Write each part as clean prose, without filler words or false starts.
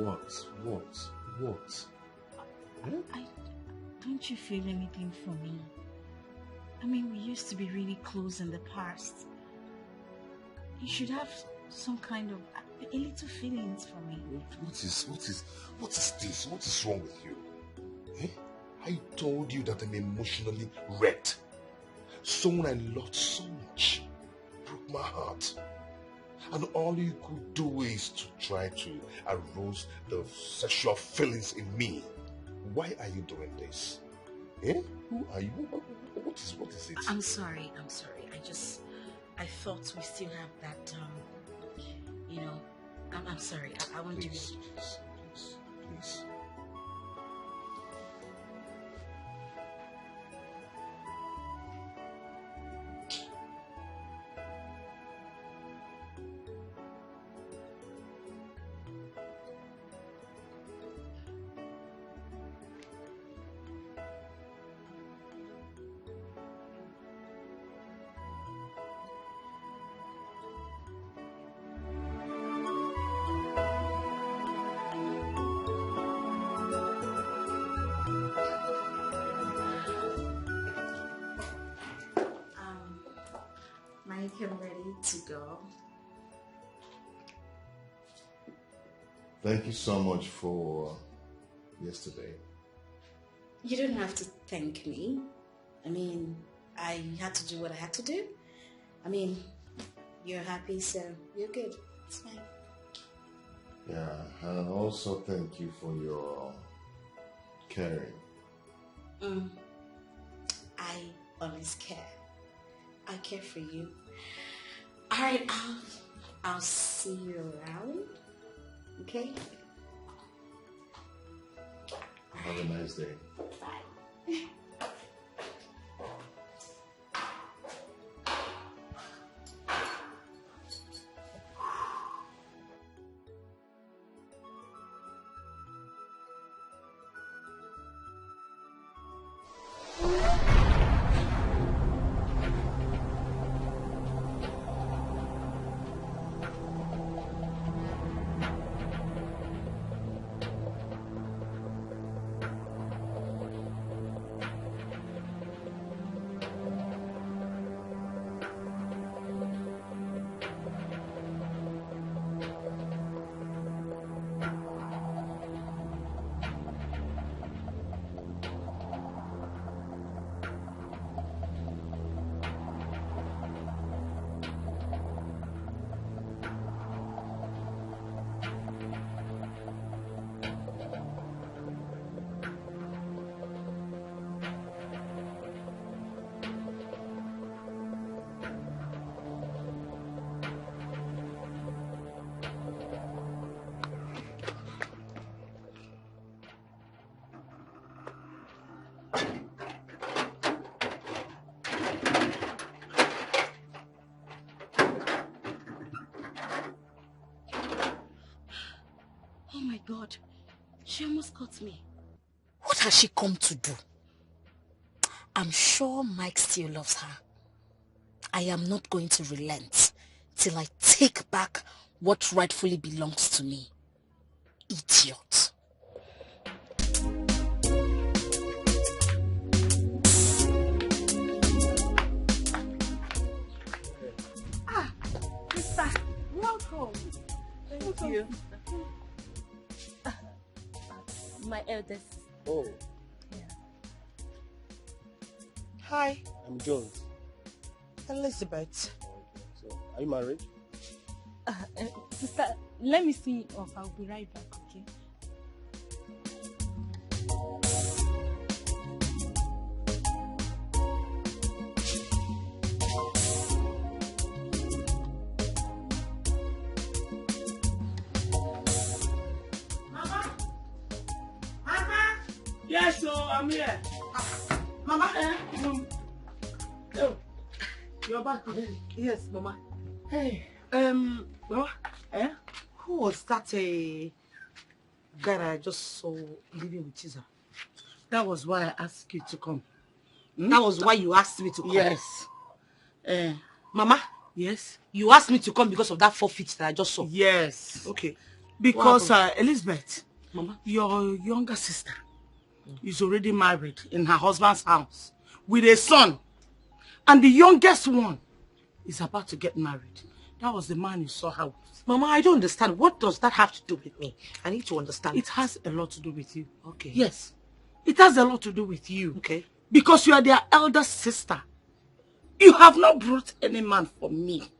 What? Don't you feel anything for me? I mean, we used to be really close in the past. You should have some kind of a little feelings for me. What is this? What is wrong with you? Eh? I told you that I'm emotionally wrecked. Someone I loved so much broke my heart. And all you could do is to try to arouse the sexual feelings in me. Why are you doing this? Eh? Who are you? What is it? I'm sorry. I thought we still have that, I'm sorry. I want to... Please. I'm ready to go. Thank you so much for yesterday. You don't have to thank me. I mean, I had to do what I had to do. I mean, you're happy, so you're good. It's fine. Yeah, and also thank you for your caring. I always care. I care for you. Alright, I'll see you around. Okay? Have a nice day. Bye. God, she almost caught me. What has she come to do? I'm sure Mike still loves her. I am not going to relent till I take back what rightfully belongs to me. Idiot. Ah, Mister, welcome. Thank you. My eldest. Oh. Yeah. Hi, I'm Jones. Elizabeth. Okay. So, are you married? Sister, let me see off. I'll be right back, okay? Yes, so I'm here. Mama? Oh, you're back. Yes, Mama. Hey. Mama? Who was that guy that I just saw living with Chiza? That was why I asked you to come. That was why you asked me to come? Yes. Mama? Yes? You asked me to come because of that forfeit that I just saw? Yes. Okay. Because Elizabeth, Mama, your younger sister is already married in her husband's house with a son. And the youngest one is about to get married. That was the man you saw her with. Mama, I don't understand. What does that have to do with me? I need to understand. It has a lot to do with you. Okay. Yes. It has a lot to do with you. Okay. Because you are their elder sister. You have not brought any man for me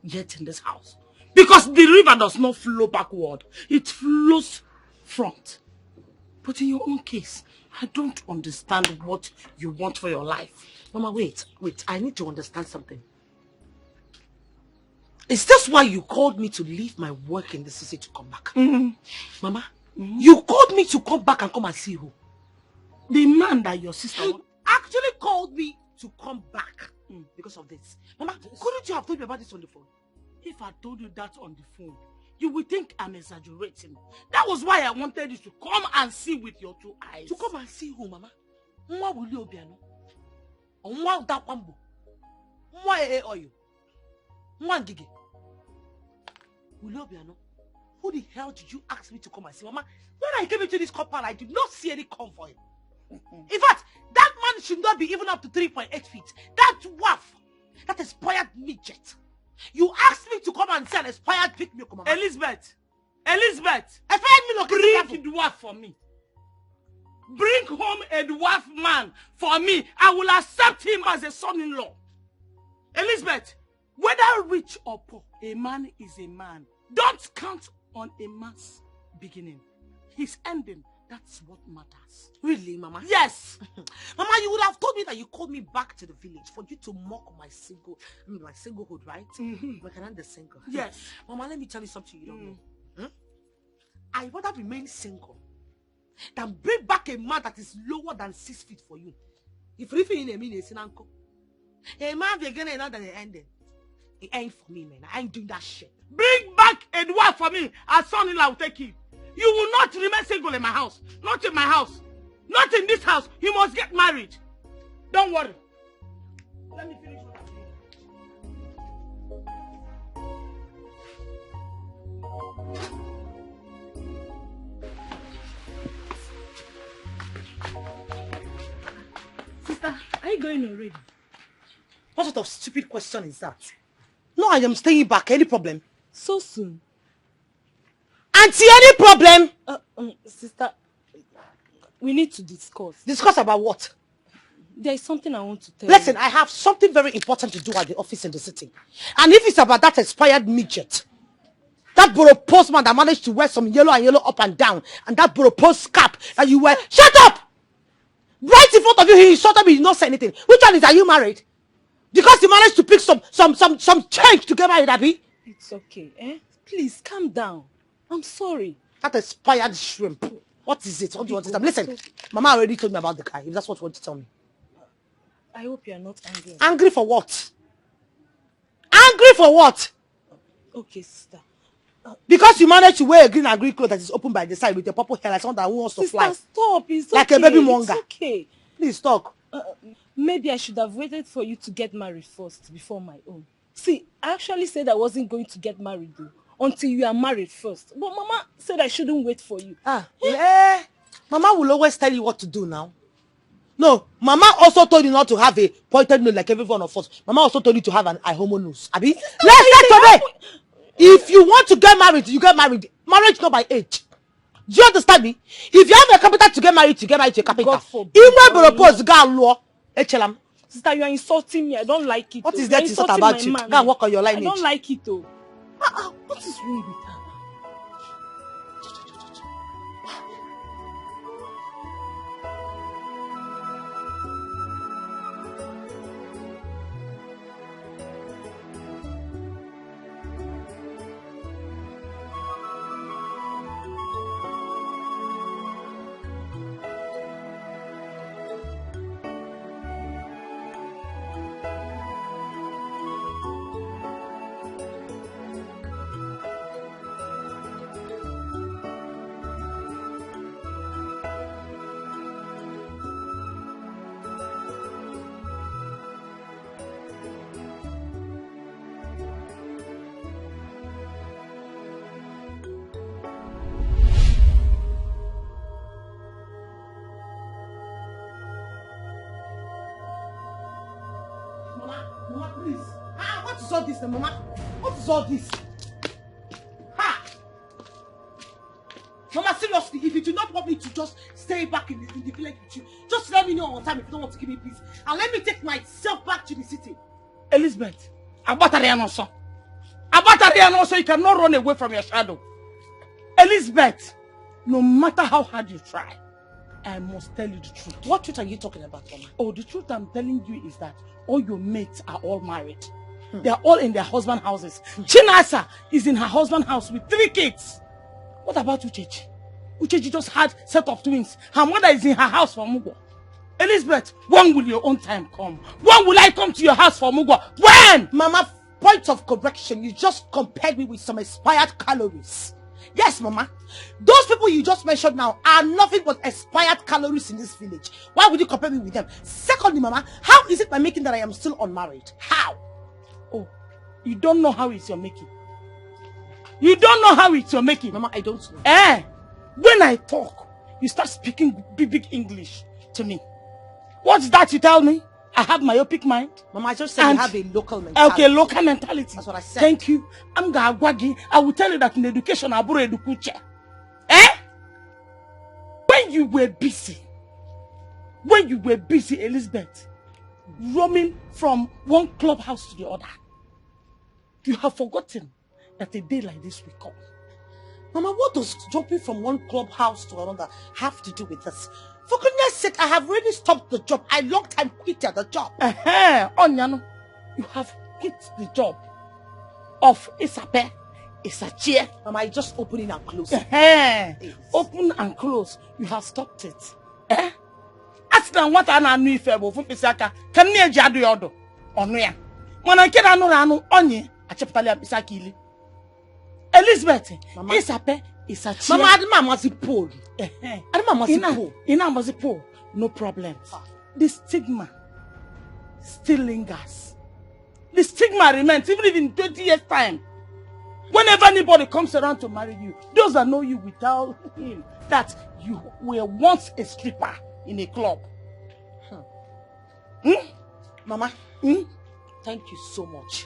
yet in this house. Because the river does not flow backward. It flows front. But in your own case, I don't understand what you want for your life. Mama, wait. I need to understand something. Is this why you called me to leave my work in the city to come back? Mama, you called me to come back and come and see who? The man that your sister actually called me to come back because of this. Mama, couldn't you have told me about this on the phone? If I told you that on the phone, you would think I'm exaggerating. That was why I wanted you to come and see with your 2 eyes. To come and see who, Mama? Nwa Willie Obiano? Nwa Udakwambo? Nwa Oyo? Nwa Ngige? Willie Obiano? Who the hell did you ask me to come and see? Mama, when I came into this compound, I did not see any convoy. In fact, that man should not be even up to 3.8 feet. That dwarf, that expired midget. You asked me to come and see an expired big milk, Mama. Elizabeth! Expired milk. Bring a dwarf for me. Bring home a dwarf man for me. I will accept him as a son-in-law. Elizabeth, whether rich or poor, a man is a man. Don't count on a man's beginning. His ending, that's what matters. Really, Mama? Yes. Mama, you would have told me that you called me back to the village for you to mock my singlehood, right? Like another single. Yes. Mama, let me tell you something you don't know. I rather remain single than bring back a man that is lower than 6 feet for you. If you feel in a minute, uncle. A man beginning not than the ending. It ain't for me, man. I ain't doing that shit. Bring back a dwarf for me. As son-in-law will take you. You will not remain single in my house. Not in my house. Not in this house. You must get married. Don't worry. Let me finish what I'm doing. Sister, are you going already? What sort of stupid question is that? No, I am staying back. Any problem? So soon? Auntie, any problem? Sister, we need to discuss. Discuss about what? There is something I want to tell Listen, you. I have something very important to do at the office in the city. And if it's about that expired midget, that borough postman that managed to wear some yellow up and down, and that borough post cap that you wear, shut up! Right in front of you, he insulted me, he did not say anything. Which one is, are you married? Because you managed to pick some change to get married, Abby? It's okay, eh? Please, calm down. I'm sorry. That expired shrimp. What is it? What do you want to tell me? Listen, Mama already told me about the guy, if that's what you want to tell me. I hope you are not angry. Angry for what? Angry for what? Okay, sister. Because you managed to wear a green and green cloth that is open by the side with your purple hair like someone that wants to fly. Sister, stop. It's like okay. a baby monger. It's okay. Please talk. Maybe I should have waited for you to get married first before my own. See, I actually said I wasn't going to get married though until you are married first. But Mama said I shouldn't wait for you. Mama will always tell you what to do now. No, Mama also told you not to have a pointed nose like every one of us. Mama also told you to have an eye homo nose. Abi? Let's get today. If you want to get married, you get married. Marriage not by age. Do you understand me? If you have a carpenter to get married to a carpenter. God forbid. Sister, you are insulting me. I don't like it. What is that insult about you? Go and work on your lineage. I don't like it though. What is wrong with her? Mama, please. What is all this, Mama? What is all this? Mama, seriously, if you do not want me to just stay back in the village with you, just let me know on time if you don't want to give me peace. And let me take myself back to the city. Elizabeth, Abatariano, you cannot run away from your shadow. Elizabeth, no matter how hard you try, I must tell you the truth. What truth are you talking about, Mama? Oh, the truth I'm telling you is that all your mates are all married. They are all in their husband houses. Chinasa is in her husband house with 3 kids. What about Uchechi? Uchechi just had set of twins. Her mother is in her house for Mugo. Elizabeth, when will your own time come? When will I come to your house for Mugo? When? Mama, point of correction. You just compared me with some expired calories. Yes, Mama. Those people you just mentioned now are nothing but expired calories in this village. Why would you compare me with them? Secondly, Mama, how is it by making that I am still unmarried? How? Oh, you don't know how it's your making. You don't know how it's your making. Mama, I don't know. When I talk, you start speaking big English to me. What's that you tell me? I have myopic mind. Mama, I just said you have a local mentality. Okay, local mentality. That's what I said. Thank you. I will tell you that in education, When you were busy, Elizabeth, roaming from one clubhouse to the other, you have forgotten that a day like this will come. Mama, what does jumping from one clubhouse to another have to do with this? For goodness sake, I have already stopped the job. I long time quit the job. Onyano, you have quit the job of Isape, Isachie. Mama, I just opening and closing. Open and close. You have stopped it. Ask them what I know if I will Pisaka. Can you jadu yodo? Onuya. When I get another onye, I chaptalia Pisakili. Elizabeth, Isape, Isachie. Mama, Adama must be poor. Adama must be poor. Ina must be poor. No problem. The stigma still lingers. The stigma remains even if in 20 years' time. Whenever anybody comes around to marry you, those that know you will tell him that you were once a stripper in a club. Mama, thank you so much.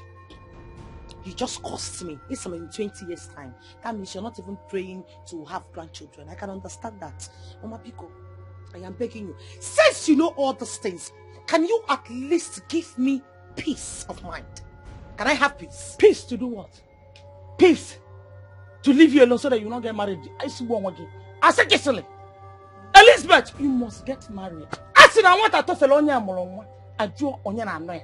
You just cost me. It's in 20 years' time. That means you're not even praying to have grandchildren. I can understand that. Mama Pico, I am begging you. Since you know all these things, can you at least give me peace of mind? Can I have peace? Peace to do what? Peace to leave you alone so that you not get married. I see one again. I said, Elizabeth, you must get married. I said, I want to tell you, I draw on your annoy.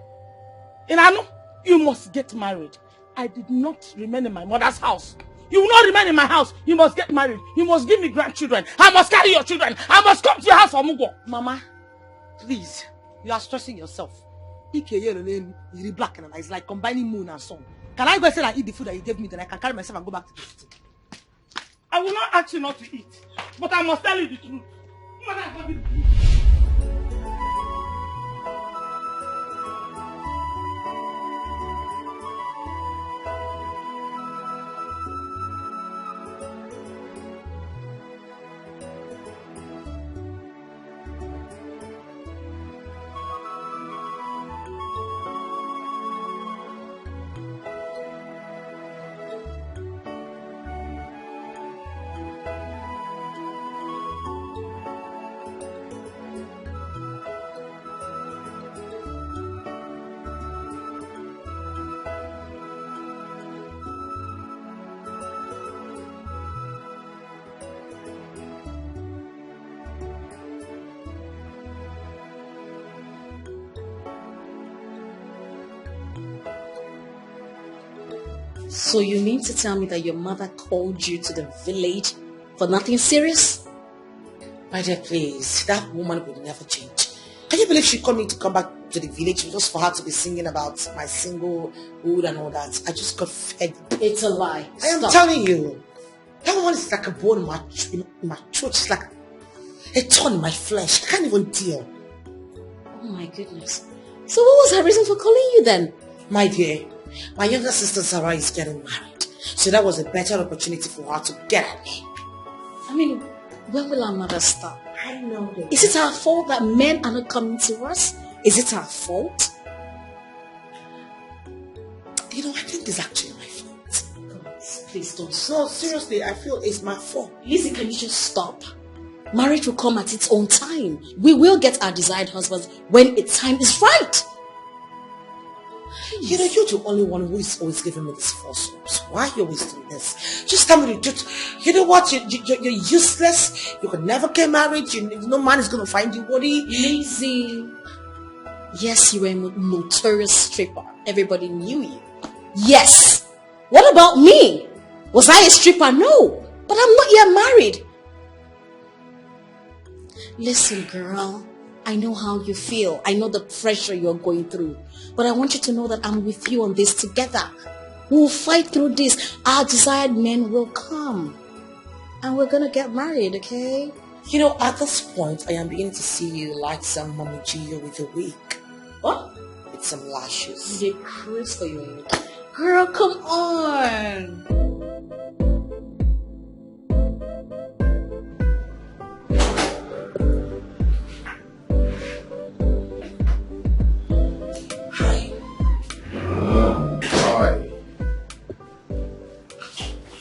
And I know you must get married. I did not remain in my mother's house. You will not remain in my house. You must get married. You must give me grandchildren. I must carry your children. I must come to your house for Mugo. Mama, please, you are stressing yourself. You're black and it's like combining moon and sun. Can I go and say I eat the food that you gave me, then I can carry myself and go back to the city? I will not ask you not to eat, but I must tell you the truth. So you mean to tell me that your mother called you to the village for nothing serious? My dear, please, that woman would never change. Can you believe she called me to come back to the village just for her to be singing about my singlehood and all that? I just got fed. It's a lie. I am telling you. That woman is like a bone in my throat. She's like a thorn in my flesh. I can't even deal. Oh my goodness. So what was her reason for calling you then? My dear, my younger sister Sarah is getting married. So that was a better opportunity for her to get at me. I mean, when will our mother stop? I know that. Is it our fault that men are not coming to us? Is it our fault? Please don't No, stop. seriously, I feel it's my fault. Lizzie, can you just stop? Marriage will come at its own time. We will get our desired husbands when its time is right. You know, you're the only one who is always giving me this false hopes. Why are you always doing this? Just tell me the truth. You know what? You're useless. You could never get married. No man is going to find you, buddy. Lizzie. Yes, you were a notorious stripper. Everybody knew you. Yes. What about me? Was I a stripper? No. But I'm not yet married. Listen, girl. I know how you feel. I know the pressure you're going through. But I want you to know that I'm with you on this together. We'll fight through this. Our desired men will come. And we're going to get married, okay? You know, at this point, I am beginning to see you like some Mommy Gio with a wig. What? With some lashes. You cruise for you. Girl, come on. Hi. Hi.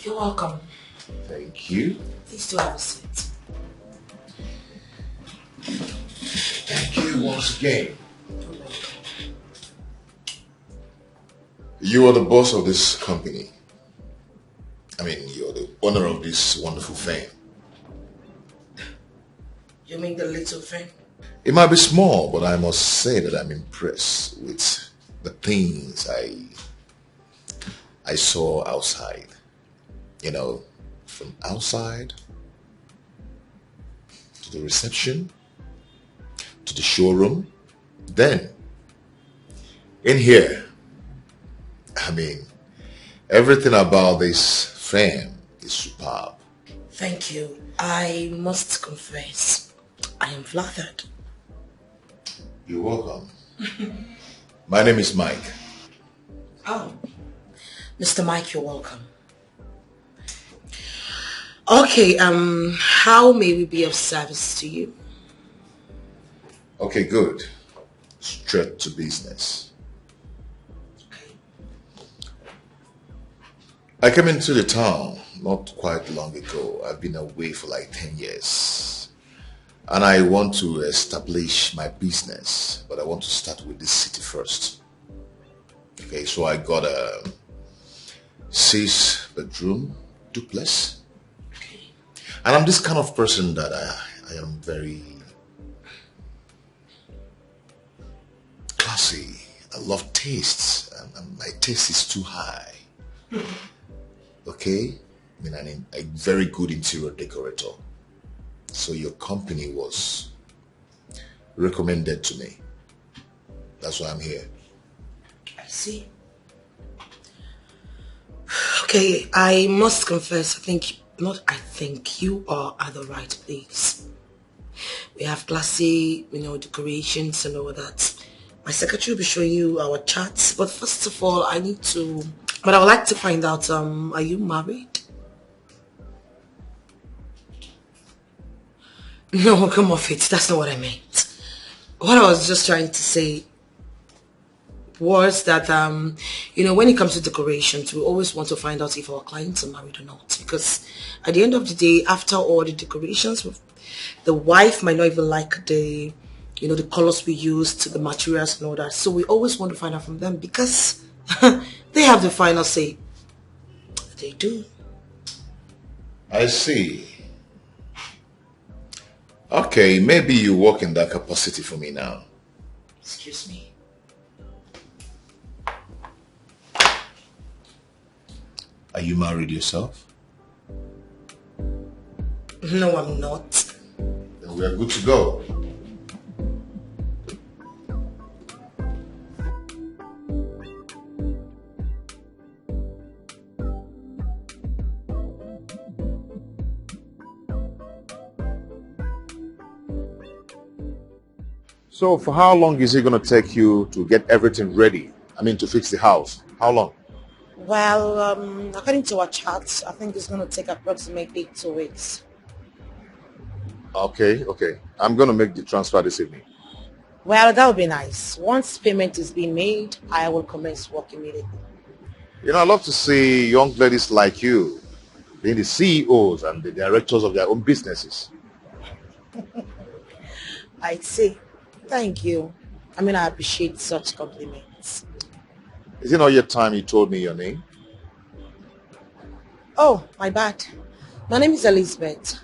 You're welcome. Thank you. Please do have a seat. Thank you once again. You are the boss of this company. I mean, you're the owner of this wonderful firm. You mean the little thing? It might be small, but I must say that I'm impressed with the things I saw outside. You know, from outside to the reception to the showroom, then in here. I mean, everything about this firm is superb. Thank you. I must confess, I am flattered. You're welcome. My name is Mike. Oh, Mr. Mike, you're welcome. Okay, how may we be of service to you? Okay, good. Straight to business. I came into the town not quite long ago. I've been away for like 10 years. And I want to establish my business, but I want to start with this city first. Okay, so I got a 6-bedroom duplex. And I'm this kind of person that I am very classy. I love tastes, and my taste is too high. Okay? I mean, I'm a very good interior decorator. So your company was recommended to me. That's why I'm here. I see. Okay, I must confess, you are at the right place. We have classy, decorations and all that. My secretary will be showing you our charts, but first of all, I would like to find out, are you married? No, come off it. That's not what I meant. What I was just trying to say was that, when it comes to decorations, we always want to find out if our clients are married or not. Because at the end of the day, after all the decorations, the wife might not even like the colors we used, the materials and all that. So we always want to find out from them because they have the final say. They do. I see. Okay, maybe you work in that capacity for me now. Excuse me. Are you married yourself? No, I'm not. Then we are good to go. So for how long is it going to take you to get everything ready? I mean, to fix the house. How long? Well, according to our charts, I think it's going to take approximately 2 weeks. Okay. I'm going to make the transfer this evening. Well, that would be nice. Once payment is being made, I will commence work immediately. You know, I love to see young ladies like you being the CEOs and the directors of their own businesses. I'd say, thank you. I mean, I appreciate such compliments. Is it not yet time you told me your name? Oh, my bad. My name is Elizabeth.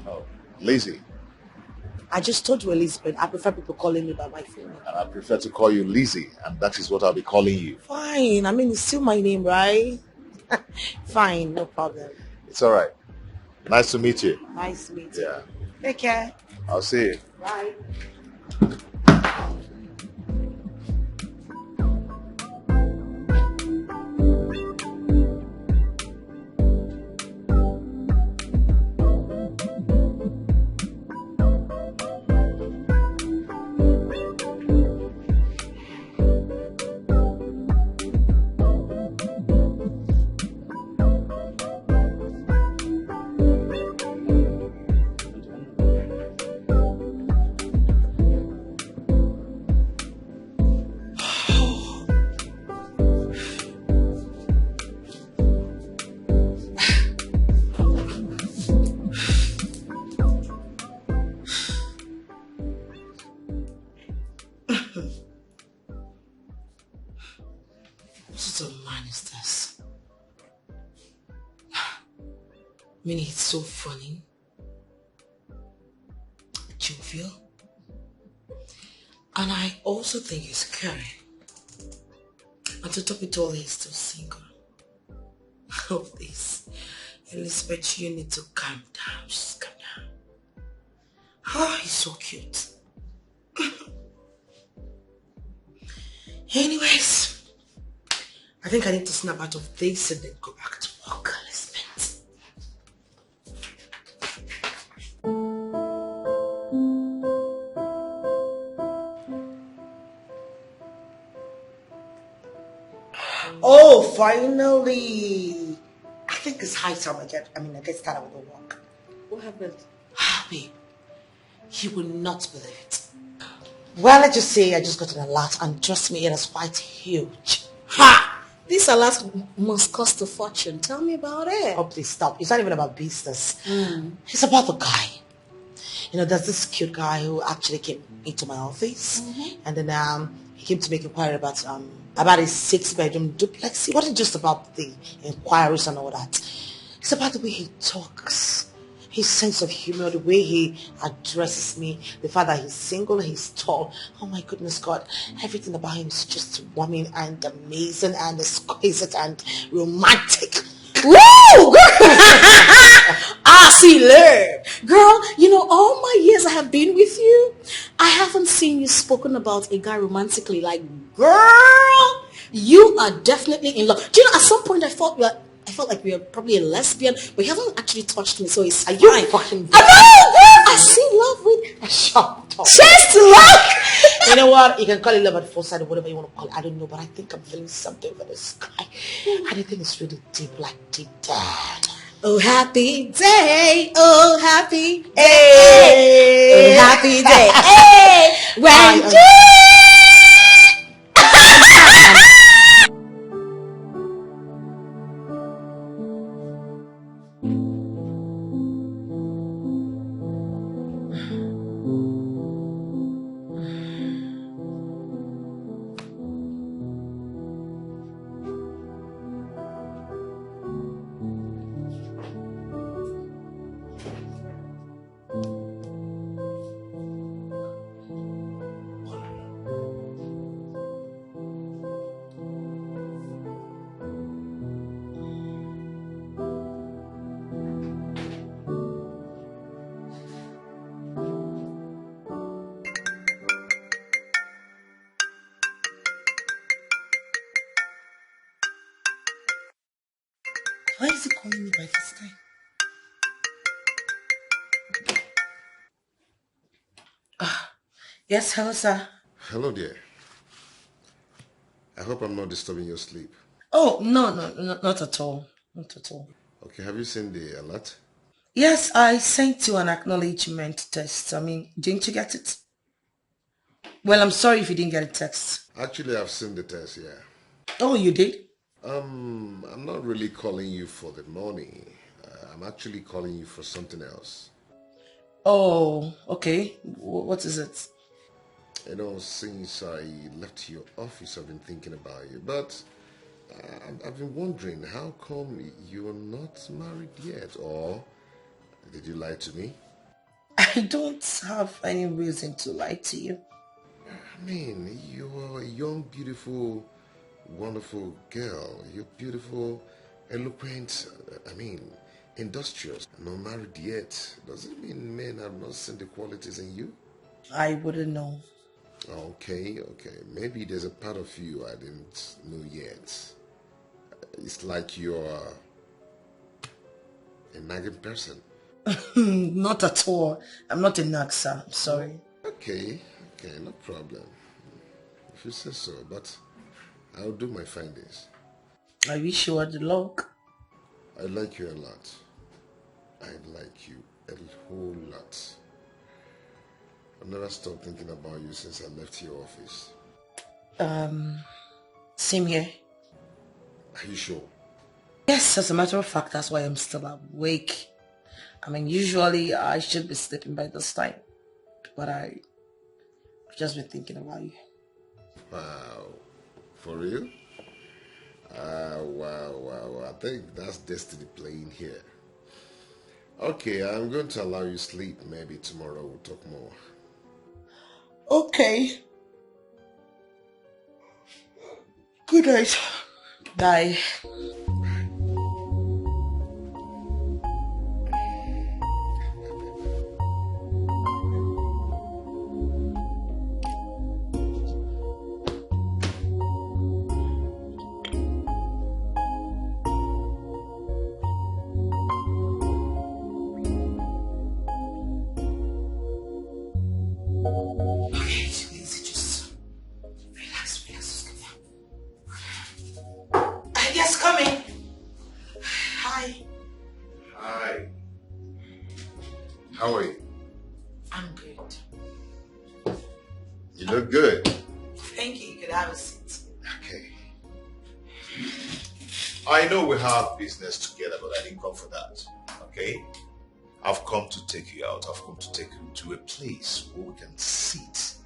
Oh, Lizzie. I just told you Elizabeth. I prefer people calling me by my full name. And I prefer to call you Lizzie, and that is what I'll be calling you. Fine. I mean, it's still my name, right? Fine, no problem. It's all right. Nice to meet you. Nice to meet you. Yeah. Take care. I'll see you. Bye. What sort of man is this? I mean, he's so funny, jovial, and I also think he's caring. And to top it all, he's still single. Oh, please, Elizabeth, you need to calm down. Just calm down. Oh, he's so cute. Anyways, I think I need to snap out of this and then go back to work, Elizabeth. Oh, finally! I think it's high time I get started with the work. What happened? Babe, you will not believe it. Well, let's just say I just got an alert, and trust me, it is quite huge. Ha! This alert must cost a fortune. Tell me about it. Oh, please stop. It's not even about business. It's about the guy. You know, there's this cute guy who actually came into my office, and then he came to make inquiry about a 6-bedroom duplex. It wasn't just about the inquiries and all that. It's about the way he talks, his sense of humor, the way he addresses me, the fact that he's single, he's tall. Oh my goodness God, everything about him is just warming and amazing and exquisite and romantic. Woo! I see love. Girl, you know, all my years I have been with you, I haven't seen you spoken about a guy romantically. Like, girl, you are definitely in love. Do you know, at some point I felt like we were probably a lesbian, but you haven't actually touched me, so it's Are you fine. fucking... I know, girl, I see love with... Shut up. Cheers to love! You know what? You can call it love at first sight or whatever you want to call it. I don't know, but I think I'm feeling something for this guy. And I think it's really deep, like deep down. Oh, happy day. Oh, happy day. Hey. Oh, happy day. Hey, when Why is he calling me by this time? Yes, hello, sir. Hello, dear. I hope I'm not disturbing your sleep. Oh, no, not at all. Not at all. Okay, have you seen the alert? Yes, I sent you an acknowledgement text. I mean, didn't you get it? Well, I'm sorry if you didn't get a text. Actually, I've seen the test, yeah. Oh, you did? I'm not really calling you for the money. I'm actually calling you for something else. Oh, okay. What is it? You know, since I left your office, I've been thinking about you. But I've been wondering, how come you're not married yet? Or did you lie to me? I don't have any reason to lie to you. I mean, you're a young, beautiful, wonderful girl. You're beautiful, eloquent, industrious. Not married yet. Does it mean men have not seen the qualities in you? I wouldn't know. Okay, okay. Maybe there's a part of you I didn't know yet. It's like you're a nagging person. Not at all. I'm not a nag, sir. I'm sorry. Okay, okay, no problem. If you say so, but I'll do my findings. I wish you were the luck. I like you a lot. I like you a whole lot. I've never stopped thinking about you since I left your office. Same here. Are you sure? Yes, as a matter of fact, that's why I'm still awake. I mean, usually I should be sleeping by this time, but I've just been thinking about you. Wow. For real? Wow. I think that's destiny playing here. Okay, I'm going to allow you sleep. Maybe tomorrow we'll talk more. Okay. Good night. Bye. How are you? I'm good. You look good. Thank you. You could have a seat. Okay. I know we have business together, but I didn't come for that. Okay? I've come to take you out. I've come to take you to a place where we can sit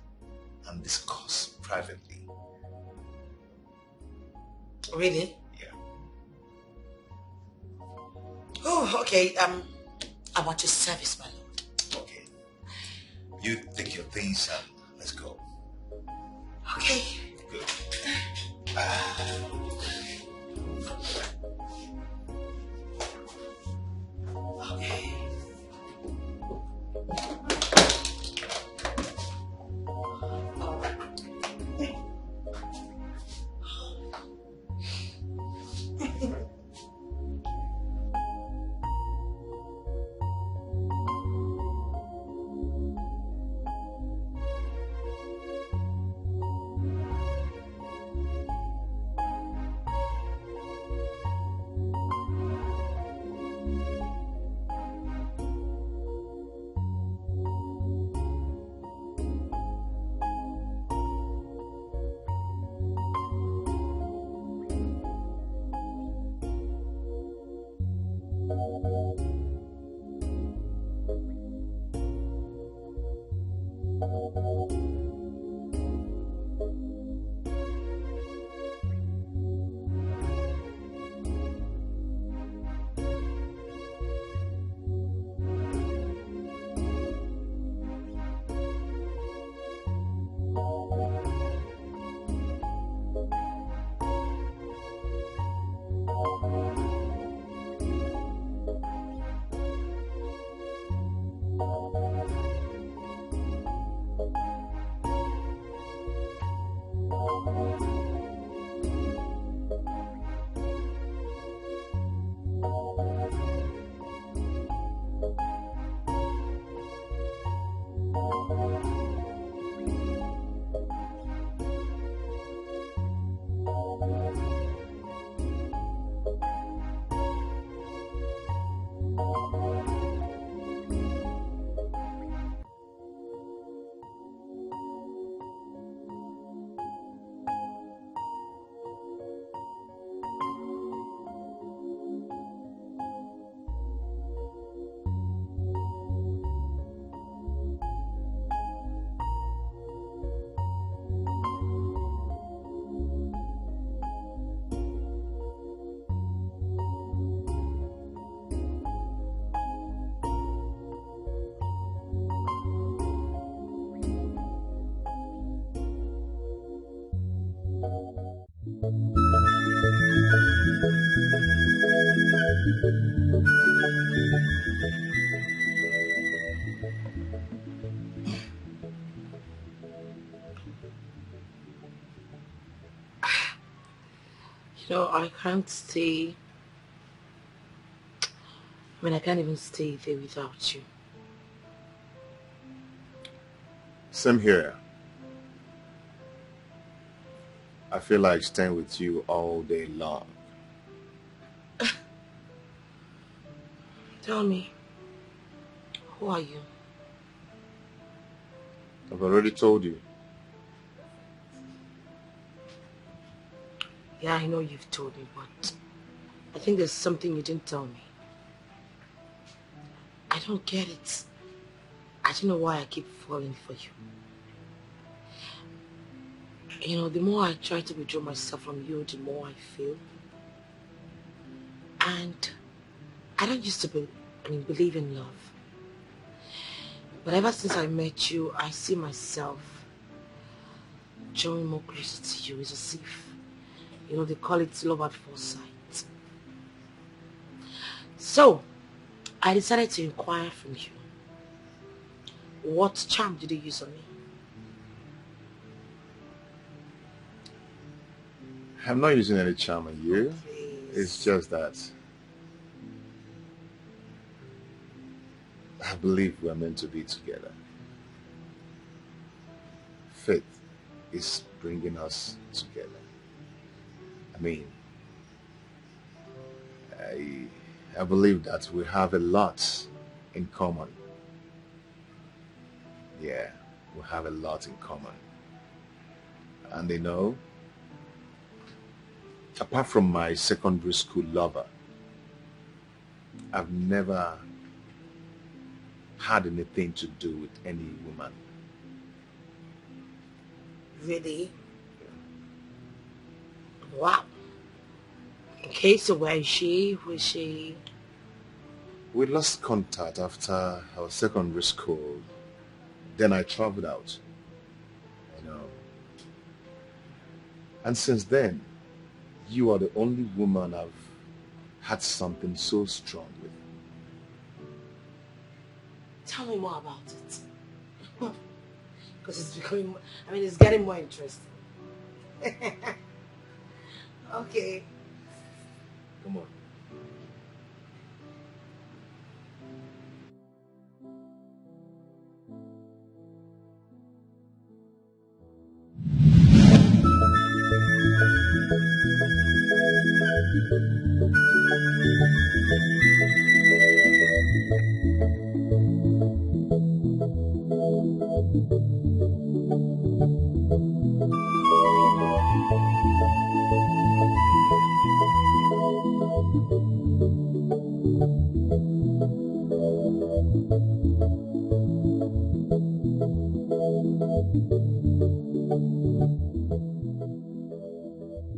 and discuss privately. Really? Yeah. Oh, okay. I want your service, my lord. Okay. You take your things and let's go. Okay. Good. Okay. You know, I can't stay. I mean, I can't even stay there without you. Same here. I feel like staying with you all day long. Tell me, who are you? I've already told you. Yeah, I know you've told me, but I think there's something you didn't tell me. I don't get it. I don't know why I keep falling for you. You know, the more I try to withdraw myself from you, the more I feel. And I don't used to believe in love. But ever since I met you, I see myself drawing more closer to you. It's as if, you know, they call it love at first sight. So, I decided to inquire from you. What charm did you use on me? I'm not using any charm on you. Please. It's just that I believe we're meant to be together. Faith is bringing us together. I mean, I believe that we have a lot in common. Yeah, we have a lot in common. And you know, apart from my secondary school lover, I've never had anything to do with any woman. Really? Wow. Okay, so where is she? Was she? We lost contact after our secondary school. Then I traveled out. You know. And since then, you are the only woman I've had something so strong with. Tell me more about it. Because it's becoming, it's getting more interesting. Okay. Come on.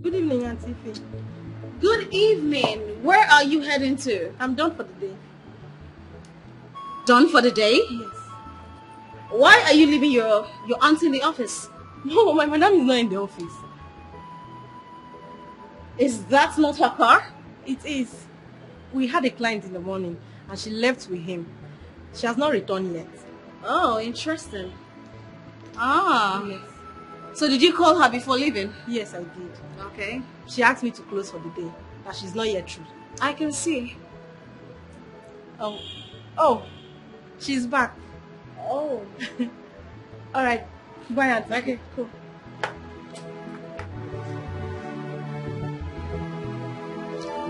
Good evening, Auntie Faye. Good evening. Where are you heading to? I'm done for the day. Done for the day? Yes. Why are you leaving your auntie in the office? No, my madam is not in the office. Is that not her car? It is. We had a client in the morning and she left with him. She has not returned yet. Oh, interesting. Ah. Yes. So did you call her before leaving? Yes, I did. Okay. She asked me to close for the day, that she's not yet through. I can see. Oh, she's back. Oh. All right. Bye, Auntie. Okay, cool.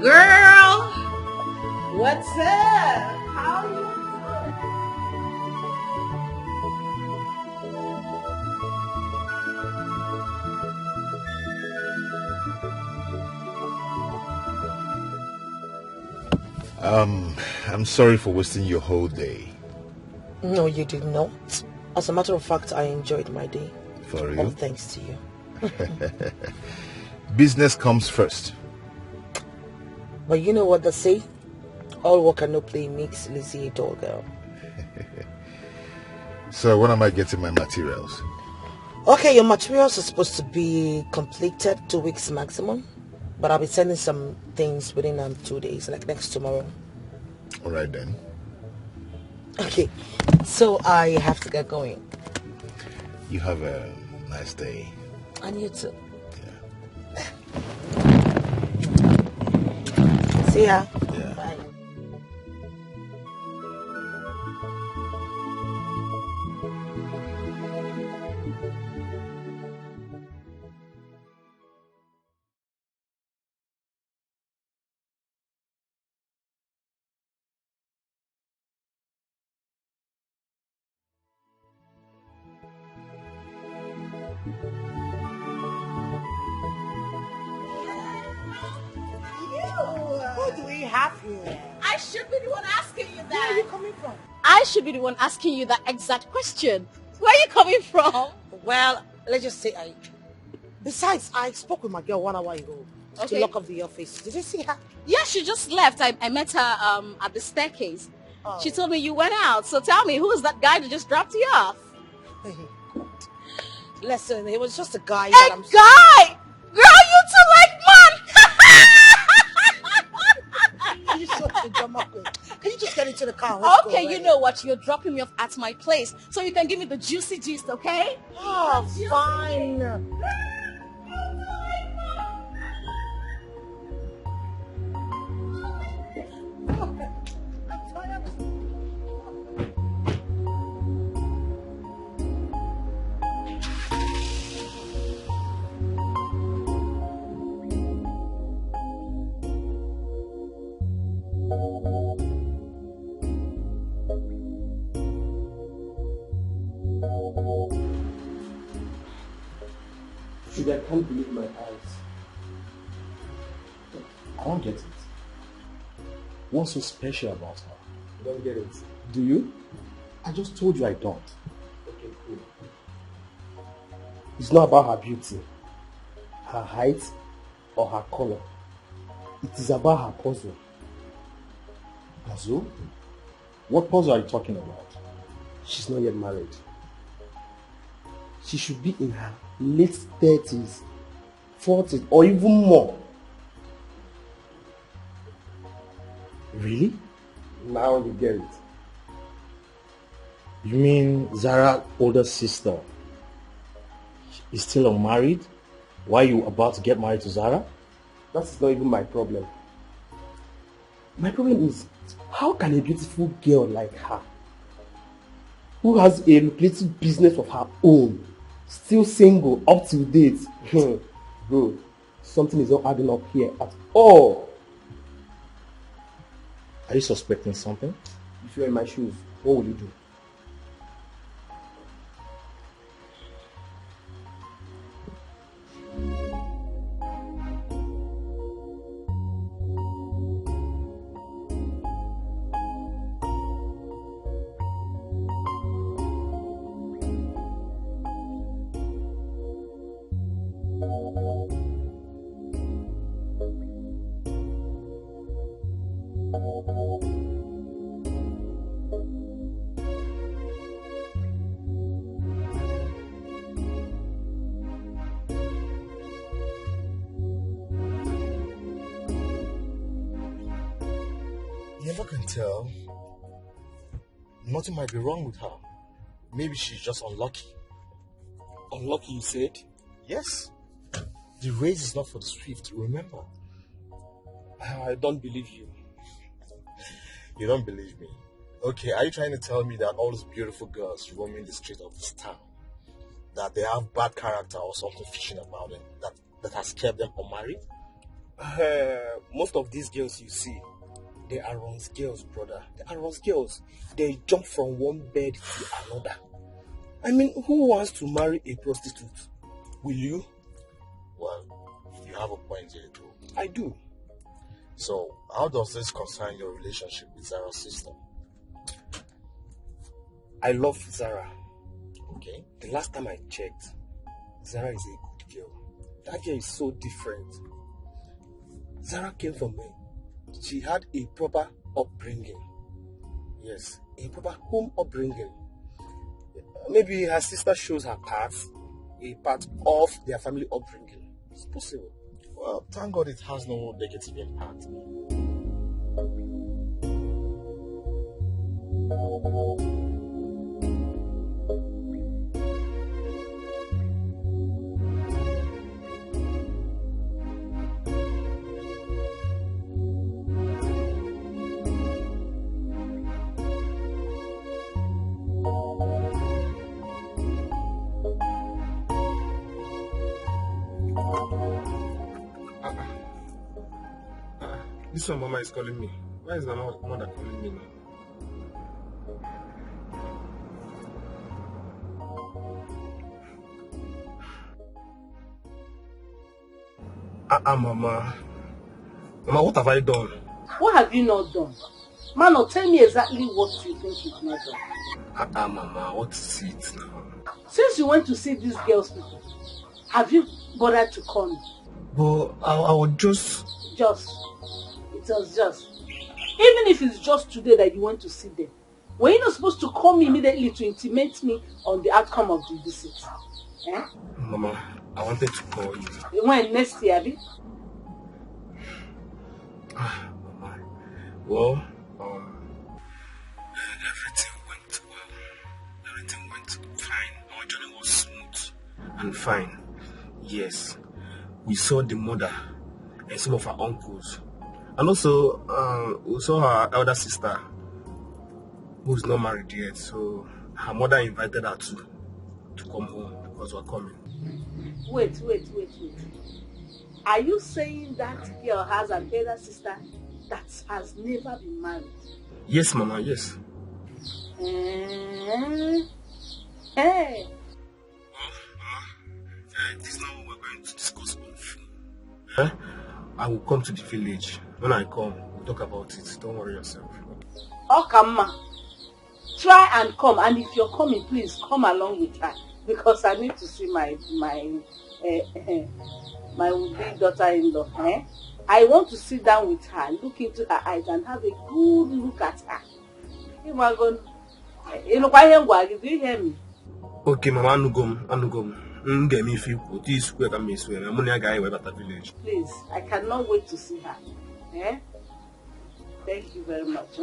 Girl! What's up? How you doing? I'm sorry for wasting your whole day. No, you did not. As a matter of fact, I enjoyed my day. For All real? thanks to you. Business comes first. But you know what they say? All work and no play makes Lizzie a dull girl. So when am I getting my materials? Okay, your materials are supposed to be completed 2 weeks maximum. But I'll be sending some things within 2 days, like next tomorrow. All right then. Okay, so I have to get going. You have a nice day. And you too. Yeah. See ya. Yeah. Bye. What do we have here? I should be the one asking you Where are that. you coming from? I should be the one asking you that exact question. Where are you coming from? Well, let's just say Besides, I spoke with my girl 1 hour ago to Okay. lock up the office. Did you see her? Yeah, she just left. I met her at the staircase. Oh. She told me you went out. So tell me, who is that guy that just dropped you off? Listen, it was just a guy. A that I'm guy! Girl, you two like man! You shut the drama queen. Can you just get into the car? Let's Okay, go, you right? know what? You're dropping me off at my place. So you can give me the juicy gist, okay? Oh, fine. I can't believe my eyes. I don't get it. What's so special about her? You don't get it. Do you? I just told you I don't. Okay, cool. It's not about her beauty, her height, or her color. It is about her puzzle. Puzzle? What puzzle are you talking about? She's not yet married. She should be in her late 30s, 40s, or even more. Really? Now you get it. You mean Zara's older sister is still unmarried? Why are you about to get married to Zara? That is not even my problem. My problem is, how can a beautiful girl like her, who has a lucrative business of her own, still single up till date? Bro, something is not adding up here at all. Are you suspecting something? If you're in my shoes, what would you do? You never can tell. Nothing might be wrong with her. Maybe she's just unlucky. Unlucky, you said? Yes. The race is not for the swift, remember? I don't believe you. You don't believe me? Okay, are you trying to tell me that all these beautiful girls roaming the street of this town, that they have bad character or something fishy about them, that has kept them unmarried? Most of these girls you see, they are Ron's girls, brother. They are Ron's girls. They jump from one bed to another. I mean, who wants to marry a prostitute? Will you? Well, you have a point here too. I do. So, how does this concern your relationship with Zara's sister? I love Zara. Okay. The last time I checked, Zara is a good girl. That girl is so different. Zara came from me. She had a proper upbringing. Yes, a proper home upbringing. Maybe her sister shows her part, a part of their family upbringing. It's possible. Well, thank God it has no negative impact. This one, Mama is calling me. Why is my mother calling me now? Mama. Mama, what have I done? What have you not done? Mano, tell me exactly what you think you've not done. Mama, what is it now? Since you went to see these girls people, have you bothered to call me? But I would just... It was just. Even if it's just today that you want to see them, were you not supposed to call me immediately to intimate me on the outcome of the visit? Eh? Mama, I wanted to call you. When next year, Abby? Mama, well, everything went well. Everything went fine. Our journey was smooth and fine. Yes, we saw the mother and some of her uncles. And also, we saw her elder sister, who's not married yet. So her mother invited her to come home because we're coming. Wait. Are you saying that girl has an elder sister that has never been married? Yes, Mama, yes. Hey. Well, Mama, this is not what we're going to discuss on phone. I will come to the village. When I come, we'll talk about it. Don't worry yourself. Okay, Ma. Try and come, and if you're coming, please come along with her because I need to see my would-be daughter-in-law. I want to sit down with her, look into her eyes, and have a good look at her. Do you hear me? Okay, Mama, Anugom. Please, I cannot wait to see her. Thank you very much.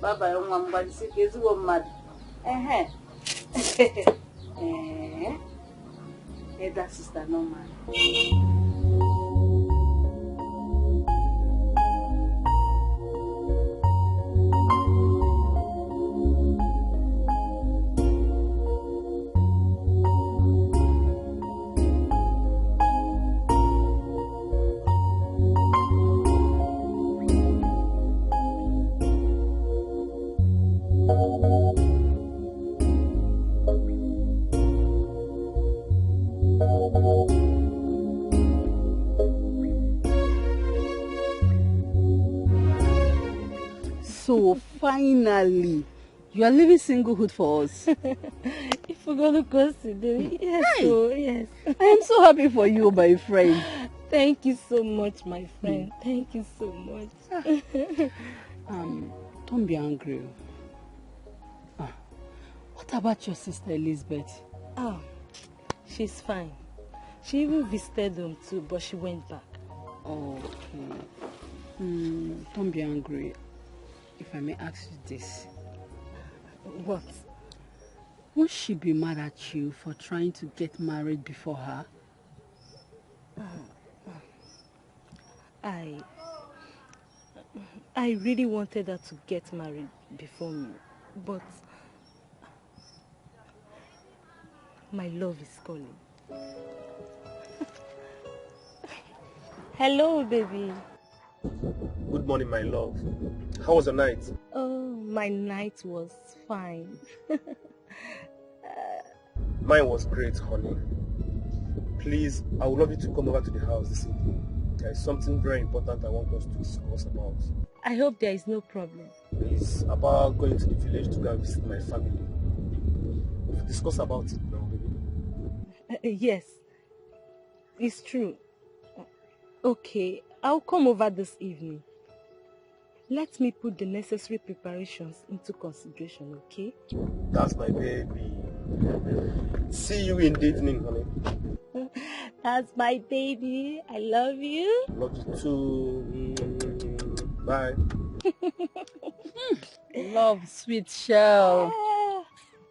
Bye-bye. That sister, no man. So finally, you are leaving singlehood for us. If we're going to consider it, yes, Hey. so yes. I am so happy for you, my friend. Thank you so much, my friend. Thank you so much. Don't be angry. What about your sister Elizabeth? Oh, she's fine. She even visited them too, but she went back. Okay. Don't be angry. If I may ask you this. What? Won't she be mad at you for trying to get married before her? I really wanted her to get married before me, but my love is calling. Hello, baby. Good morning, my love. How was the night? Oh, my night was fine. Mine was great, honey. Please, I would love you to come over to the house this evening. There is something very important I want us to discuss about. I hope there is no problem. It's about going to the village to go and visit my family. We'll discuss about it now, baby. Yes, it's true. Okay, I'll come over this evening. Let me put the necessary preparations into consideration, okay? That's my baby. See you in the evening, honey. That's my baby. I love you. Love you too. Bye. Love, sweet shell.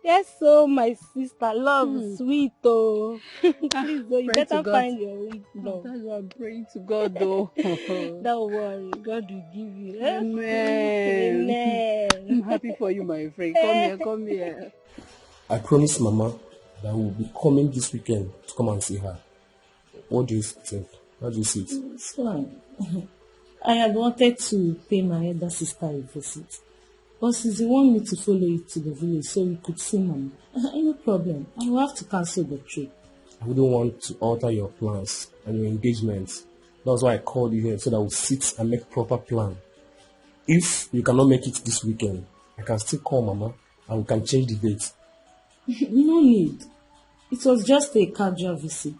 Yes, so my sister, love, sweet, oh. Please, oh, you Pray to better God. find your own love. That's what I'm praying to God, though. Don't worry, God will give you. Amen. Amen. I'm happy for you, my friend. Come here, come here. I promised Mama that we'll be coming this weekend to come and see her. What do you think? How do you see it? It's fine. I had wanted to pay my elder sister a visit. But since you want me to follow you to the village so we could see Mama, no problem. I will have to cancel the trip. I wouldn't want to alter your plans and your engagements. That's why I called you here, so that we'll sit and make proper plan. If you cannot make it this weekend, I can still call Mama and we can change the date. No need. It was just a casual visit.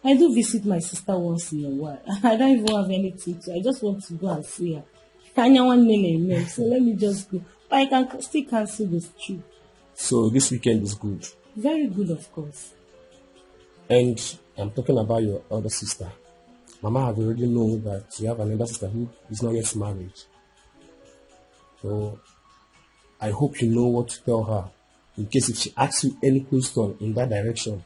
I do visit my sister once in a while. I don't even have anything to. I just want to go and see her. Kanya one name, so let me just go. But I can still cancel this trip. So this weekend is good. Very good, of course. And I'm talking about your elder sister. Mama have already known that you have an elder sister who is not yet married. So I hope you know what to tell her in case if she asks you any question in that direction.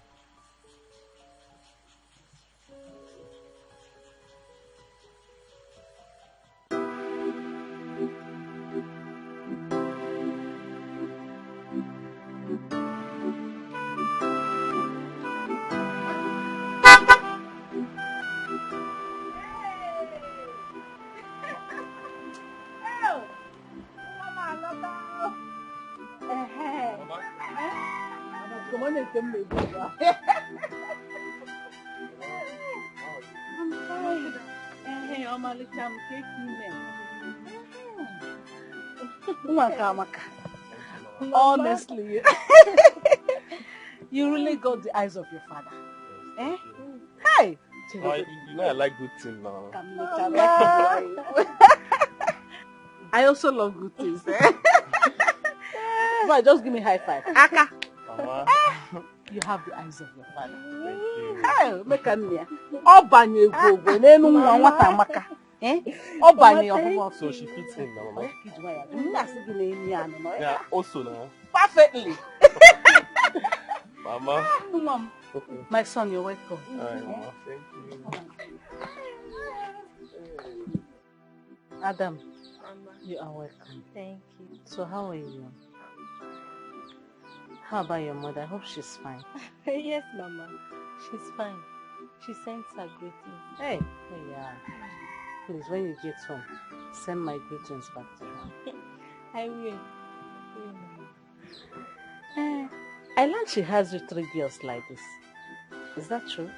Honestly, you really got the eyes of your father. Eh? Hey! You know I like good things now. I also love good things. Eh? But just give me a high five. Aka! Mama. You have the eyes of your father. Thank you. Hey, make a near. Obanye go nenu nwata amaka. Eh? Obanye ofumo. So she fits in now, Mama. Yeah, also now. perfectly. Mama. Mom. Okay. My son, you're welcome. Alright, Mama. Thank you. Adam, you are welcome. Thank you. So how are you? How about your mother? I hope she's fine. Yes, Mama. She's fine. She sends her greetings. Hey, yeah. Please, when you get home, send my greetings back to her. I will. I learned she has you 3 girls like this. Is that true?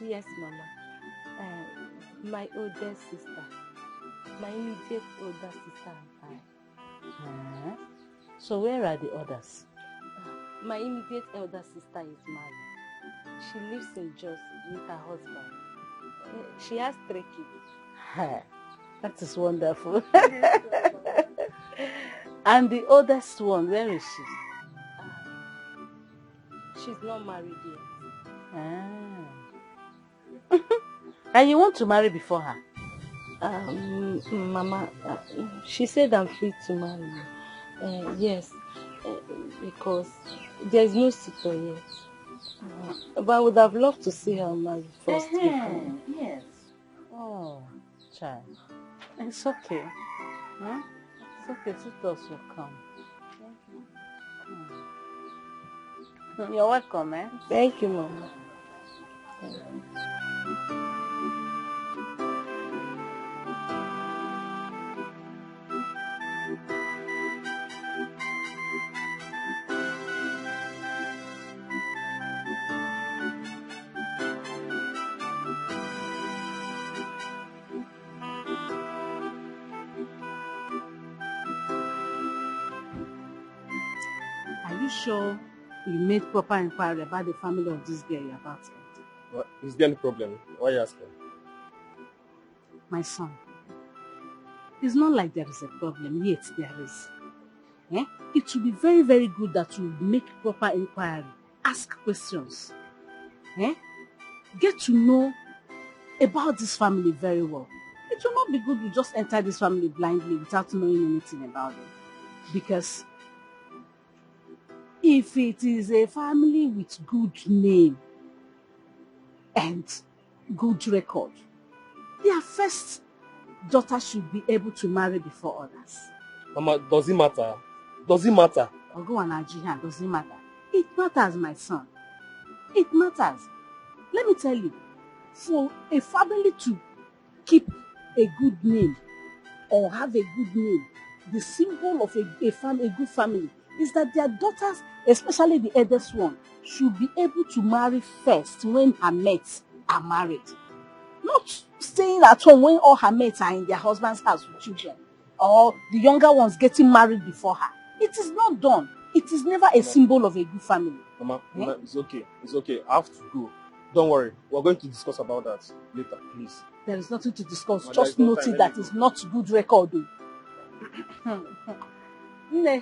Yes, Mama. My older sister. My immediate older sister and I. So where are the others? My immediate elder sister is married. She lives in Jos with her husband. She has 3 kids. That is wonderful. And the oldest one, where is she? She's not married yet. And you want to marry before her? Mama, she said I'm free to marry. Yes, because there's no suitor yet. But I would have loved to see her married first. Yes. Oh, child. It's okay. Huh? It's okay. Suitors will come. You're welcome, eh? Thank you, Mama. Are you sure you made proper inquiry about the family of this girl you're about to enter? What? Is there any problem? Why are you asking? My son, it's not like there is a problem, yet there is. Eh? It will be very, very good that you make proper inquiry. Ask questions. Eh? get to know about this family very well. It will not be good to just enter this family blindly without knowing anything about them. Because if it is a family with good name and good record, their first daughter should be able to marry before others. Mama, does it matter? Does it matter? Ogo and Ajihan, does it matter? It matters, my son. It matters. Let me tell you, for a family to keep a good name or have a good name, the symbol of a good family is that their daughters, especially the eldest one, should be able to marry first when her mates are married. Not staying at home when all her mates are in their husband's house with children, or the younger ones getting married before her. It is not done. It is never a symbol of a good family. Mama, it's okay. It's okay. I have to go. Don't worry. We're going to discuss about that later, please. There is nothing to discuss. Mama, just note it that it's not good record. Ne.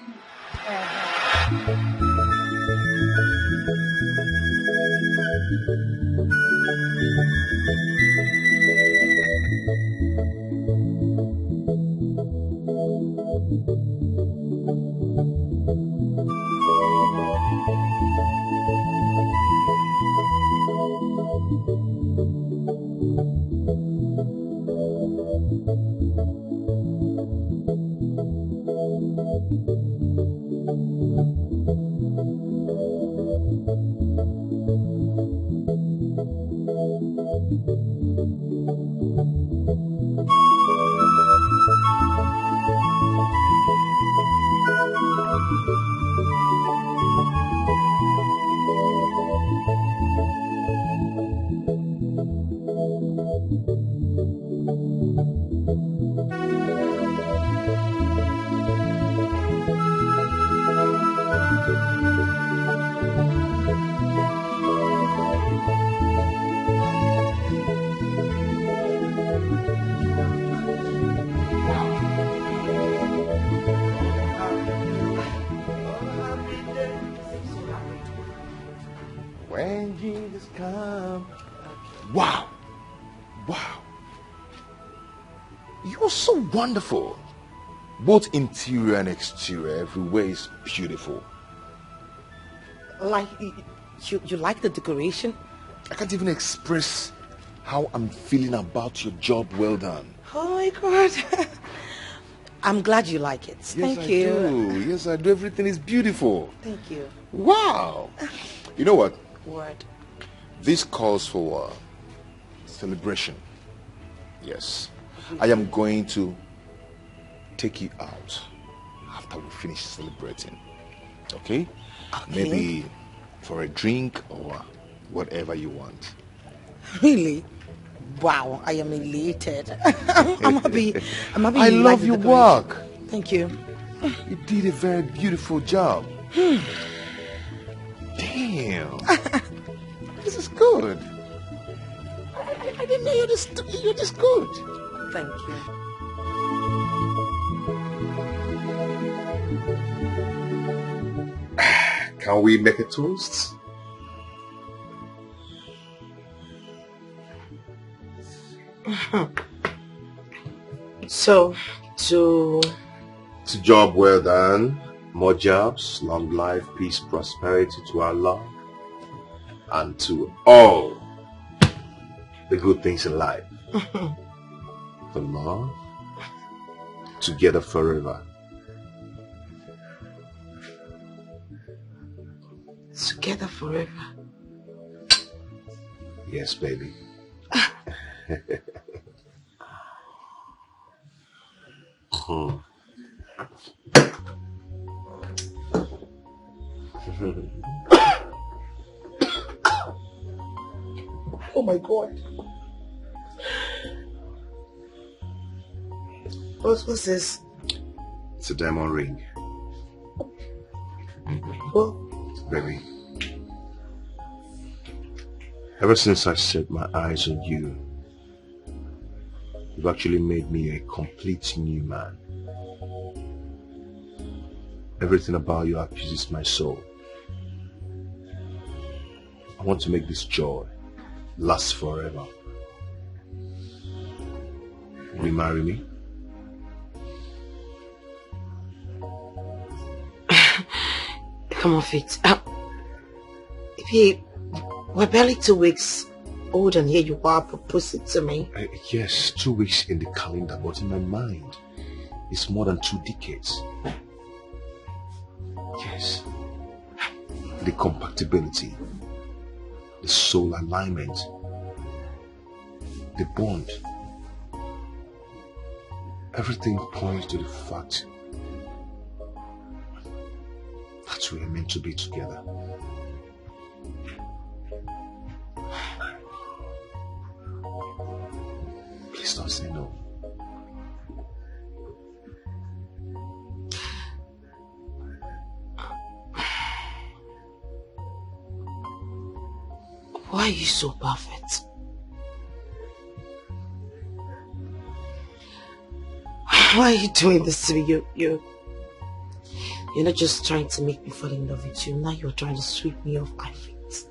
When Jesus comes. Wow. Wow. You're so wonderful. Both interior and exterior, everywhere is beautiful. Like, you like the decoration? I can't even express how I'm feeling about your job well done. Oh my God. I'm glad you like it. Yes, Thank I you. do. Yes, I do. Everything is beautiful. Thank you. Wow. You know what? Word. This calls for celebration. Yes. I am going to take you out after we finish celebrating. Okay? Maybe for a drink or whatever you want. Really? Wow, I am elated. I'm happy. I'm happy. I love your work. Thank you. You did a very beautiful job. Damn. This is good. I didn't know you're this good. Thank you. Can we make a toast? So, to job well done, more jobs, long life, peace, prosperity to our love, and to all the good things in life. For love, together forever. together forever. Yes, baby. Oh my God. What's this? It's a diamond ring. What? Baby. Ever since I set my eyes on you, you've actually made me a complete new man. Everything about you appeases my soul. I want to make this joy last forever. Will you marry me? Come on, Faith. Babe, we're barely 2 weeks old and here you are proposing to me. Yes, 2 weeks in the calendar, but in my mind, it's more than 2 decades. Yes. The compatibility, the soul alignment, the bond. Everything points to the fact that we are meant to be together. Please don't say no. Why are you so perfect? Why are you doing this to me? You're not just trying to make me fall in love with you. Now you're trying to sweep me off my feet.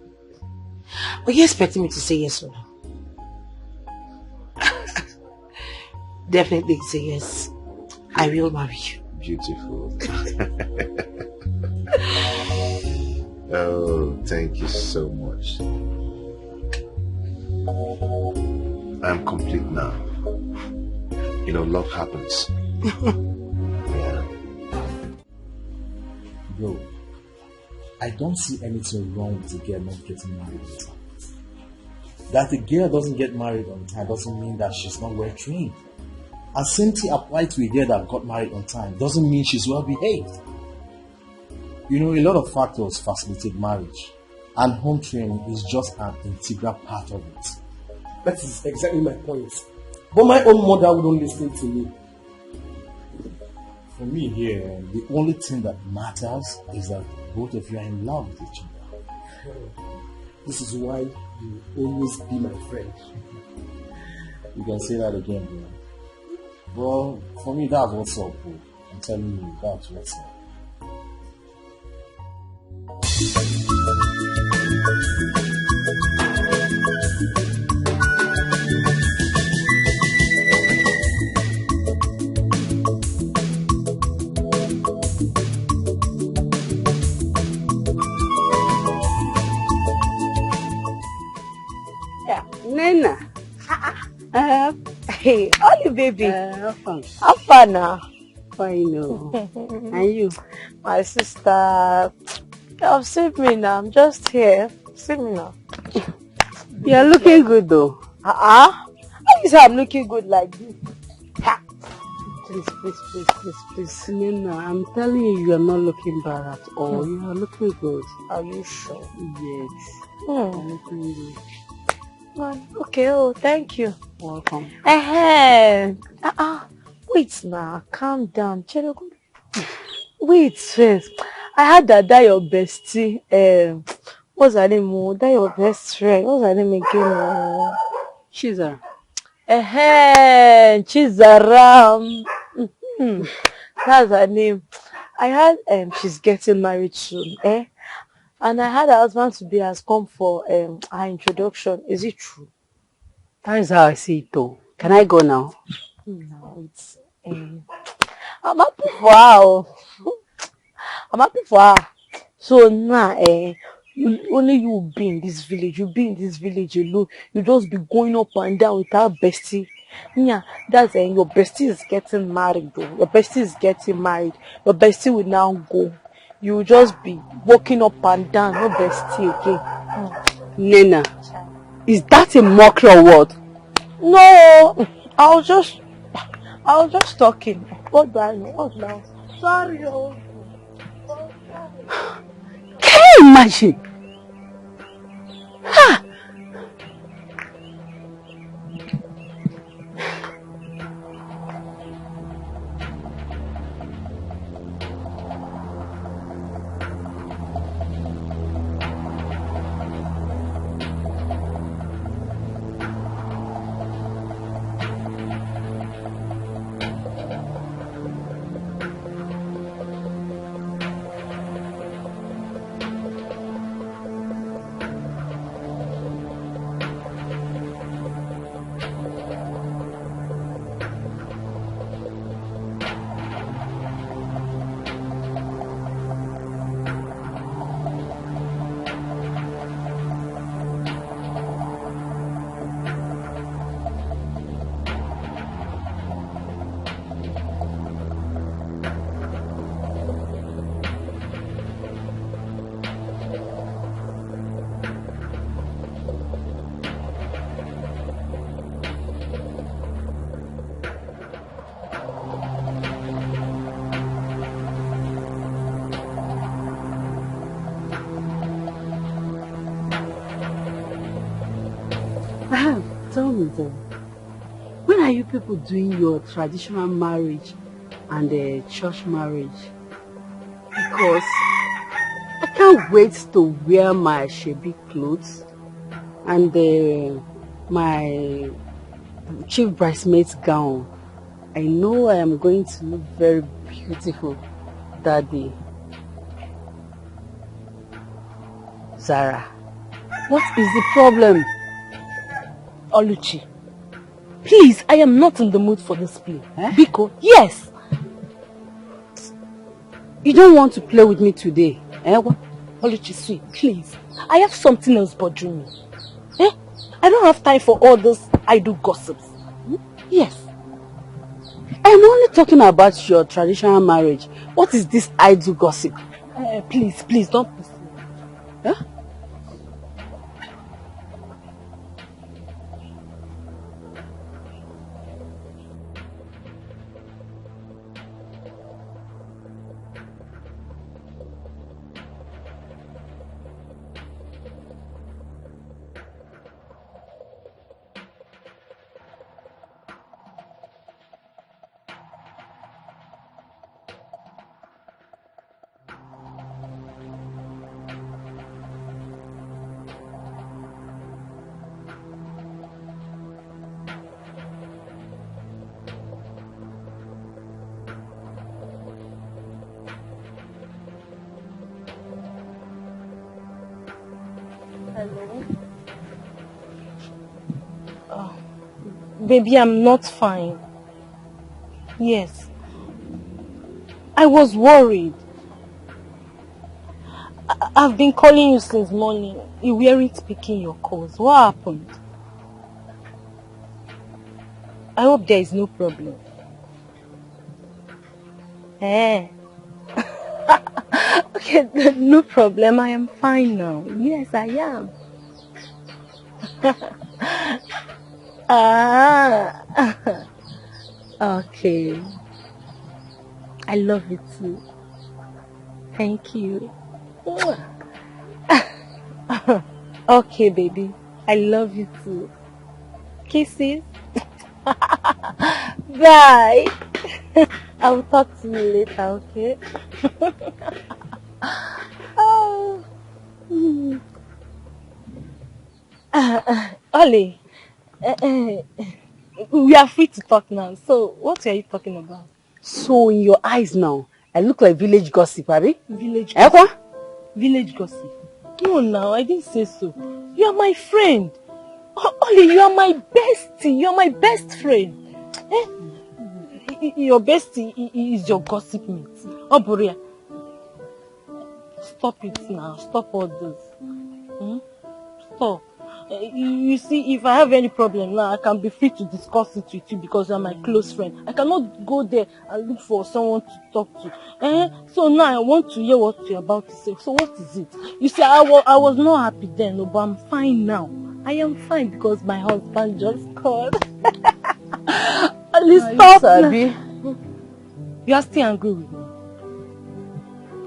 Are you expecting me to say yes or no? Definitely say yes. I will marry you. Beautiful. Oh, thank you so much. I'm complete now. You know, love happens. Yeah. Bro, I don't see anything wrong with a girl not getting married on time. That a girl doesn't get married on time doesn't mean that she's not well trained. And same thing applied to a girl that got married on time doesn't mean she's well behaved. You know, a lot of factors facilitate marriage, and home training is just an integral part of it. That is exactly my point. But my own mother wouldn't listen to me. For me here, the only thing that matters is that both of you are in love with each other. This is why you always be my friend. You can say that again, bro. Well, for me, that's what's up, bro. I'm telling you, that's what's up. Nena. Hey, Ollie baby. How fun? How far now? Fine, no. And you? My sister. You've seen me now. I'm just here. See me now. You're looking good though. How you say I'm looking good like this? Ha. Please. Nena, I'm telling you, you are not looking bad at all. You are looking good. Are you sure? Yes. You're looking good. Okay, thank you. Welcome. Wait now, calm down. Wait first. I heard that your bestie, what's her name? That your best friend. What's her name again? Chizara. Chizara. That's her name. I heard she's getting married soon, and I had her husband to be has come for her introduction. Is it true? That is how I see it though. Can I go now? No, it's I'm happy for her. I'm happy for her. So now, only you be in this village. You be in this village alone. You just be going up and down with our bestie. Yeah, that's your bestie is getting married though. Your bestie is getting married. Your bestie will now go. You will just be walking up and down. No bestie again. Nena, is that a mockery or what? No, I was just talking. What do I know? What now? Sorry. Can you imagine? Ha! tell me then, when are you people doing your traditional marriage and the church marriage? Because I can't wait to wear my shabby clothes and my chief bridesmaid's gown. I know I am going to look very beautiful that day. Zara, what is the problem? Oluchi, please, I am not in the mood for this play. Biko, yes. You don't want to play with me today, What? Oluchi, sweet, please. I have something else bothering me. I don't have time for all those idle gossips. Yes. I'm only talking about your traditional marriage. What is this idle gossip? Please, don't push me. Hello? Baby, I'm not fine. Yes. I was worried. I've been calling you since morning. You weren't picking your calls. What happened? I hope there is no problem. Okay, no problem. I am fine now. Yes, I am. Okay. I love you too. Thank you. Okay, baby. I love you too. Kisses. Bye. I will talk to you later, okay? Oh. Ollie, we are free to talk now. So, what are you talking about? So, in your eyes now, I look like village gossip, Abby? Village gossip? Village gossip? No, now, I didn't say so. You are my friend. Ollie, you are my bestie. You are my best friend. Your bestie is your gossip mate. Oh, Boria. Stop it now. Stop all this. Stop. You see, if I have any problem now, I can be free to discuss it with you because you are my close friend. I cannot go there and look for someone to talk to. So now I want to hear what you're about to say. So what is it? You see, I was not happy then, but I'm fine now. I am fine because my husband just called. Please stop now. You are still angry with me.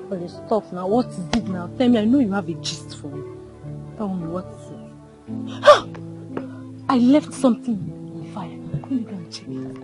Please stop now. What is it now? Tell me, I know you have a gist for me. Tell me, what is it? I left something on fire. Let me go and check it.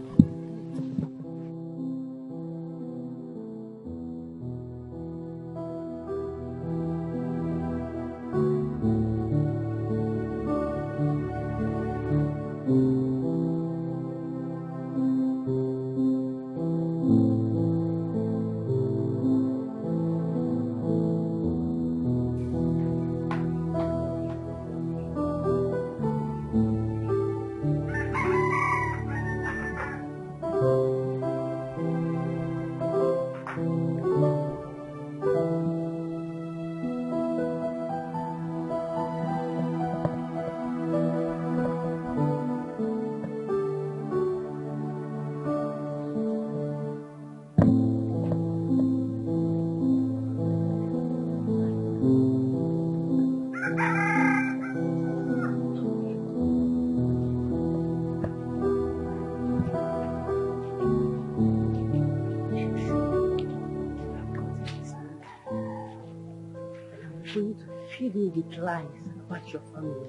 Feed me with lies about your family.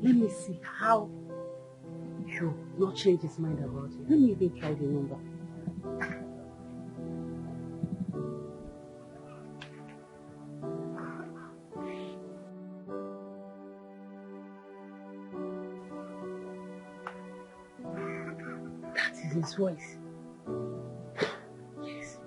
Let me see how sure not change his mind about it? Let me even try the number. That is his voice. Yes.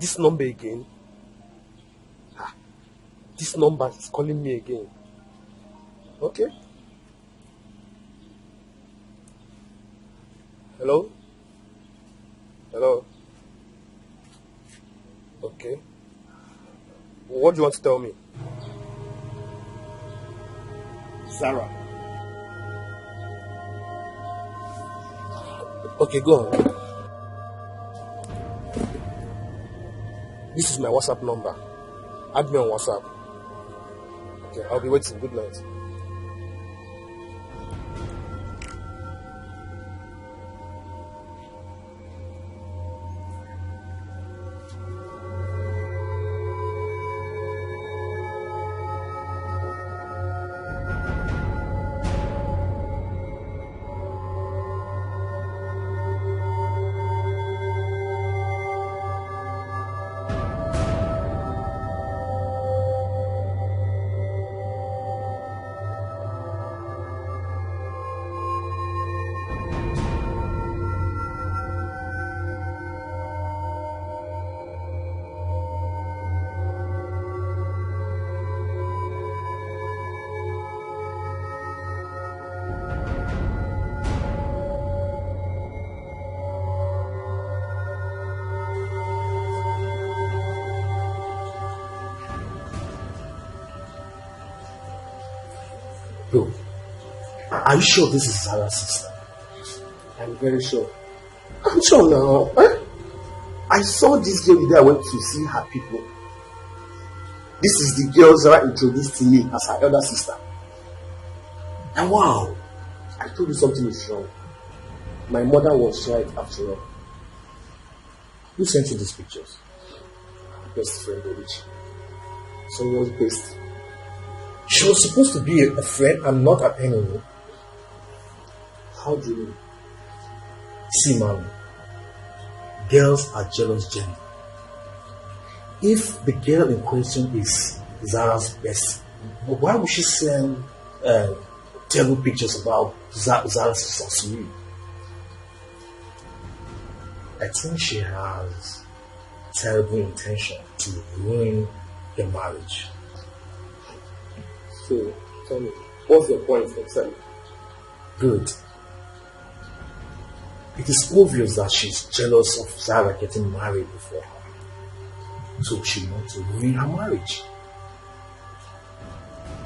This number again? This number is calling me again. Okay. Hello? Hello? Okay. What do you want to tell me? Sarah. Okay, go on. This is my WhatsApp number. Add me on WhatsApp. Okay, I'll be waiting. Good night. Bro, are you sure this is Zara's sister? I'm very sure. I'm sure now. Eh? I saw this girl the day I went to see her people. This is the girl Zara introduced to me as her elder sister. And wow, I told you something is wrong. My mother was right after all. Who sent you these pictures? Best friend, Orich. Someone's best. She was supposed to be a friend and not an enemy. How do you mean? See, man, girls are jealous Jenny. If the girl in question is Zara's best, why would she send terrible pictures about Zara's sorcery? I think she has terrible intention to ruin the marriage. So, tell me, what's your point exactly? Good. It is obvious that she's jealous of Zara getting married before her. So she wants to ruin her marriage.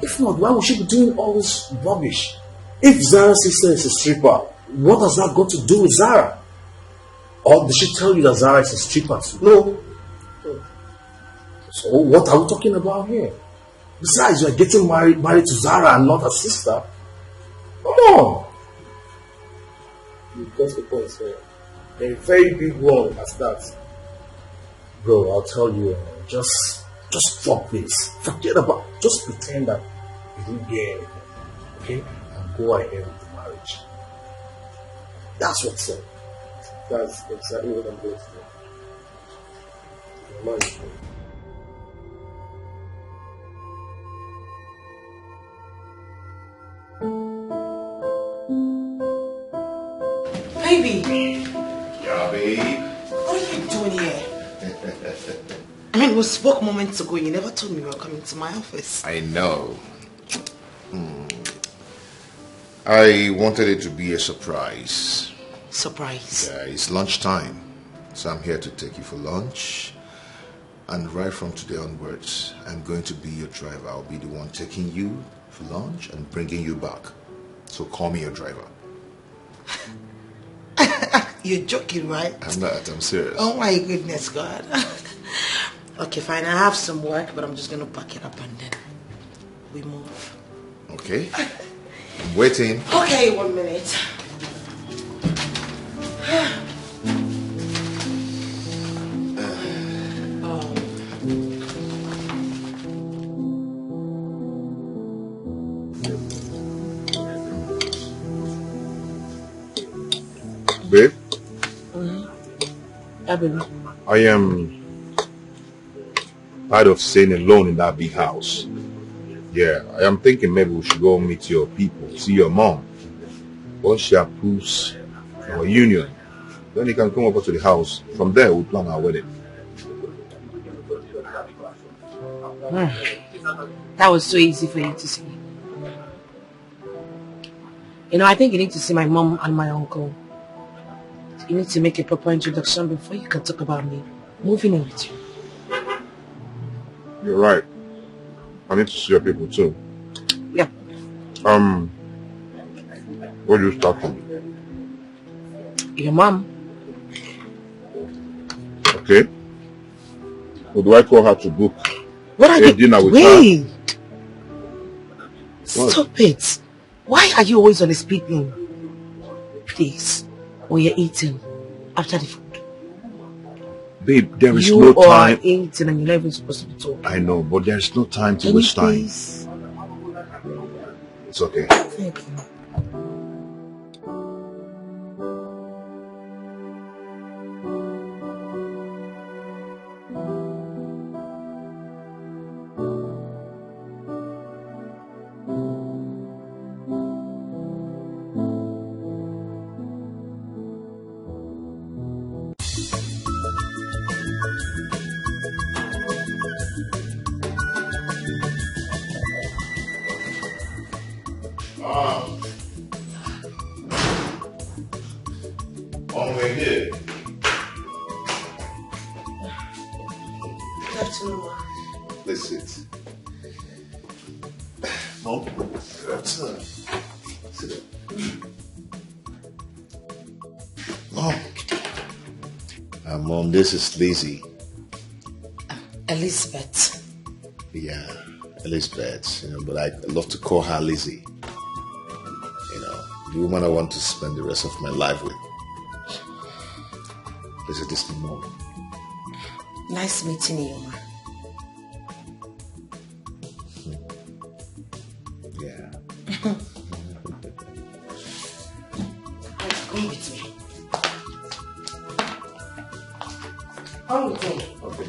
If not, why would she be doing all this rubbish? If Zara's sister is a stripper, what has that got to do with Zara? Or did she tell you that Zara is a stripper too? No. So what are we talking about here? Besides, you are getting married to Zara and not her sister. Come on. You got the point, sir. A very big one as that. Bro, I'll tell you, just drop this. Forget about it. Just pretend that you didn't get anything. Okay? And go ahead with the marriage. That's what's up. That's exactly what I'm going to do. Baby. Yeah, babe. What are you doing here? I mean, we spoke moments ago. You never told me you were coming to my office. I know. I wanted it to be a surprise. Surprise? Yeah, it's lunchtime. So I'm here to take you for lunch. And right from today onwards, I'm going to be your driver. I'll be the one taking you for lunch and bringing you back. So call me your driver. You're joking, right? I'm not. I'm serious. Oh my goodness, God. Okay, fine. I have some work, but I'm just going to pack it up and then we move. Okay. I'm waiting. Okay, 1 minute. Babe? Yeah, baby. I am tired of staying alone in that big house. Yeah, I am thinking maybe we should go meet your people, see your mom. Once she approves our union, then you can come over to the house. From there, we'll plan our wedding. That was so easy for you to see. You know, I think you need to see my mom and my uncle. You need to make a proper introduction before you can talk about me moving in with you. You're right. I need to see your people too. Yeah. Where do you start from? Your mom. Okay. Or do I call her to book What are a you? dinner with Wait. her? Stop it. Why are you always on a speaking? Please. When you're eating after the food. Babe, there is you no are time. eating and you're not even supposed to be talking. I know, but there's no time to Can waste you time. please? It's okay. Thank you. On the way here. Good afternoon, ma. Let's sit. Mom, good afternoon. Sit down. Mom, this is Lizzie. Elizabeth. Yeah, Elizabeth, but I love to call her Lizzie. The woman I want to spend the rest of my life with. Lizzie, this is my mom. Nice meeting you, ma. Yeah. Come with me. Come with me. Okay.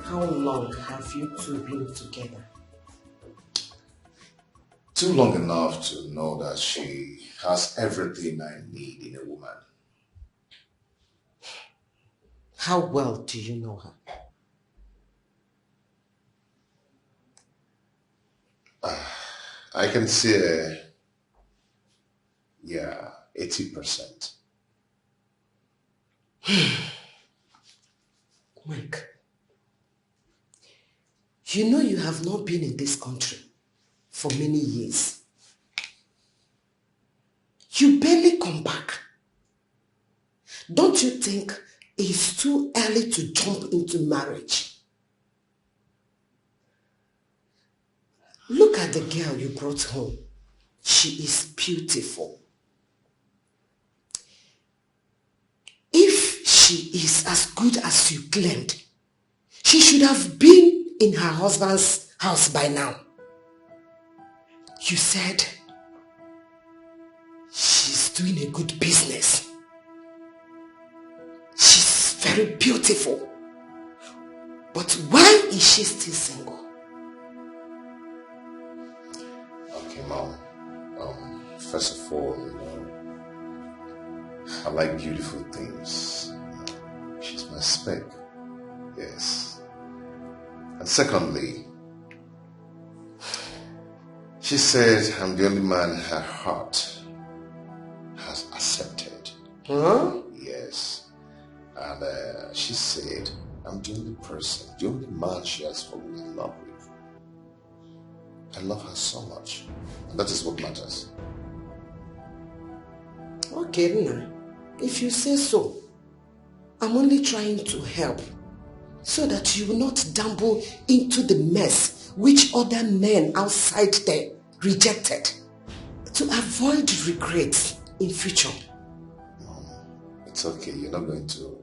How long have you two been together? Too long enough to know that she has everything I need in a woman. How well do you know her? I can say, 80%. Mike, you know you have not been in this country for many years. You barely come back. Don't you think it's too early to jump into marriage? Look at the girl you brought home. She is beautiful. If she is as good as you claimed, she should have been in her husband's house by now. You said she's doing a good business. She's very beautiful. But why is she still single? Okay, Mom. First of all, I like beautiful things. She's my spec. Yes. And secondly, she said I'm the only man her heart has accepted. Huh? Yes. And she said I'm the only person, the only man she has fallen in love with. I love her so much. And that is what matters. Okay, Nina. If you say so, I'm only trying to help so that you will not dabble into the mess which other men outside there rejected, to avoid regrets in future. Mom, it's okay. You're not going to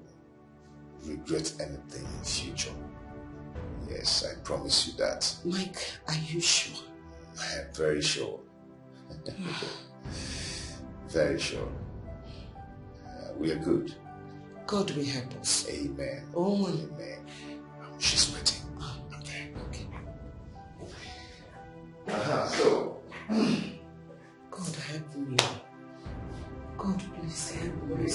regret anything in future. Yes, I promise you that. Mike, are you sure? I am very sure. Very sure. We are good. God will help us. Amen. Oh, amen. She's waiting. Okay. So. God help me. God, please help me.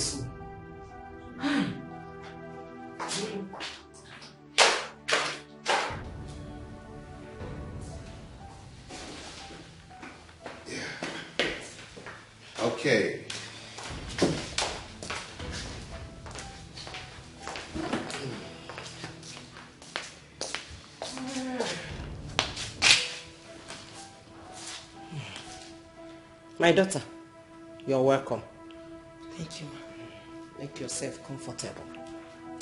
Okay. My daughter, you're welcome. Thank you, ma. Make yourself comfortable.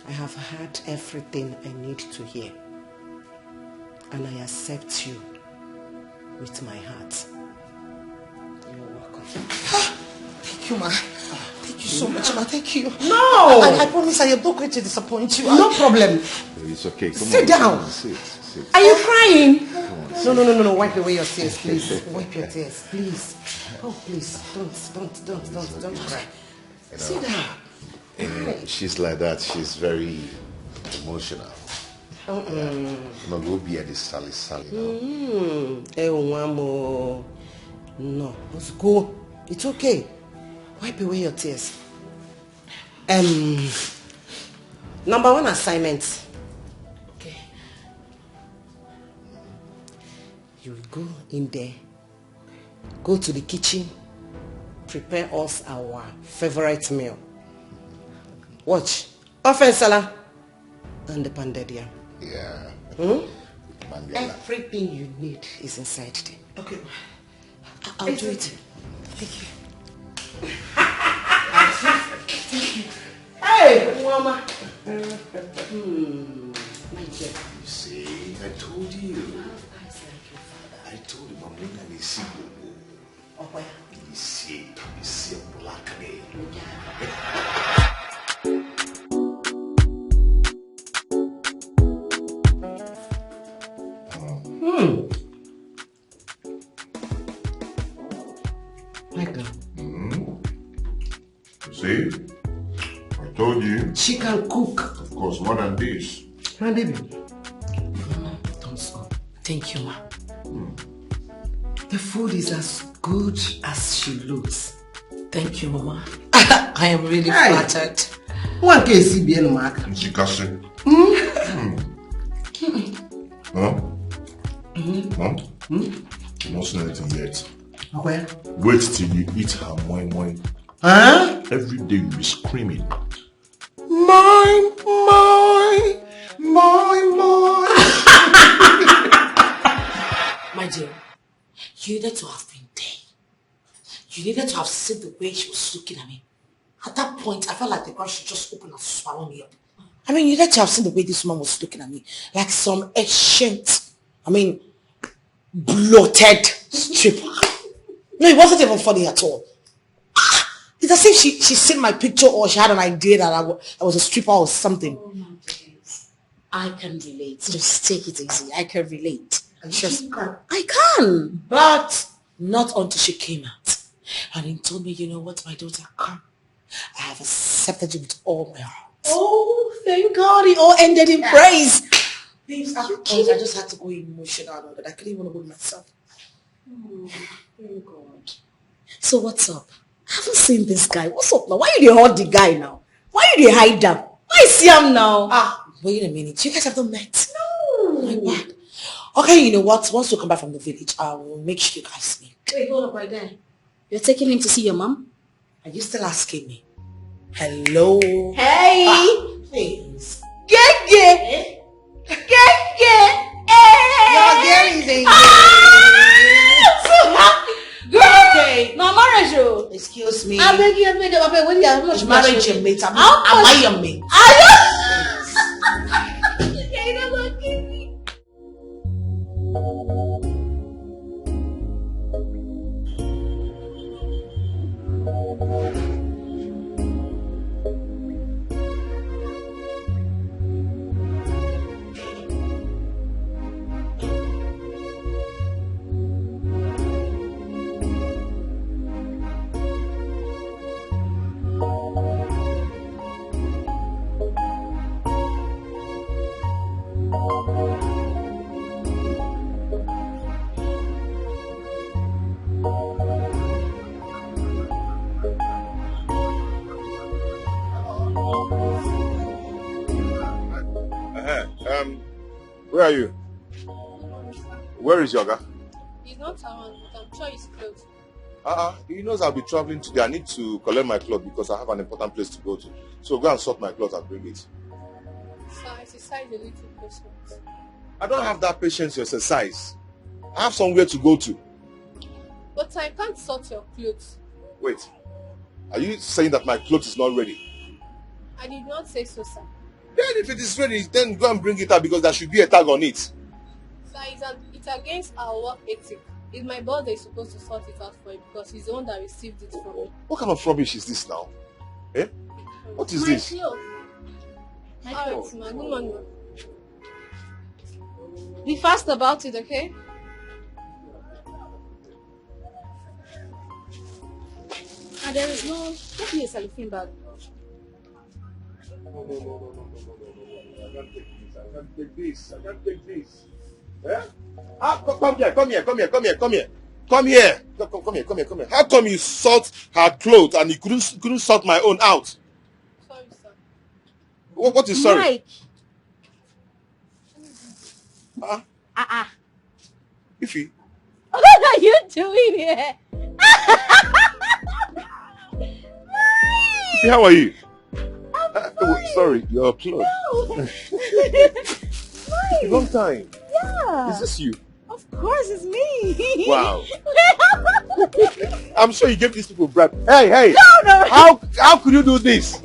I have heard everything I need to hear. And I accept you with my heart. You're welcome. Thank you, ma. Thank you so much, ma. Thank you. No! I promise I am not going to disappoint you. No problem. It's okay. Come Sit on. down. Come on, sit. Are you crying? No. Wipe away your tears, please. Wipe your tears, please. Oh, please. Don't cry. Sit down. She's like that. She's very emotional. No, go be at the Sally. No, let's go. It's okay. Wipe away your tears. Number 1 assignment. Okay. You will go in there. Go to the kitchen. Prepare us our favorite meal. Watch. Offensala and the pounded yam. Yeah. Everything you need is inside there. Okay. I'll do it. Thank you. Thank you. Hey, Mama. My dear. You see, I told you. I told you, Mama, I see you. Oh, where? You see black day. Michael. See? I told you. She can cook. Of course, more than this. My baby. Don't stop. Thank you, ma. The food is as good as she looks. Thank you, Mama. I am really flattered. One case CBN mark. She can say. Huh? Mom? You're not saying anything yet. Where? Wait till you eat her moi. Huh? Every day you'll be screaming. My. My dear, you needed to have been there. You needed to have seen the way she was looking at me. At that point, I felt like the ground should just open and swallow me up. I mean, you needed to have seen the way this woman was looking at me. Like some ancient, bloated stripper. No, it wasn't even funny at all. It's as if she seen my picture or she had an idea that I was a stripper or something. Oh my goodness. I can relate. Just take it easy. I can relate. I can. But not until she came out. And he told me, you know what, my daughter, come. I have accepted you with all my heart. Oh, thank God. It all ended in praise. Babes, I just had to go emotional on it. I couldn't even hold myself. Oh, thank God. So what's up? I haven't seen this guy. What's up now? Why you dey hide the guy now? Why you dey hide him? Why you see him now? Wait a minute. You guys have not met? No. My word. Okay, you know what? Once we come back from the village, I will make sure you guys meet. Wait, hold up right there. You're taking him to see your mom? Are you still asking me? Hello? Hey! Please. Gege! Gege! Your girl is a Girl, okay. No, marriage, you. Excuse me. I beg you, when you how much Marriage your mate. Am How much? I your mate? Okay, you know what? Give me. Where are you? Where is Yoga? He's not around, but I'm sure he's close. He knows I'll be traveling today. I need to collect my clothes because I have an important place to go to. So go and sort my clothes and bring it. So I exercise a little patience. I don't have that patience to exercise. I have somewhere to go to. But I can't sort your clothes. Wait. Are you saying that my clothes is not ready? I did not say so, sir. Then if it is ready, then go and bring it out because there should be a tag on it. Sir, it's against our work ethic. It's my boss that is supposed to sort it out for you because he's the one that received it from me. What kind of rubbish is this now? Eh? What is this? Alright, ma. Good morning. Be fast about it, okay? And there is no... Get me a cellophane bag. No. I can't take this. I can't take this. Eh? Come here. Come here. How come you sort her clothes and you couldn't sort my own out? Sorry, sir. What is sorry? Mike. Ify. What are you doing here? Ify, how are you? Sorry, your clothes. No. Long time. Yeah. Is this you? Of course, it's me. Wow. I'm sure you gave these people bribe. Hey. No. How could you do this?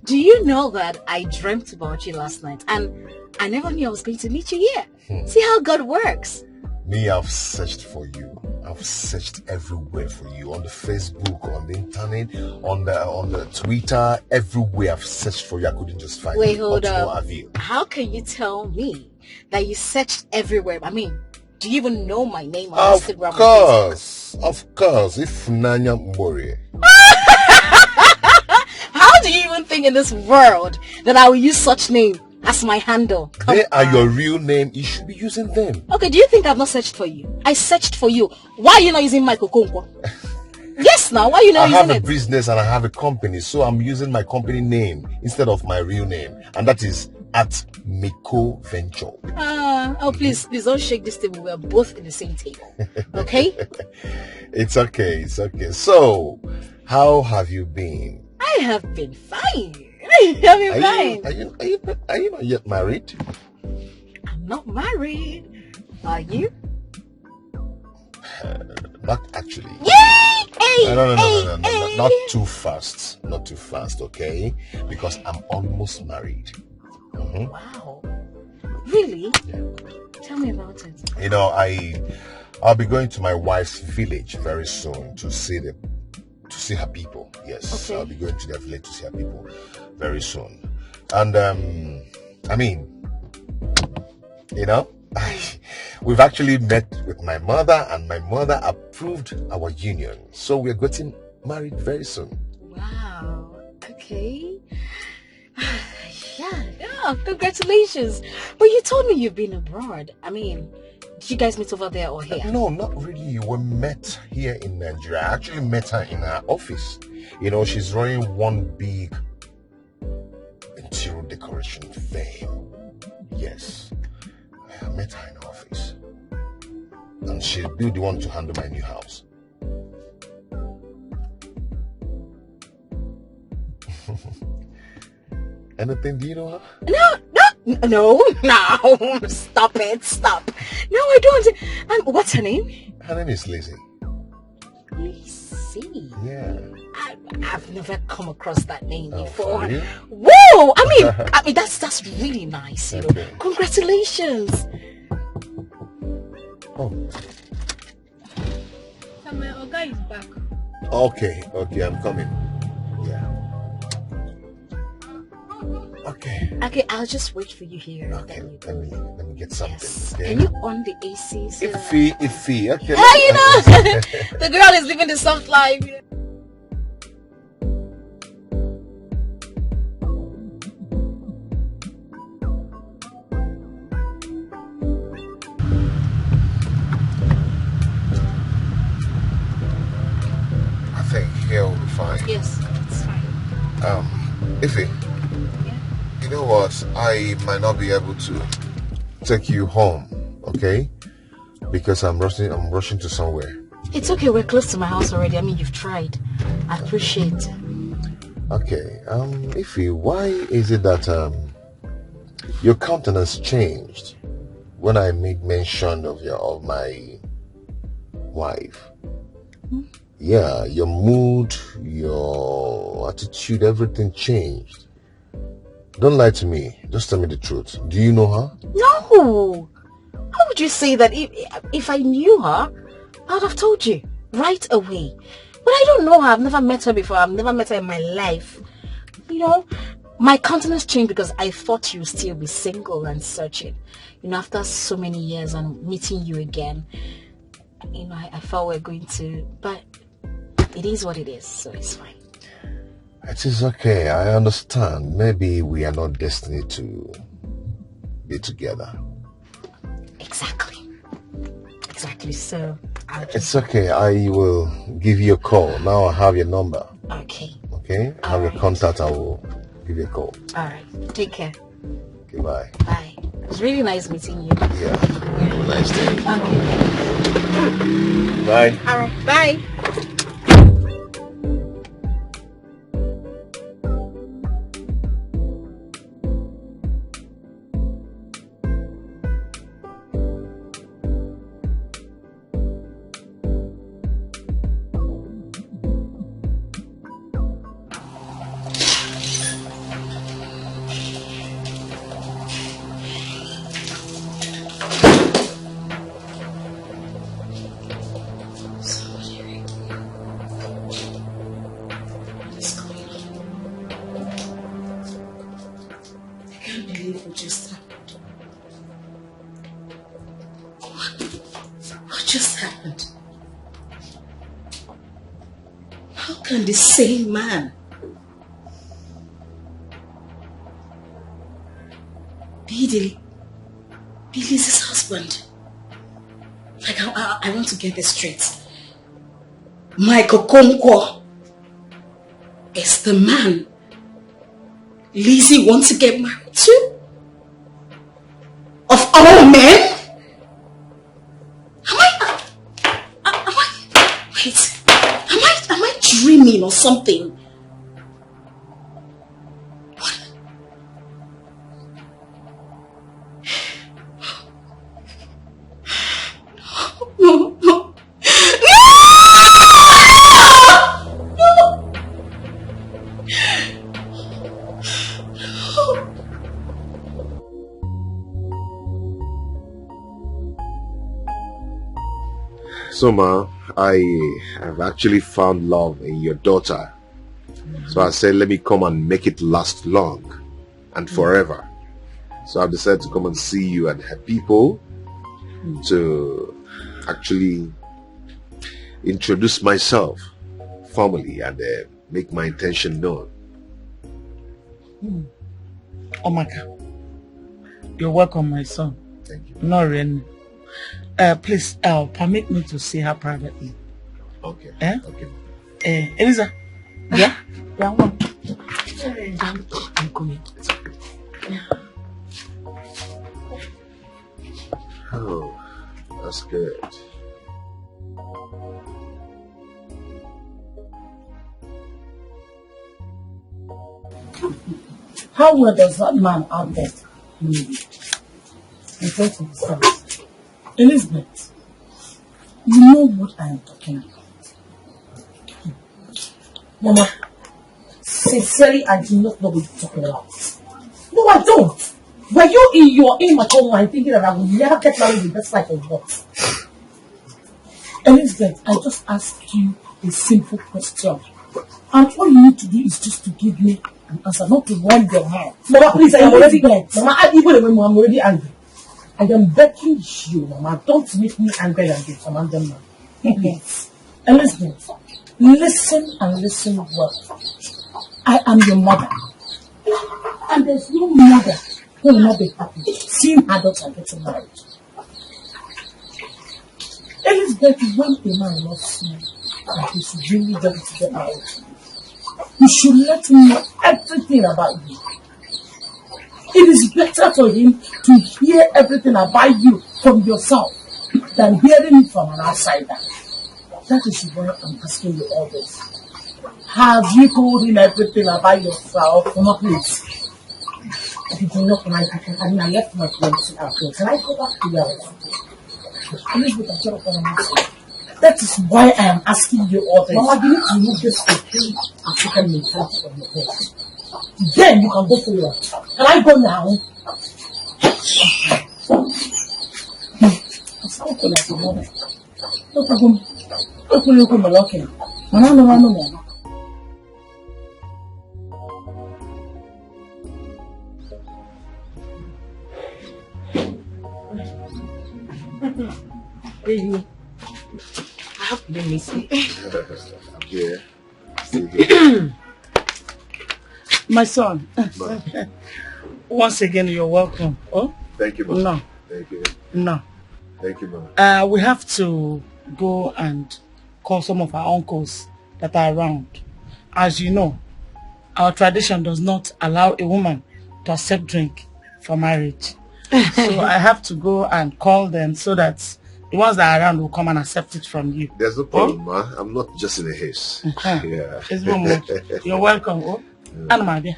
Do you know that I dreamt about you last night and I never knew I was going to meet you here? See how God works. Me, I've searched for you. I've searched everywhere for you. On the Facebook, on the internet, on the Twitter, everywhere I've searched for you. I couldn't just find you. Wait, hold up. How can you tell me that you searched everywhere? I mean, do you even know my name on Instagram? Of course. If Nanya Mbori. How do you even think in this world that I will use such name as my handle? They are your real name. You should be using them. Okay, do you think I've not searched for you? I searched for you. Why are you not using Michael Konkwo? Yes, now, why are you not using it? I have a business and I have a company, so I'm using my company name instead of my real name. And that is at Miko Venture. Please don't shake this table. We're both in the same table. Okay? It's okay. So, how have you been? I have been fine. I've been fine. Are you not yet married? I'm not married. Are you? Not actually. Yay! No. Not too fast. Not too fast, okay? Because I'm almost married. Mm-hmm. Wow. Really? Yeah. Tell me about it. You know, I'll be going to my wife's village very soon to see her people. Yes, okay. I'll be going to their village to see her people very soon. And I mean, you know, we've actually met with my mother, and my mother approved our union. So we're getting married very soon. Wow. Okay. Yeah, congratulations. But you told me you've been abroad. I mean, Did you guys meet over there or here? No, not really. We met here in Nigeria. I actually met her in her office. You know, she's running one big interior decoration firm. Yes. I met her in her office. And she'll be the one to handle my new house. Anything, do you know her? No, stop it, stop. No, I don't. And what's her name? Her name is Lizzie. Lizzie? Yeah. I've never come across that name before. Really? Whoa! I mean, that's really nice. You know. Okay. Congratulations. Oh. So my Oga is back. Okay, I'm coming. Yeah. Okay, I'll just wait for you here. Okay, let me get something. Yes. Okay? Can you on the AC? So Iffy. Okay. hey, you know, the girl is living the soft life. I think here will be fine. Yes, it's fine. Iffy. You know what? I might not be able to take you home, okay? Because I'm rushing to somewhere. It's okay, we're close to my house already. I mean, you've tried. I appreciate it. Okay, Iffy, why is it that your countenance changed when I made mention of my wife? Yeah, your mood, your attitude, everything changed. Don't lie to me. Just tell me the truth. Do you know her? No! How would you say that? If I knew her, I would have told you right away. But I don't know her. I've never met her before. I've never met her in my life. You know, my countenance changed because I thought you'd still be single and searching. You know, after so many years and meeting you again, you know, I thought we're going to... But it is what it is, so it's fine. It is okay. I understand. Maybe we are not destined to be together. Exactly. So It's okay. I will give you a call. Now I have your number. Okay. Okay? I have your contact. I will give you a call. Alright. Take care. Okay, bye. Bye. It was really nice meeting you. Yeah. Have a nice day. Okay. Bye. Alright. Bye. The same man be Lizzie's husband. Like, I want to get this straight. Michael Okonkwo is the man Lizzie wants to get married to? Of all men? Am I dreaming or something? What? No. So, Ma, I have actually found love in your daughter. So I said, let me come and make it last long and forever. So I've decided to come and see you and her people to actually introduce myself formally and make my intention known. Omaka, you're welcome, my son. Thank you. Not really. Please, permit me to see her privately. Okay. Okay. Eliza. Yeah? Yeah, I'm coming. Oh, that's good. How well does that man out there know you? In front of his house. Elizabeth, you know what I am talking about. Mama, sincerely, I do not know what you're talking about. No, I don't. Were you in your immature mind thinking that I would never get married in this life or what? Elizabeth, I just asked you a simple question. And all you need to do is just to give me an answer, not to run your mouth. Mama, please, I am already begged. Mama, even when I'm already angry. I am begging you, Mama, don't make me angry and get command them now. Please. Elizabeth, listen and listen well. I am your mother. And there's no mother who will not be happy seeing adults are getting married. Elizabeth, when a man loves you and he's really ready to get married, you should let him know everything about you. It is better for him to hear everything about you from yourself than hearing it from an outsider. That is why I'm asking you all this. Have you told him everything about yourself? Mama, please. If you do not mind, I left my friends out here. Can I go back to your That is why I am asking you all this. Mama, you need to remove this complete African mentality from your head. Then you can go forward. Can I go now? It's not like your mother. No problem. No problem. No. Baby, I have to be missing. I'm here. Still here. My son. Once again, you're welcome. Oh? Thank you, Mama. No. Thank you. No. Thank you, Mama. We have to go and call some of our uncles that are around. As you know, our tradition does not allow a woman to accept drink for marriage. So I have to go and call them so that the ones that are around will come and accept it from you. There's no problem, Ma. I'm not just in a haste. Yeah. You're welcome. Oh? Okay.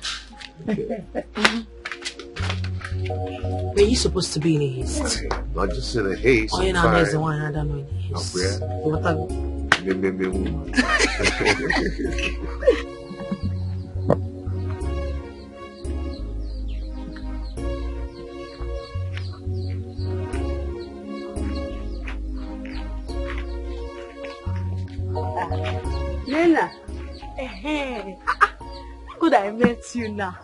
Were you supposed to be in a haste? Not just in a haste. Oh, you know, there's the one I don't know in a haste. Nena, good I met you now.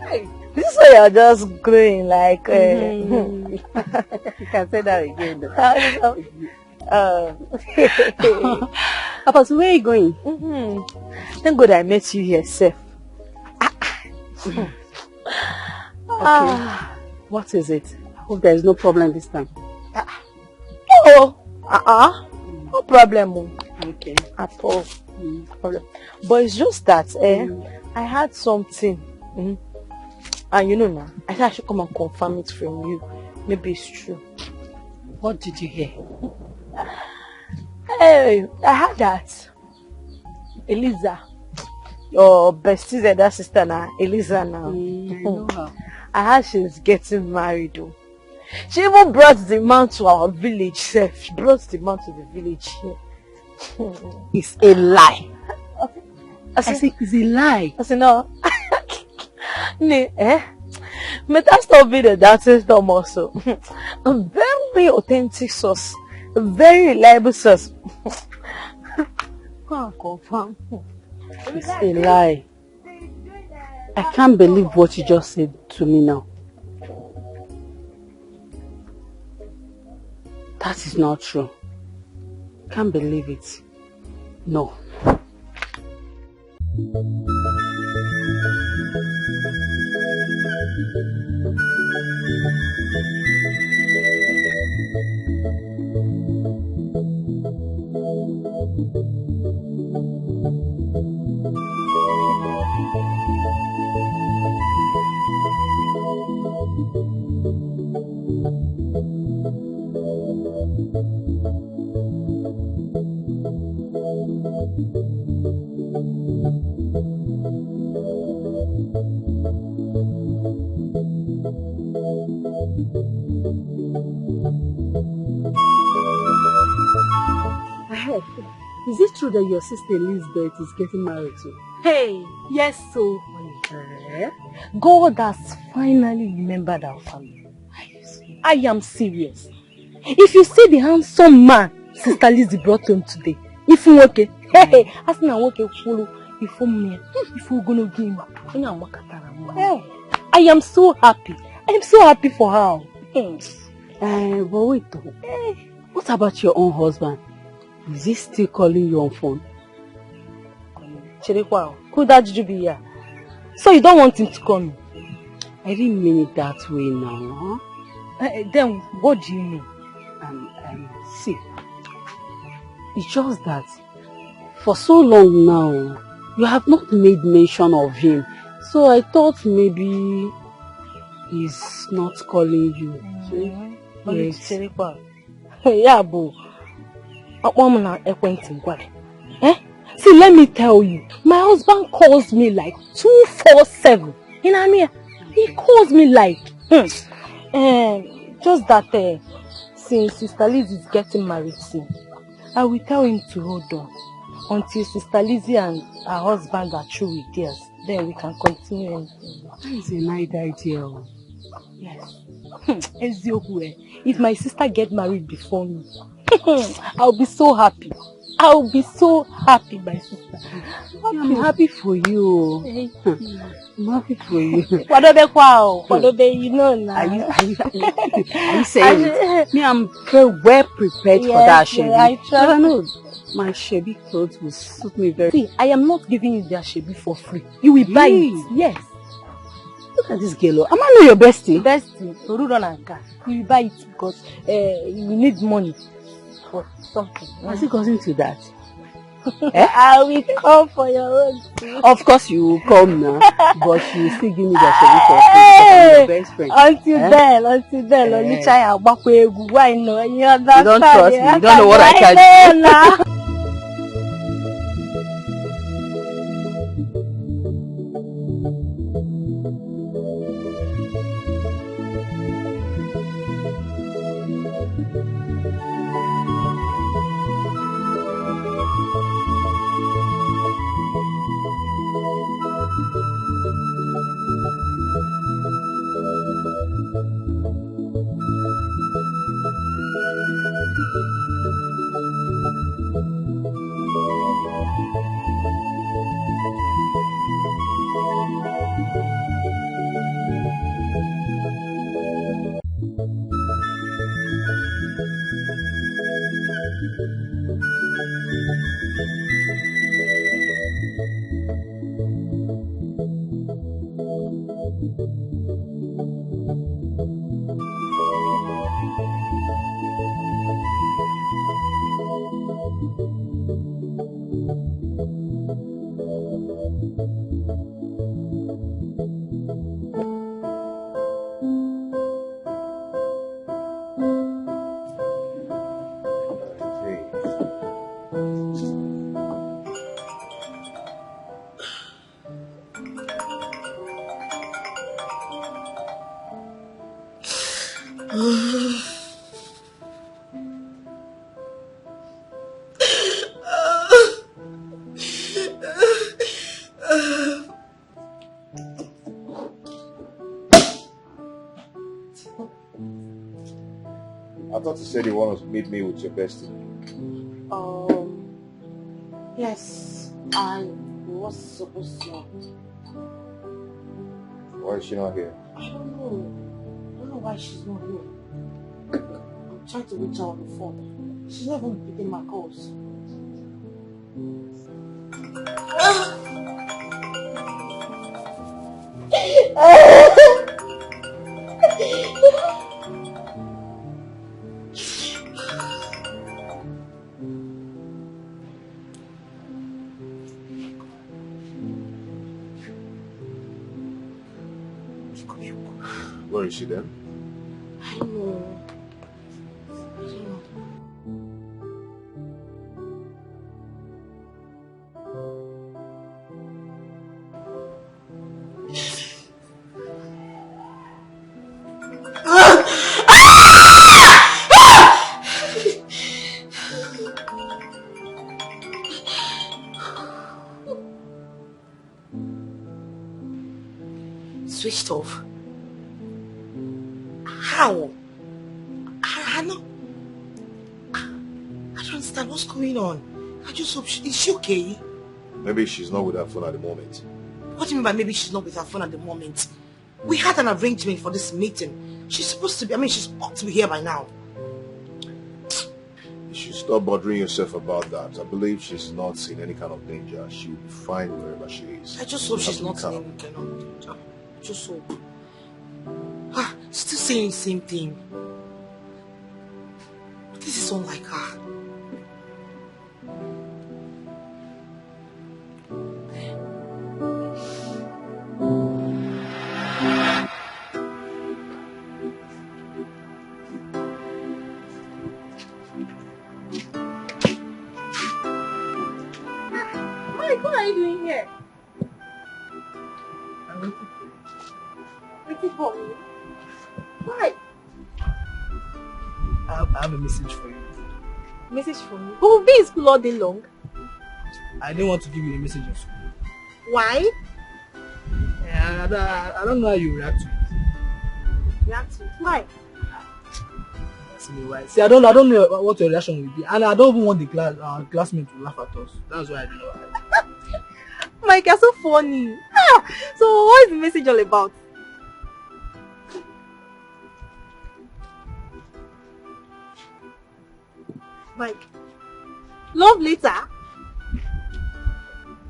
Hey, this is why you're just glowing like. You can say that again. Papa, so where are you going? Thank God I met you here, Seth. Okay. What is it? I hope there is no problem this time. No problem. Okay. At all. Problem. But it's just that I had something. And you know now, I said I should come and confirm it from you. Maybe it's true. What did you hear? Hey, I heard that Eliza, your bestie's elder sister now, Eliza now. I know her. I heard she's getting married though. She even brought the man to our village, Seth. She brought the man to the village here. It's a lie. I said, it's a lie. I said, no. Meta stop being the dancing storm also. A very authentic source. A very reliable source. Confirm. It's a lie. I can't believe what you just said to me now. That is not true. Can't believe it. No. Is it true that your sister Elizabeth is getting married too? Hey, yes, so God has finally remembered our family. I am serious. If you see the handsome man Sister Lizzie brought home today, if you okay, hey, as na okay, follow. If we're gonna give him, I am so happy. I am so happy for her. But wait, what about your own husband? Is he still calling you on phone? Chirikwa, could that be here? So you don't want him to come? I didn't mean it that way now. Then what do you mean? See, it's just that for so long now, you have not made mention of him. So I thought maybe he's not calling you. Yes. Yeah, boo. See, let me tell you, my husband calls me like 247. You know what I mean? He calls me like, just that since Sister Liz is getting married soon, I will tell him to hold on until Sister Lizzie and her husband are through with theirs. Then we can continue. That is a nice idea. Yes. If my sister get married before me, I'll be so happy. I'll be so happy, my sister. I'm happy for you. I'm happy for you. You know now. Are you saying it? Me, I'm very well prepared for that, Shebi. I trust. I know my Shebi clothes will suit me very. See, I am not giving you their Shebi for free. You will buy it. Yes. Look at this girl. Am I not your bestie? Bestie, you will buy it because you need money for something. Has it gotten to that? I will come for your own too. Of course you will come now, but you will still give me the Shebi for free because I'm your best friend. Until then, only try and back way. Why no? You understand? You don't trust me. You don't know what I can do. Now. I thought you said you want to meet me with your bestie. Yes, I was supposed to. Why is she not here? I don't know why she's not here. I'm trying to reach her on the phone. She's not even picking my calls. Where is she then? I don't know. Switched off? How? I know. I don't understand what's going on. I just hope is she okay? Maybe she's not with her phone at the moment. What do you mean by maybe she's not with her phone at the moment? We had an arrangement for this meeting. She's supposed to be, she's ought to be here by now. You should stop bothering yourself about that. I believe she's not in any kind of danger. She will be fine wherever she is. I just hope she's not in any kind of danger. Just hope. Still saying the same thing. This is unlike her. Mike, what are you doing here? I'm waiting. Waiting for me? Why? I have a message for you. Message for me? Who will be in school all day long? I didn't want to give you a message of school. Why? I don't know how you react to it. React to it? Why? See me why? See, I don't know what your reaction will be, and I don't even want the classmates to laugh at us. That's why I don't know. Mike, you're so funny. So what is the message all about? Mike, love letter?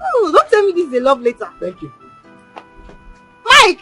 Oh, don't tell me this is a love letter. Thank you. Mike!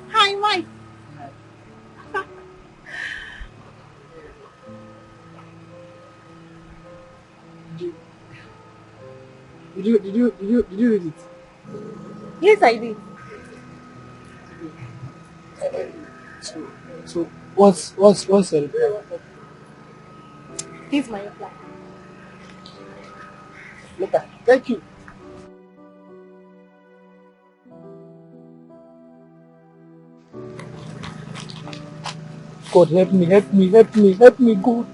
Hi, Mike. Did you read it? Yes, I did. So what's the reply? Here's my reply. Look, thank you. God help me, God.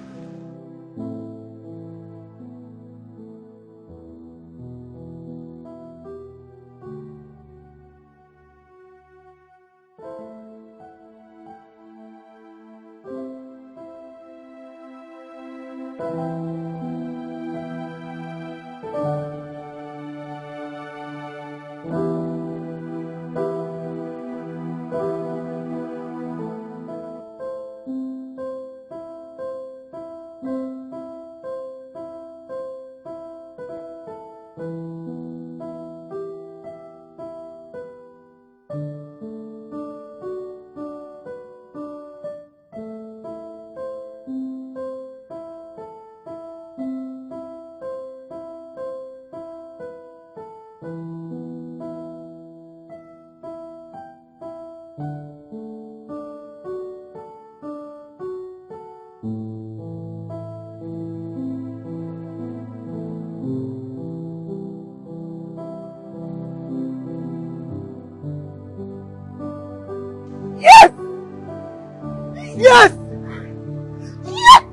Yes! Yes!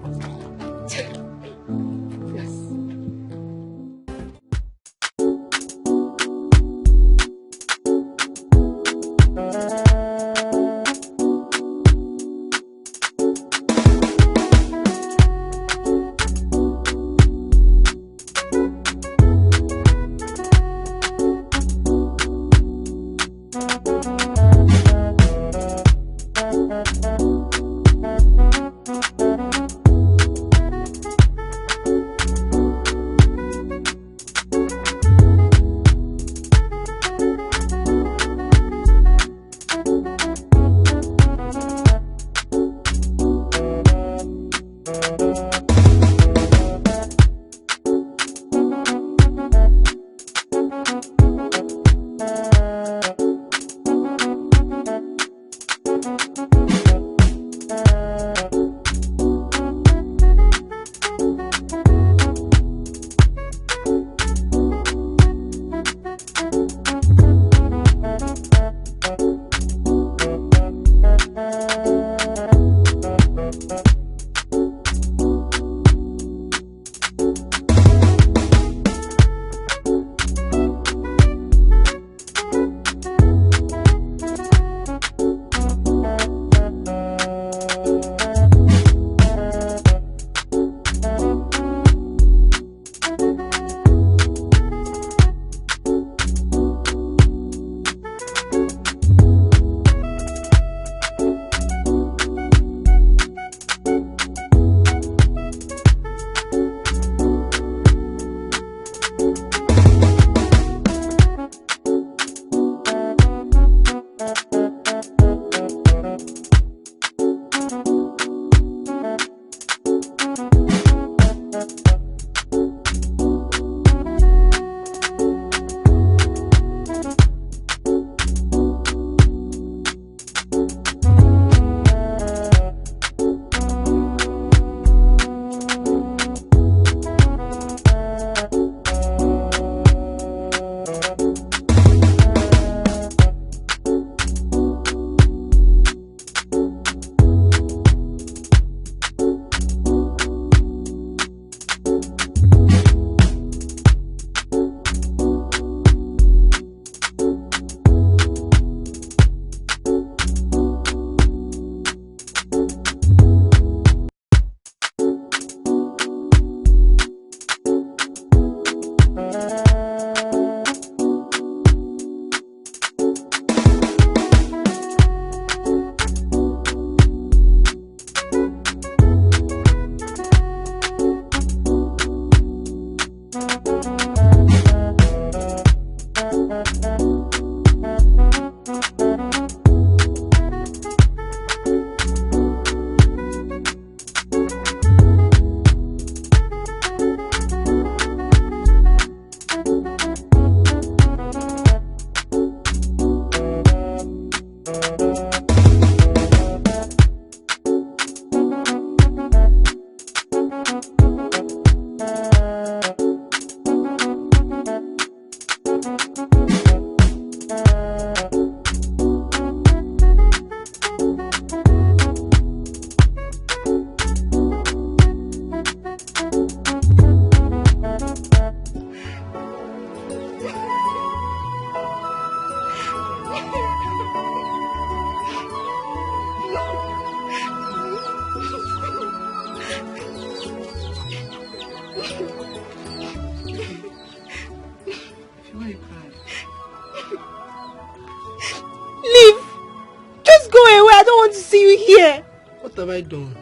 What have I done?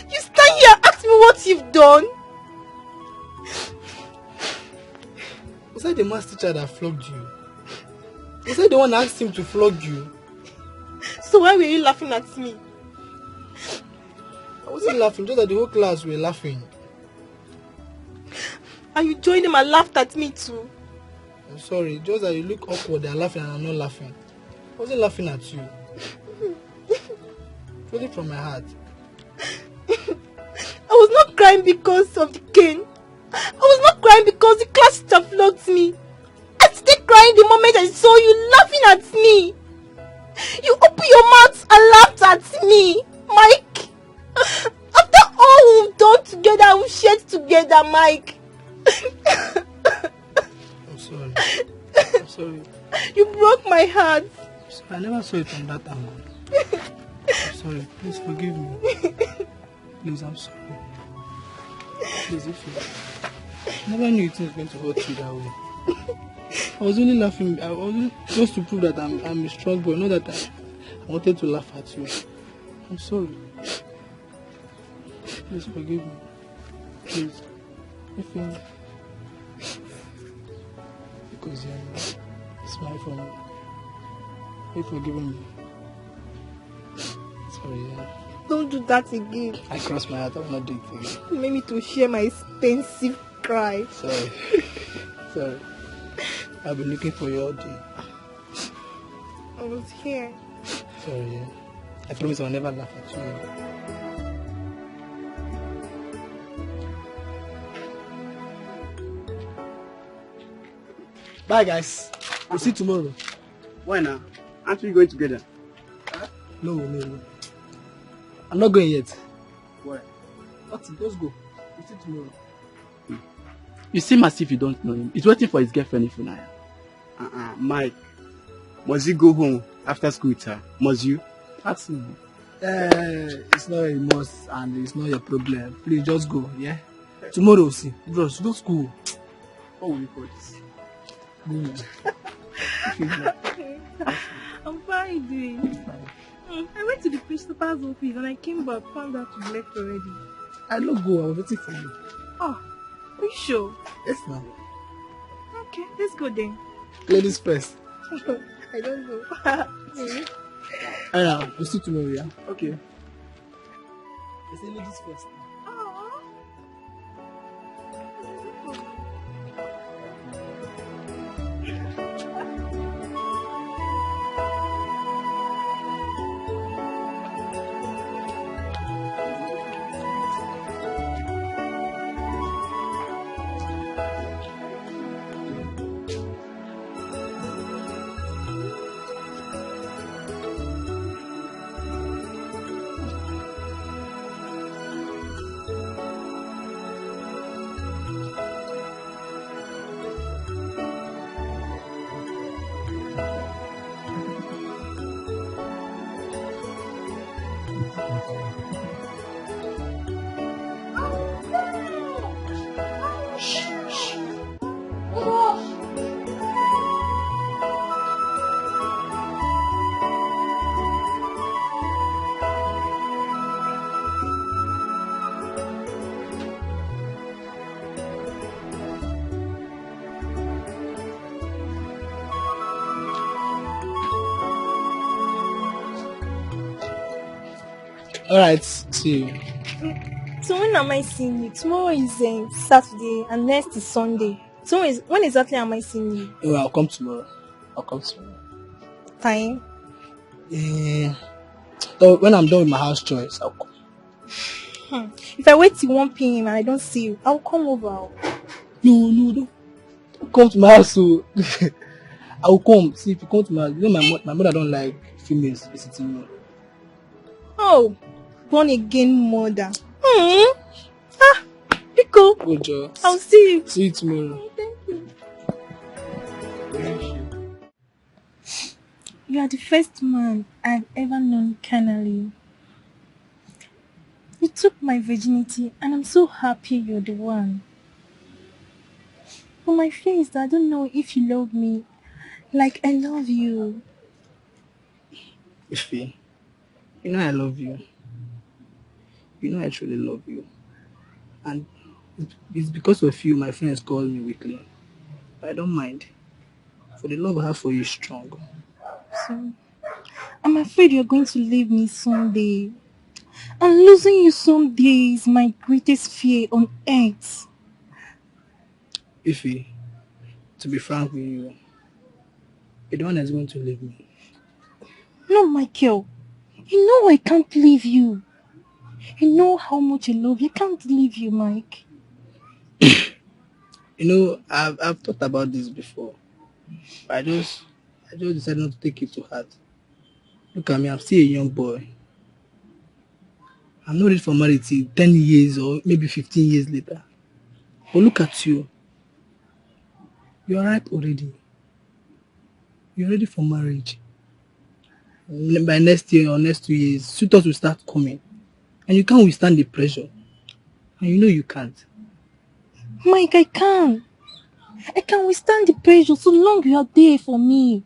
You stand here and ask me what you've done? Was I the math teacher that flogged you? Was I the one that asked him to flog you? So why were you laughing at me? I wasn't laughing, just that the whole class were laughing. And you joined them and laughed at me too? I'm sorry, just that you look awkward, they're laughing and I'm not laughing. I wasn't laughing at you. Really from my heart. I was not crying because of the cane. I was not crying because the class teacher flogged me. I started crying the moment I saw you laughing at me. You opened your mouth and laughed at me. Mike! After all we've done together, we've shared together, Mike. I'm sorry. I'm sorry. You broke my heart. I never saw it from that angle. I'm sorry. Please forgive me. Please, I'm sorry. Please, if you... I never knew it was going to hurt you that way. I was only laughing. I was only just to prove that I'm a strong boy. Not that I wanted to laugh at you. I'm sorry. Please forgive me. Please. If you... Because you're smile for me. You've forgiven me. Sorry, yeah. Don't do that again. I crossed my heart. I will not do it again. You made me to share my expensive cry. Sorry. Sorry. I've been looking for you all day. I was here. Sorry, yeah. I promise I'll never laugh at you. Bye, guys. We'll see you tomorrow. Why now? Aren't we going together? No. I'm not going yet. Why? Nothing. Just go. We'll see you tomorrow. You seem as if you don't know him. He's waiting for his girlfriend if you know. Mike. Must you go home after school with her? Must you? Ask him. It's not a must and it's not your problem. Please just go, yeah? Tomorrow, see. Bros, just go. What will you call this? I'm fine, doing. I went to the principal's office and I came back, found out you left already. I don't go, I'm waiting for you. Oh, are you sure? Yes, ma'am. Okay, let's go then. Ladies first. I don't know. Alright, we'll see you tomorrow, yeah? Okay. I say ladies first. Alright, see you. So when am I seeing you? Tomorrow is Saturday and next is Sunday. So when exactly am I seeing you? Oh, I'll come tomorrow. Time? So when I'm done with my house chores, I'll come. If I wait till 1 p.m. and I don't see you, I'll come over. No, don't come to my house. So I'll come. See, if you come to my house, you know my mother don't like females visiting me. Oh, born again mother. Pico. Good job. I'll see you. See you tomorrow. Thank you. You are the first man I've ever known carnally. You took my virginity and I'm so happy you're the one. But my fear is that I don't know if you love me like I love you. Ify, you know I love you. You know I truly love you. And it's because of you my friends call me weakly. But I don't mind. For the love I have for you is strong. So, I'm afraid you're going to leave me someday. And losing you someday is my greatest fear on earth. Ify, to be frank with you, you're the one that's going to leave me. No, Michael. You know I can't leave you. You know how much I love you. I can't leave you, Mike. You know, I've thought about this before. But I just decided not to take it to heart. Look at me, I'm still a young boy. I'm not ready for marriage till 10 years or maybe 15 years later. But look at you. You are ripe already. You're ready for marriage. By next year or next 2 years, suitors will start coming. And you can't withstand the pressure. And you know you can't. Mike, I can. I can withstand the pressure so long you are there for me.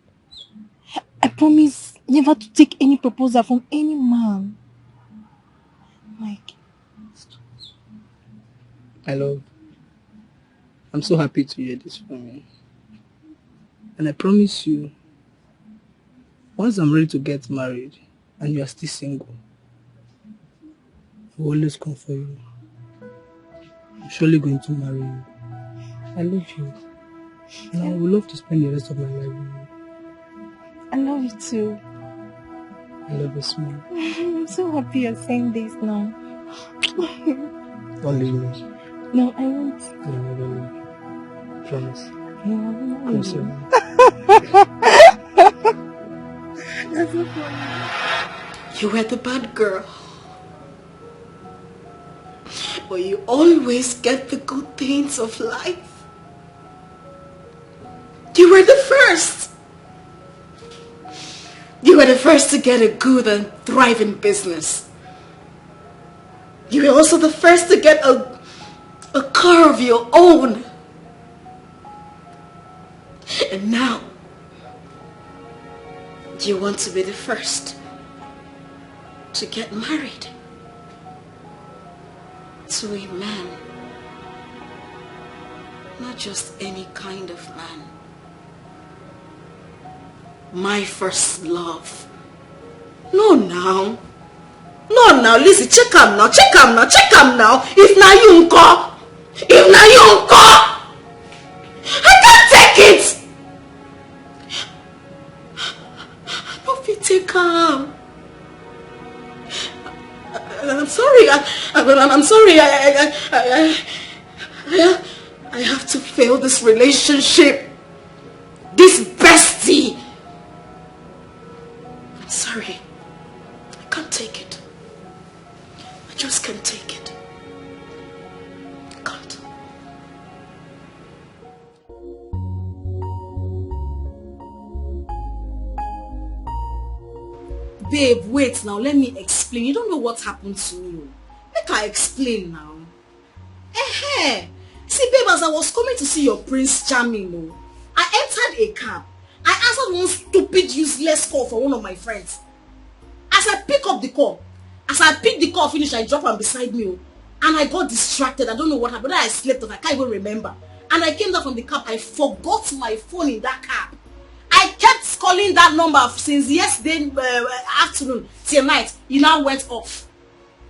I promise never to take any proposal from any man. Mike. My love, I'm so happy to hear this from you. And I promise you, once I'm ready to get married and you are still single, I will always come for you. I'm surely going to marry you. I love you. And I would love to spend the rest of my life with you. I love you too. I love you, smile. I'm so happy you're saying this now. Don't leave me. No, I won't. No, I don't leave you. Promise. Yeah, Promise you. That's so funny. You were the bad girl. But you always get the good things of life. You were the first. You were the first to get a good and thriving business. You were also the first to get a car of your own. And now, you want to be the first to get married to a man. Not just any kind of man. My first love. No now. No now, listen, check him now. If now you uncle. I can't take it. Don't be take him. I'm sorry. I'm sorry. I have to fail this relationship. This bestie. I'm sorry. I can't take it. I just can't take it. I can't. Babe, wait now. Let me explain. You don't know what happened to me. Make I explain now. See, babe, as I was coming to see your Prince Charming, I entered a cab. I answered one stupid, useless call from one of my friends. As I picked the call, finish, I dropped her beside me. And I got distracted. I don't know what happened. I slept off. I can't even remember. And I came down from the cab. I forgot my phone in that cab. I kept calling that number since yesterday afternoon till night. It now went off.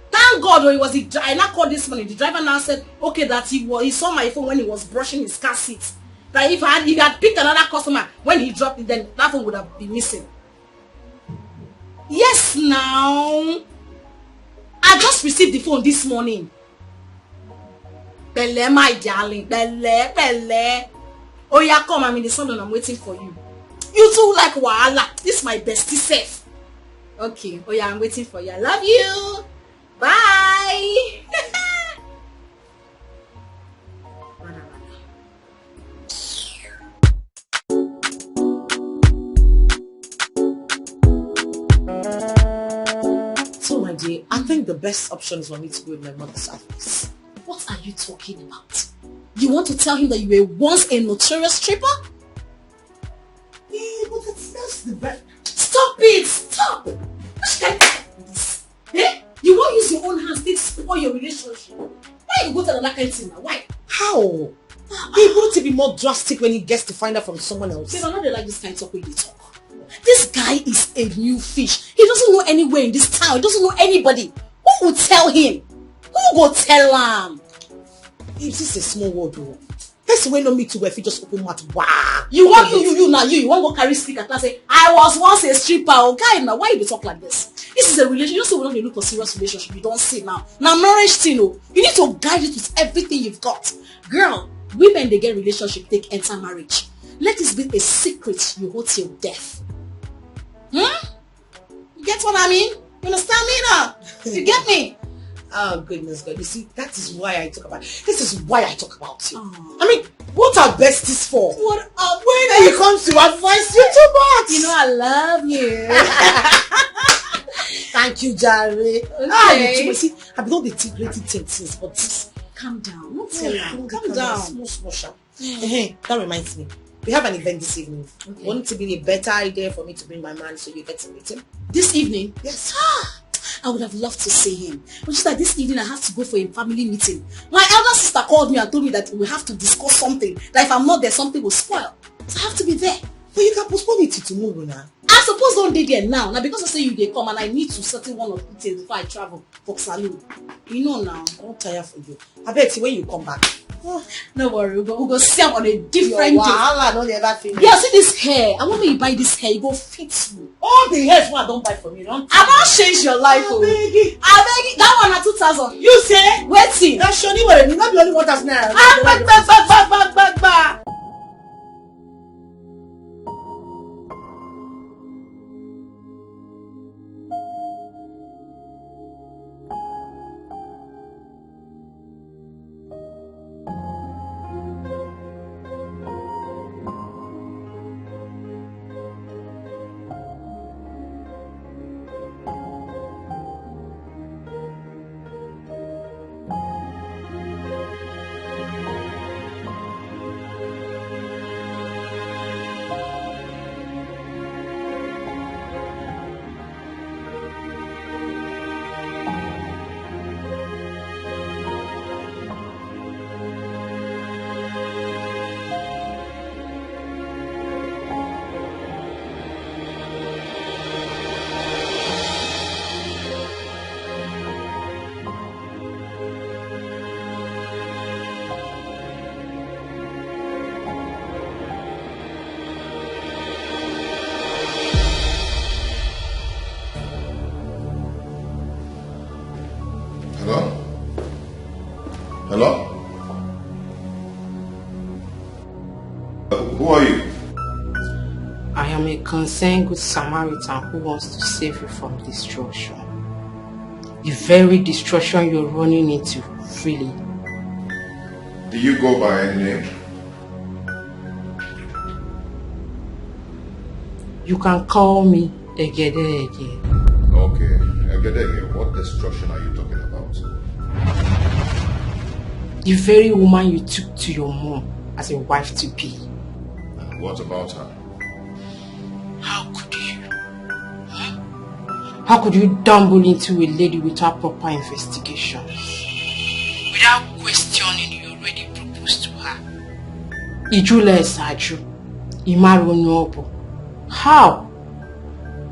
Thank God, I now called this morning. The driver now said, okay, that he saw my phone when he was brushing his car seat. That if he had picked another customer when he dropped it, then that phone would have been missing. Yes, now. I just received the phone this morning. Bele, my darling. Bele. Oh yeah, come, I'm in the salon. I'm waiting for you. You too like wahala. This is my bestie self. Okay. Oh yeah, I'm waiting for you. I love you. Bye. So my dear, I think the best option is for me to go with my mother's advice. What are you talking about? You want to tell him that you were once a notorious stripper? Yeah, but that's the best. Stop it! Stop! Which kind of this? Eh? You won't use your own hands to spoil your relationship. Why you go to another kind of thing now? Why? How? He wouldn't be more drastic when he gets to find out from someone else. See, I'm not like this kind of talk when they talk. This guy is a new fish. He doesn't know anywhere in this town. He doesn't know anybody. Who will tell him? Who will tell him? This is a small world, though. Person wey no meet you if you just open mouth. Wow. You want you want go carry speaker and say, I was once a stripper. Okay, now why you talk like this? This is a relationship. You don't say we don't look for serious relationship. You don't see now. Now marriage thing, you need to guide it with everything you've got. Girl, women they get relationship, they enter marriage. Let this be a secret you hold till death. You get what I mean? You understand me now? You get me? Oh, goodness God. You see, that is why I talk about this is why I talk about you. I mean, what are besties for? What up? When you come to advise you too much. You know I love you. Thank you, Jerry. Okay. You see, I've done the great things, but calm down. Don't tell her. Calm down. Small sharp. That reminds me. We have an event this evening. Okay. Wouldn't it be a better idea for me to bring my man so you get to meet him? This evening? Yes. I would have loved to see him. But just like this evening, I have to go for a family meeting. My elder sister called me and told me that we have to discuss something. That if I'm not there, something will spoil. So I have to be there. But you can postpone it to tomorrow now. I suppose don't dey there now. Now because I say you they come and I need to settle one or two things before I travel for saloon. You know now. I won't tire for you. I bet you when you come back. No worry, we'll go see him on a different day. Yeah, see this hair. I want me to buy this hair. You go fit you. All the hairs I don't buy from you. I don't change your life. I beg it. That one at 2,000. You say? Waiting. That's Shoni where you not the only one that's now. Back. Hello? Who are you? I am a concerned good Samaritan who wants to save you from destruction. The very destruction you're running into freely. Do you go by any name? You can call me Egede. Okay, Egede, what destruction are you talking about? The very woman you took to your mom as a wife to be. And what about her? How could you? How could you dabble into a lady without proper investigations? Without questioning you already proposed to her? Ijule Saju, Imaru Nyobo. How?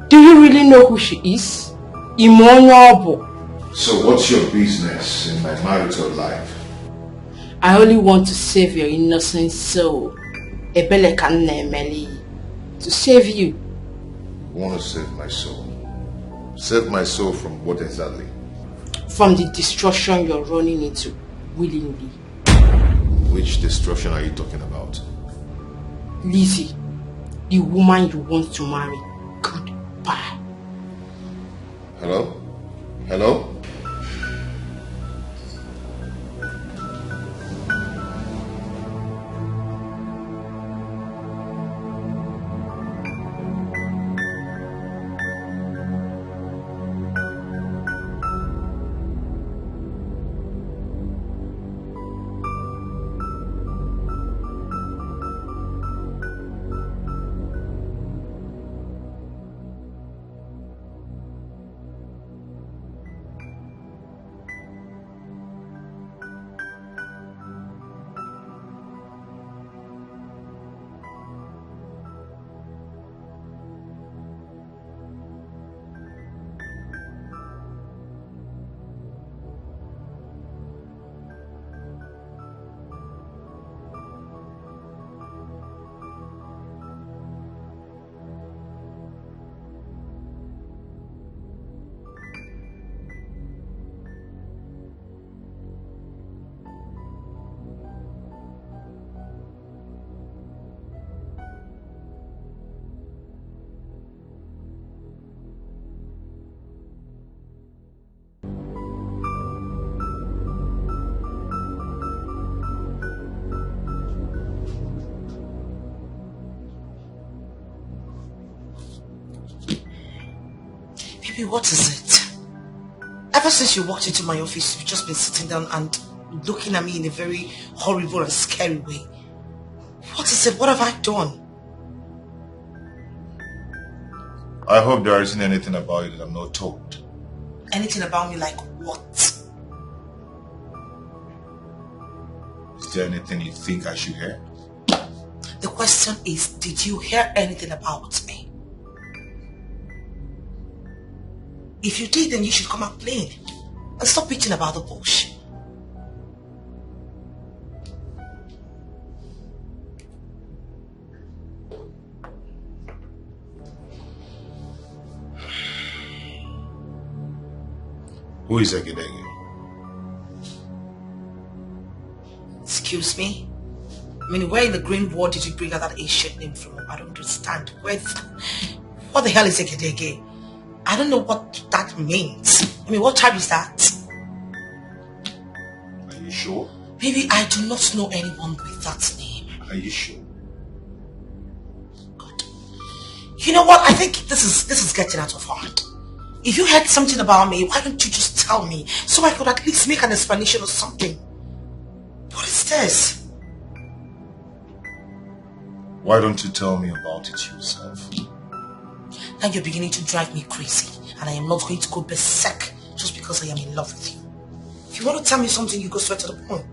Do you really know who she is? Imonyobo. So what's your business in my marital life? I only want to save your innocent soul. Ebele Kanemeli. To save you. You want to save my soul? Save my soul from what exactly? From the destruction you're running into willingly. Which destruction are you talking about? Lizzie, the woman you want to marry. Goodbye. Hello? Hello? Baby, what is it? Ever since you walked into my office, you've just been sitting down and looking at me in a very horrible and scary way. What is it? What have I done? I hope there isn't anything about you that I'm not told. Anything about me like what? Is there anything you think I should hear? The question is, did you hear anything about me? If you did, then you should come out plain and stop bitching about the bullshit. Who is Escalating? Excuse me? I mean, where in the green world did you bring out that ancient name from? I don't understand. What the hell is Escalating? I don't know what that means. I mean, what tribe is that? Are you sure? Baby, I do not know anyone with that name. Are you sure? God. You know what? I think this is getting out of hand. If you heard something about me, why don't you just tell me so I could at least make an explanation or something? What is this? Why don't you tell me about it yourself? Now you're beginning to drive me crazy, and I am not going to go berserk just because I am in love with you. If you want to tell me something, you go straight to the point.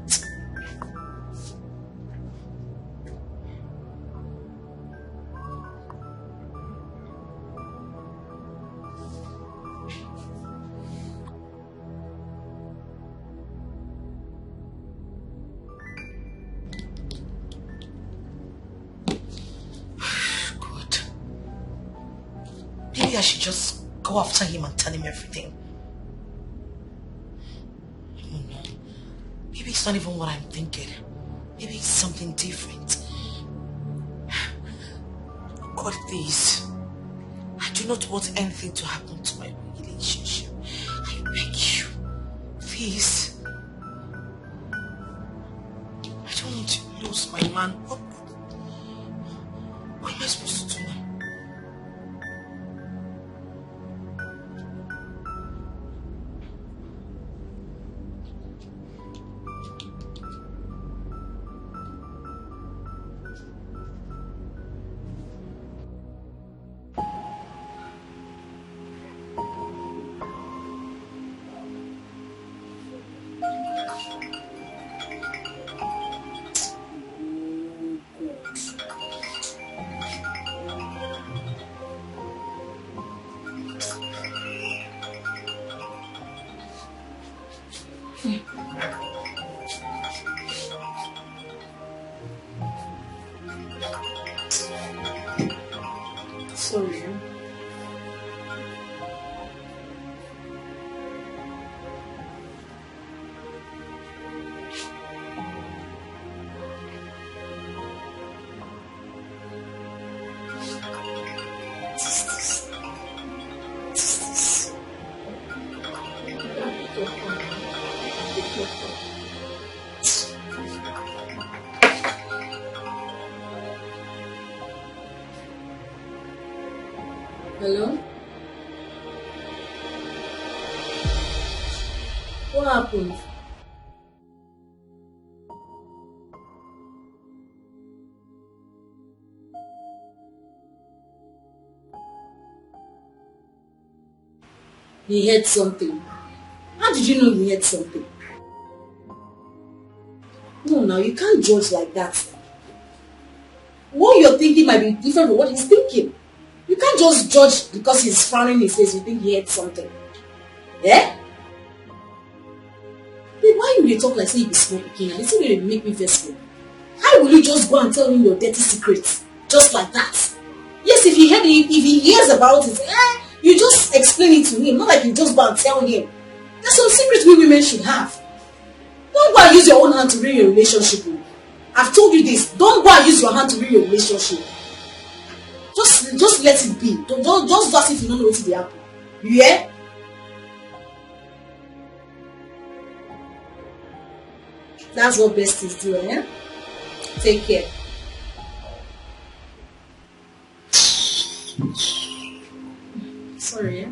Maybe I should just go after him and tell him everything. Oh no. Maybe it's not even what I'm thinking. Maybe it's something different. God, please. I do not want anything to happen to my relationship. I beg you. Please. I don't want to lose my man. What am I supposed to do now? Sorry. Hello? What happened? He heard something. How did you know he heard something? No, now you can't judge like that. What you're thinking might be different from what he's thinking. You can't just judge because he's frowning his face, you think he heard something. Yeah? Babe, why you talk like say you be small again? This is going to make me vex. How will you just go and tell him your dirty secrets? Just like that? Yes, if he hears about it, you just explain it to him. Not like you just go and tell him. There's some secrets we women should have. Don't go and use your own hand to ruin your relationship. I've told you this. Don't go and use your hand to ruin your relationship. Just let it be. Don't just do as if you don't know what will happen. You hear? That's what besties do, eh? Take care. Sorry, eh?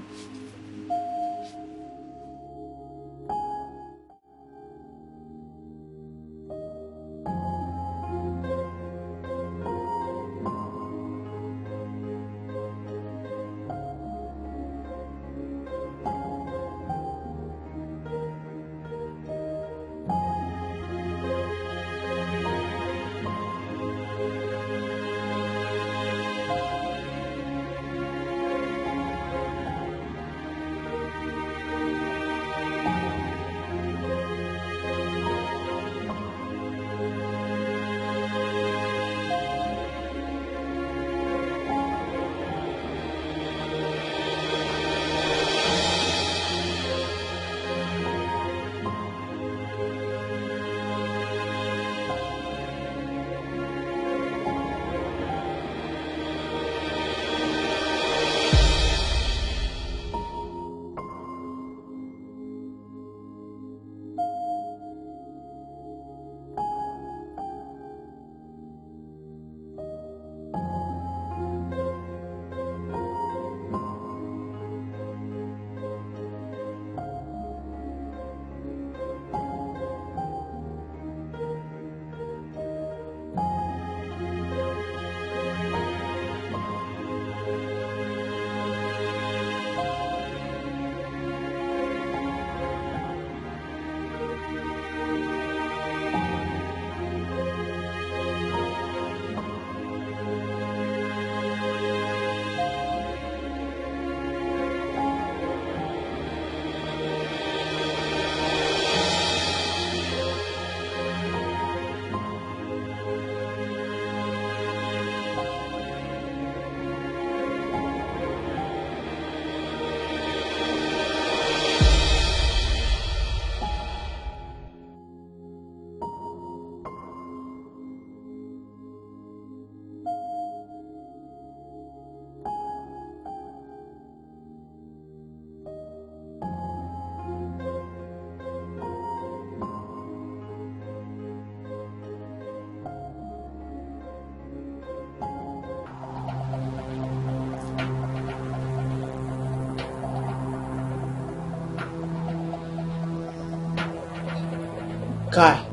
Guy,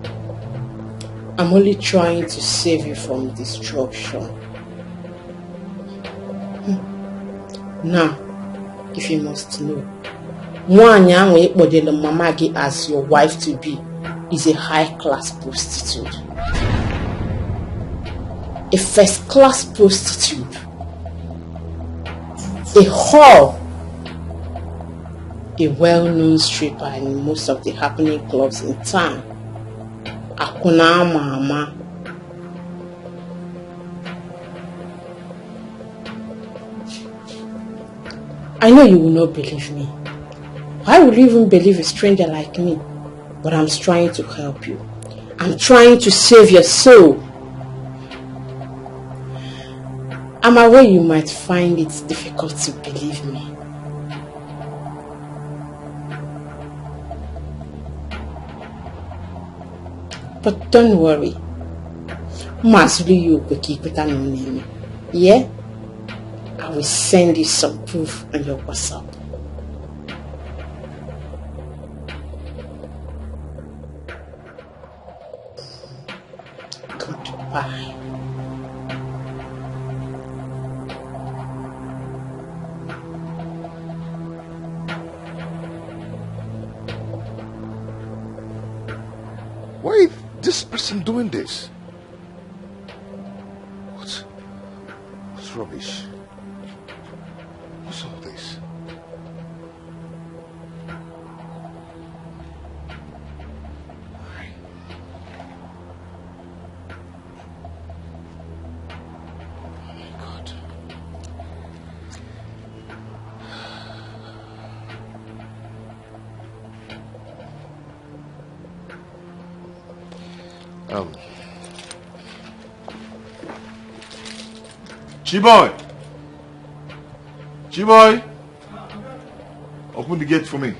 I'm only trying to save you from destruction. Now, if you must know, Mwanya Ekpodele Mamagi as your wife to be is a high-class prostitute. A first-class prostitute. A whore. A well-known stripper in most of the happening clubs in town. Akuna Mama. I know you will not believe me. Why would you even believe a stranger like me? But I'm trying to help you. I'm trying to save your soul. I'm aware you might find it difficult to believe me. But don't worry. Yeah? I will send you some proof on your WhatsApp. Goodbye. Why is this person doing this? What's rubbish? What's all this? Chiboy! Chiboy! Open the gate for me.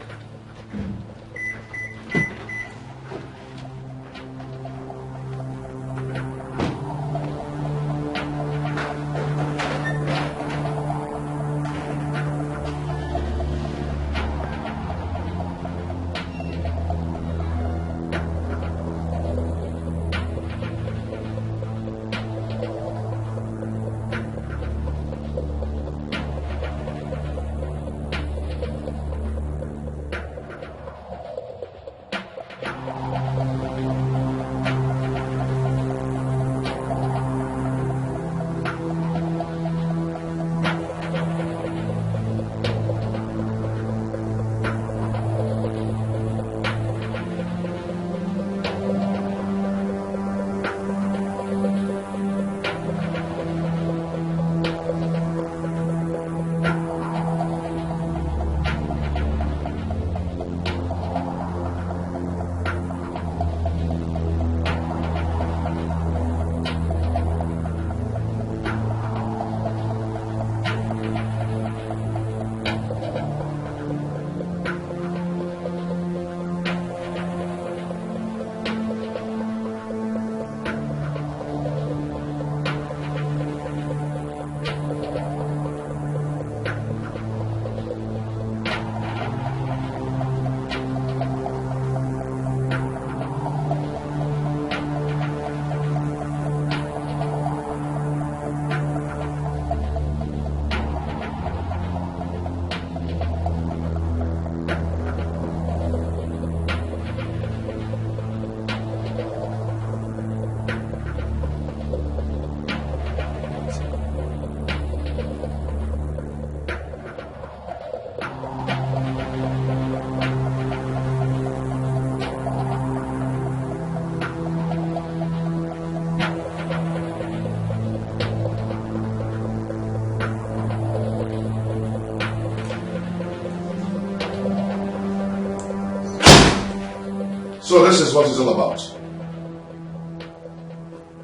So this is what it's all about.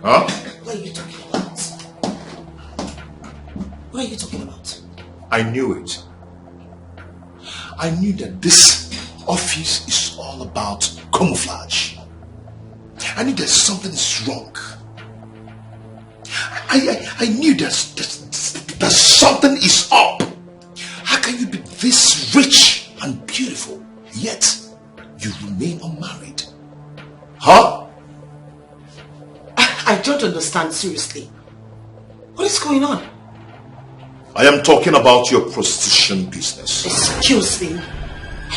Huh? What are you talking about? What are you talking about? I knew it. I knew that this office is all about camouflage. I knew that something is wrong. I knew that something is up. How can you be this rich and beautiful, yet you remain unmarried? Huh? I don't understand, seriously. What is going on? I am talking about your prostitution business. Excuse me.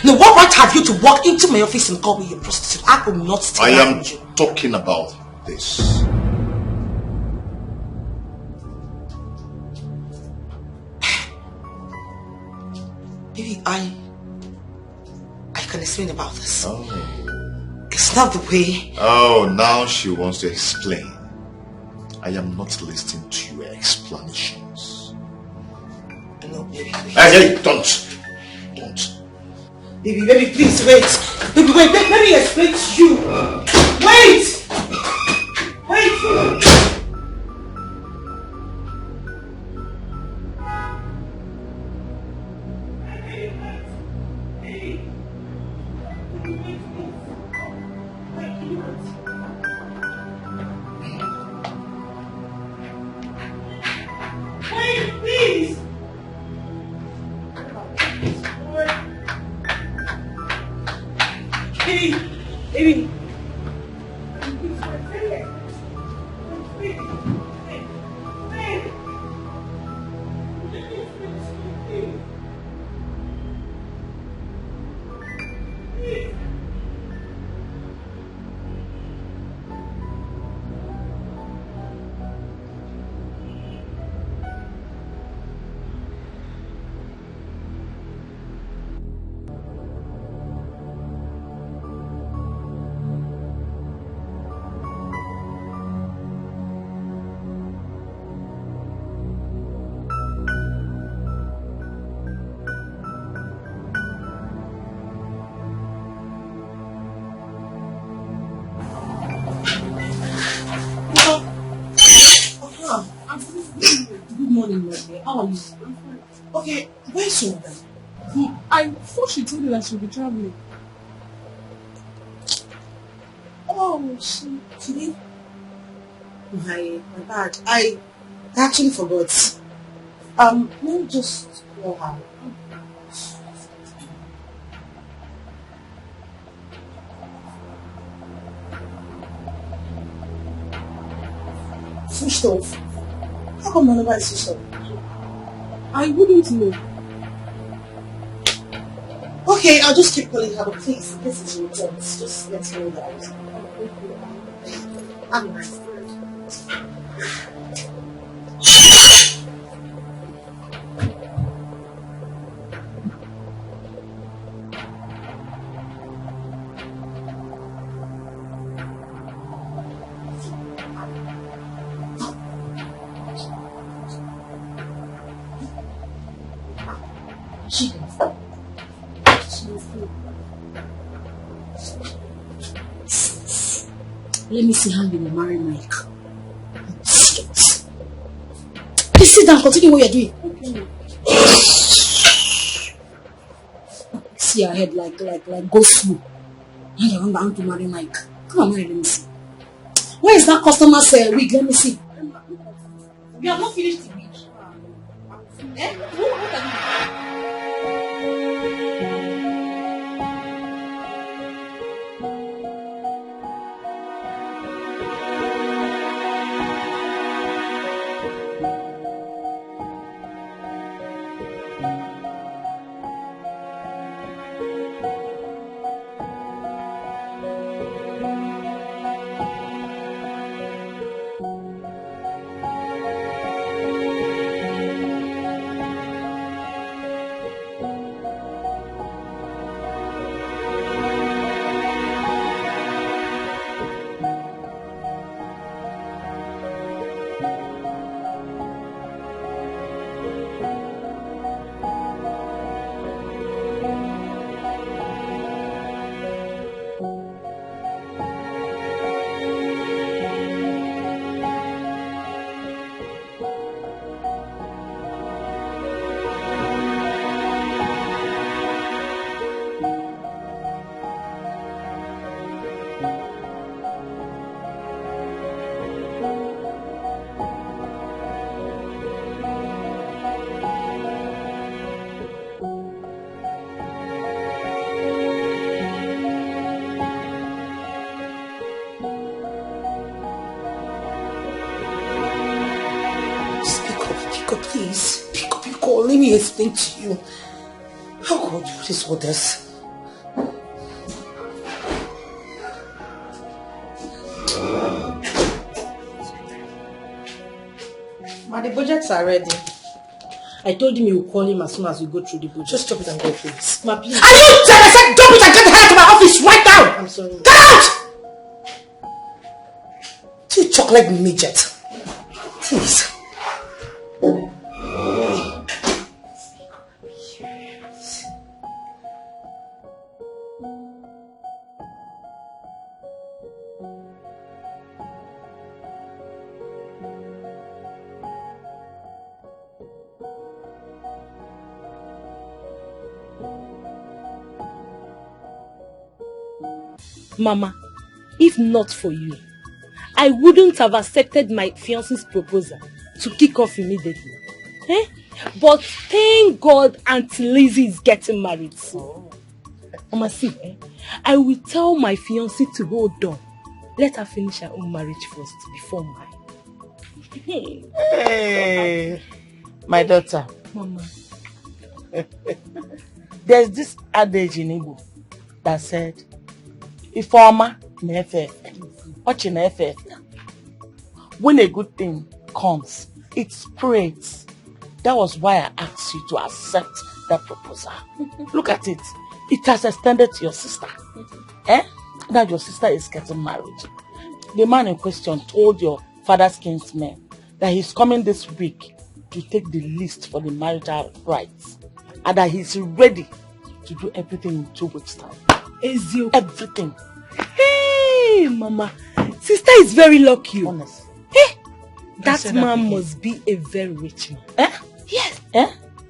Now, what right have you to walk into my office and call me a prostitute? I will not stay. I am talking about this. Maybe I can explain about this. Oh. It's not the way. Oh, now she wants to explain. I am not listening to your explanations. No, baby. Hey, don't. Baby, please wait. Baby, wait. Let me explain to you. Wait. Baby. How are you? Okay, where's your mother? I thought she told you that she'll be traveling. Oh, she did? My bad. I actually forgot. Let me just call her. Switched off. How come my number is switched off? I wouldn't know. Okay, I'll just keep calling her, but please, in case it's returns, just let me know that I was. I'm nice. Let me see how you will marry Mike. Please sit down, continue what you're doing. Okay. See your head like go slow. And I want to marry Mike. Come on, marry, let me see. Where is that customer's wig? Let me see. We have not finished the wig. Eh? What are you doing? Pick up, please. Pick up your call. Let me explain to you. Oh God, what is all this? Ma, the budgets are ready. I told him you will call him as soon as we go through the budget. Just drop it and go, please. Ma, please. Are you dead? I said drop it and get the hell out of my office right now! I'm sorry. Get out! You chocolate midget. Please. Mama, if not for you, I wouldn't have accepted my fiance's proposal to kick off immediately. But thank God Auntie Lizzie is getting married soon. Mama, see, I will tell my fiance to hold on. Let her finish her own marriage first before mine. Hey, my daughter. Mama. There's this adage in Igbo that said, Ifeoma na-efe ọchị na-efe. When a good thing comes, it spreads. That was why I asked you to accept that proposal. Look at it. It has extended to your sister. Now your sister is getting married. The man in question told your father's kinsmen that he's coming this week to take the list for the marital rights and that he's ready to do everything in 2 weeks' time. Everything. Hey, Mama. Sister is very lucky. Honest. Hey, that man must be a very rich man. Yes.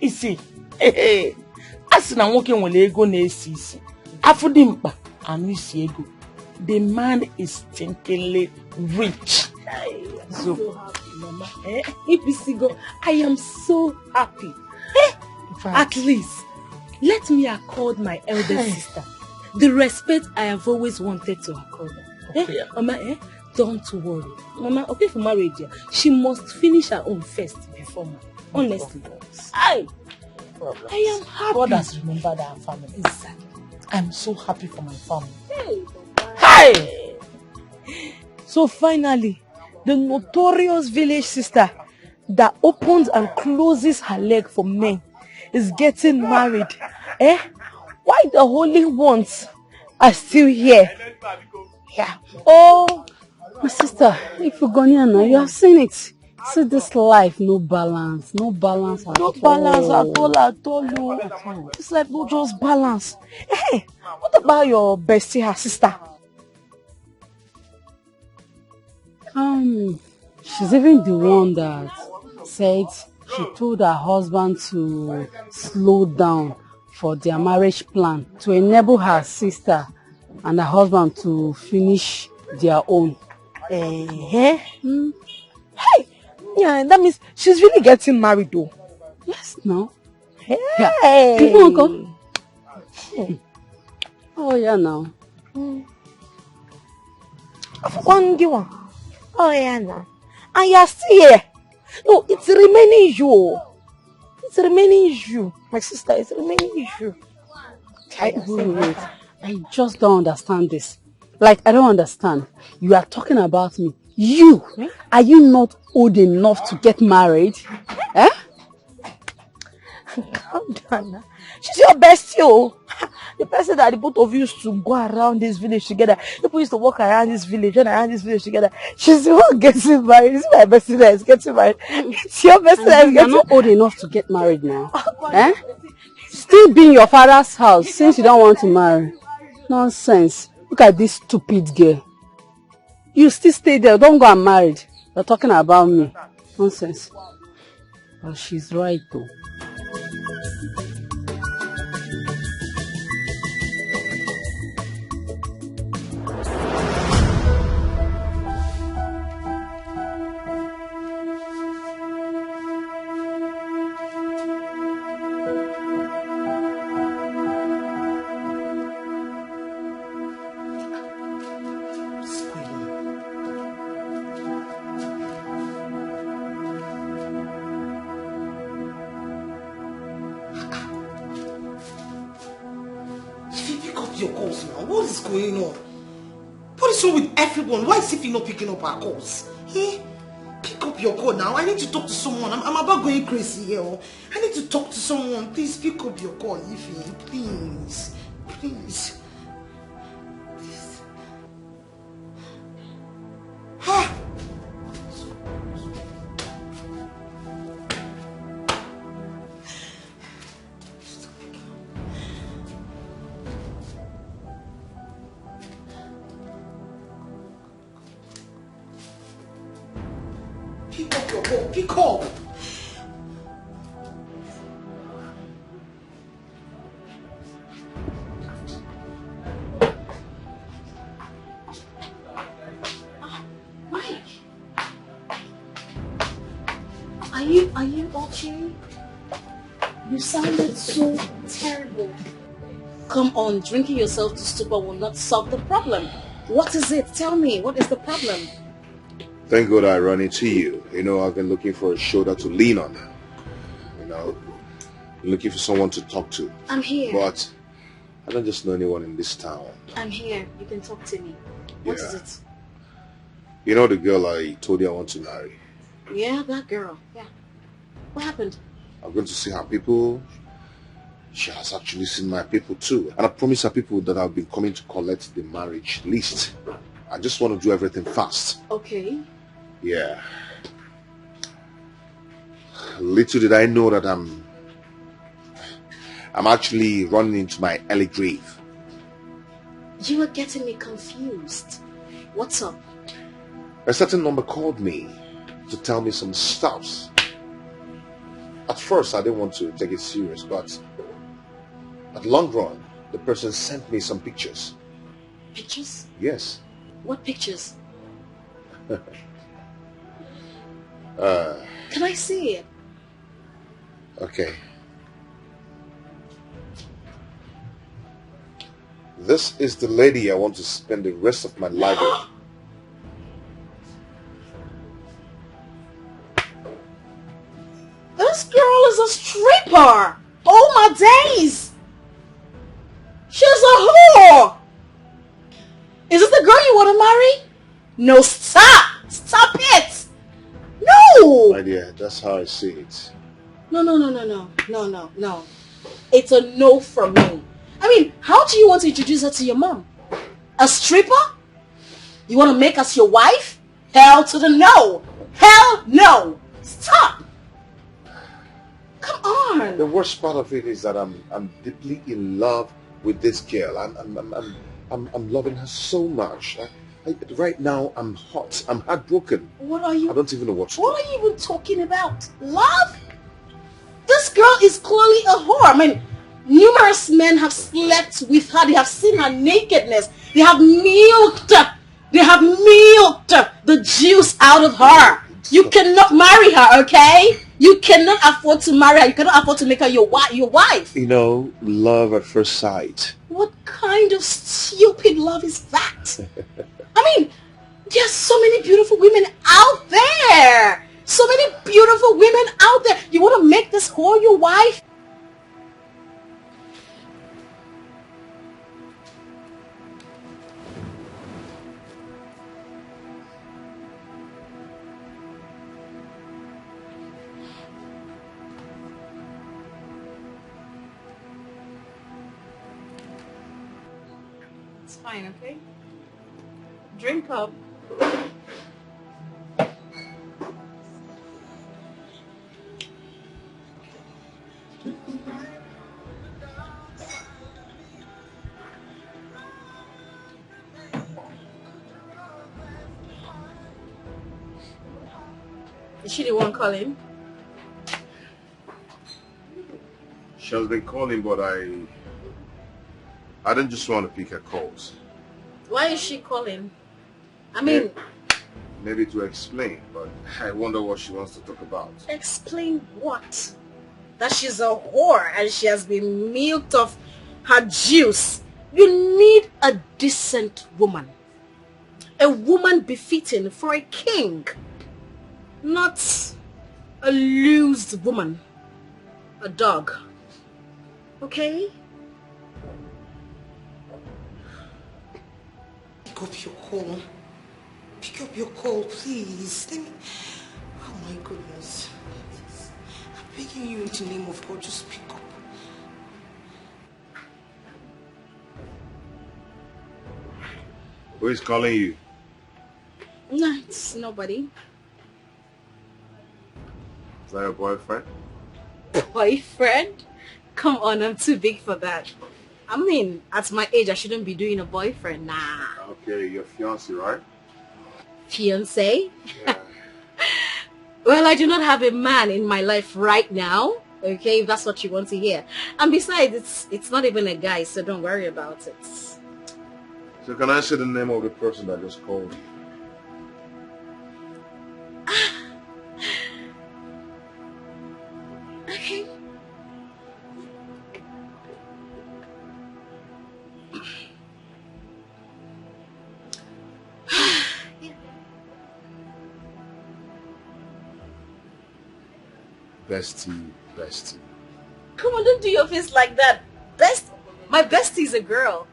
You see, as na nwoke nwere ego na-esi isi, afụdị mkpa anụ isi ego. The man is stinkingly rich. I'm so happy, Mama. I am so happy. At least, let me accord my elder sister the respect I have always wanted to accord her. Mama, don't worry. Mama, okay for marriage, she must finish her own first before mine. Honestly. I am happy. God has remembered our family. Exactly. I'm so happy for my family. Hey. So finally, the notorious village sister that opens and closes her leg for men is getting married. Why the holy ones are still here? Yeah. Oh, my sister, if you're going here now, you have seen it. See this life, no balance at all. This life no just balance. Hey, what about your bestie, her sister? She's even the one that said she told her husband to slow down for their marriage plan to enable her sister and her husband to finish their own. Hey, yeah, that means she's really getting married though. Yes, no. Hey. Yeah. You want to come? Oh yeah, now. One. Oh yeah, now. And you're still here. No, it's remaining you. It's remaining you. My sister, it's remaining you. Wait. I just don't understand this. Like, I don't understand. You are talking about me. You, are you not old enough to get married? Calm down now. She's your bestie. The person that the both of you used to go around this village together. People used to walk around this village and around this village together. She's the one getting married. This is my bestie that is getting married. It's your bestie that is getting married. You're not old enough to get married now. Still be in your father's house since you don't want to marry. Nonsense. Look at this stupid girl. You still stay there. Don't go and marry. You're talking about me. Nonsense. But she's right though. your calls now? What is going on? What is wrong with everyone? Why is Sifi not picking up our calls? Eh? Pick up your call now. I need to talk to someone. I'm about going crazy here. I need to talk to someone. Please pick up your call, Ify. Please. Please. Ah! Pick up your call. Pick up. Are you okay? You sounded so terrible. Come on, drinking yourself to stupor will not solve the problem. What is it? Tell me, what is the problem? Thank God I run into you. You know, I've been looking for a shoulder to lean on. You know, looking for someone to talk to. I'm here. But I don't just know anyone in this town. I'm here. You can talk to me. What is it? You know the girl I told you I want to marry? Yeah, that girl. Yeah. What happened? I'm going to see her people. She has actually seen my people too. And I promised her people that I've been coming to collect the marriage list. I just want to do everything fast. Okay. Yeah. Little did I know that I'm actually running into my early grave. You are getting me confused. What's up? A certain number called me to tell me some stuffs. At first, I didn't want to take it serious, but at long run, the person sent me some pictures. Pictures? Yes. What pictures? Can I see it? Okay. This is the lady I want to spend the rest of my life with. This girl is a stripper! Oh my days! She's a whore! Is this the girl you want to marry? No, stop! Stop it! No! My dear, that's how I see it. No. It's a no from me. I mean, how do you want to introduce her to your mom? A stripper? You want to make us your wife? Hell to the no! Hell no! Stop! Come on! The worst part of it is that I'm deeply in love with this girl. I'm loving her so much. Right now I'm hot. I'm heartbroken. What are you? I don't even know what to do. What are you even talking about? Love? This girl is clearly a whore. I mean, numerous men have slept with her. They have seen her nakedness. They have milked the juice out of her. You cannot marry her, okay? You cannot afford to marry her. You cannot afford to make her your wife. You know, love at first sight. What kind of stupid love is that? I mean, there are so many beautiful women out there. So many beautiful women out there. You want to make this whore your wife? It's fine, okay? Drink up. Is she the one calling? She has been calling, but I don't just want to pick her calls. Why is she calling? I mean... Maybe to explain, but I wonder what she wants to talk about. Explain what? That she's a whore and she has been milked of her juice. You need a decent woman. A woman befitting for a king. Not a loose woman. A dog. Okay? pick up your call. Pick up your call, please. Let me... Oh my goodness. I'm begging you in the name of God, just pick up. Who is calling you? No, it's nobody. Is that your boyfriend? Boyfriend? Come on, I'm too big for that. I mean, at my age, I shouldn't be doing a boyfriend. Nah. Okay, your fiance, right? Fiance? Yeah. Well, I do not have a man in my life right now. Okay, if that's what you want to hear. And besides, it's not even a guy, so don't worry about it. So can I say the name of the person that just called you? Okay. Bestie. Come on, don't do your face like that. My bestie is a girl.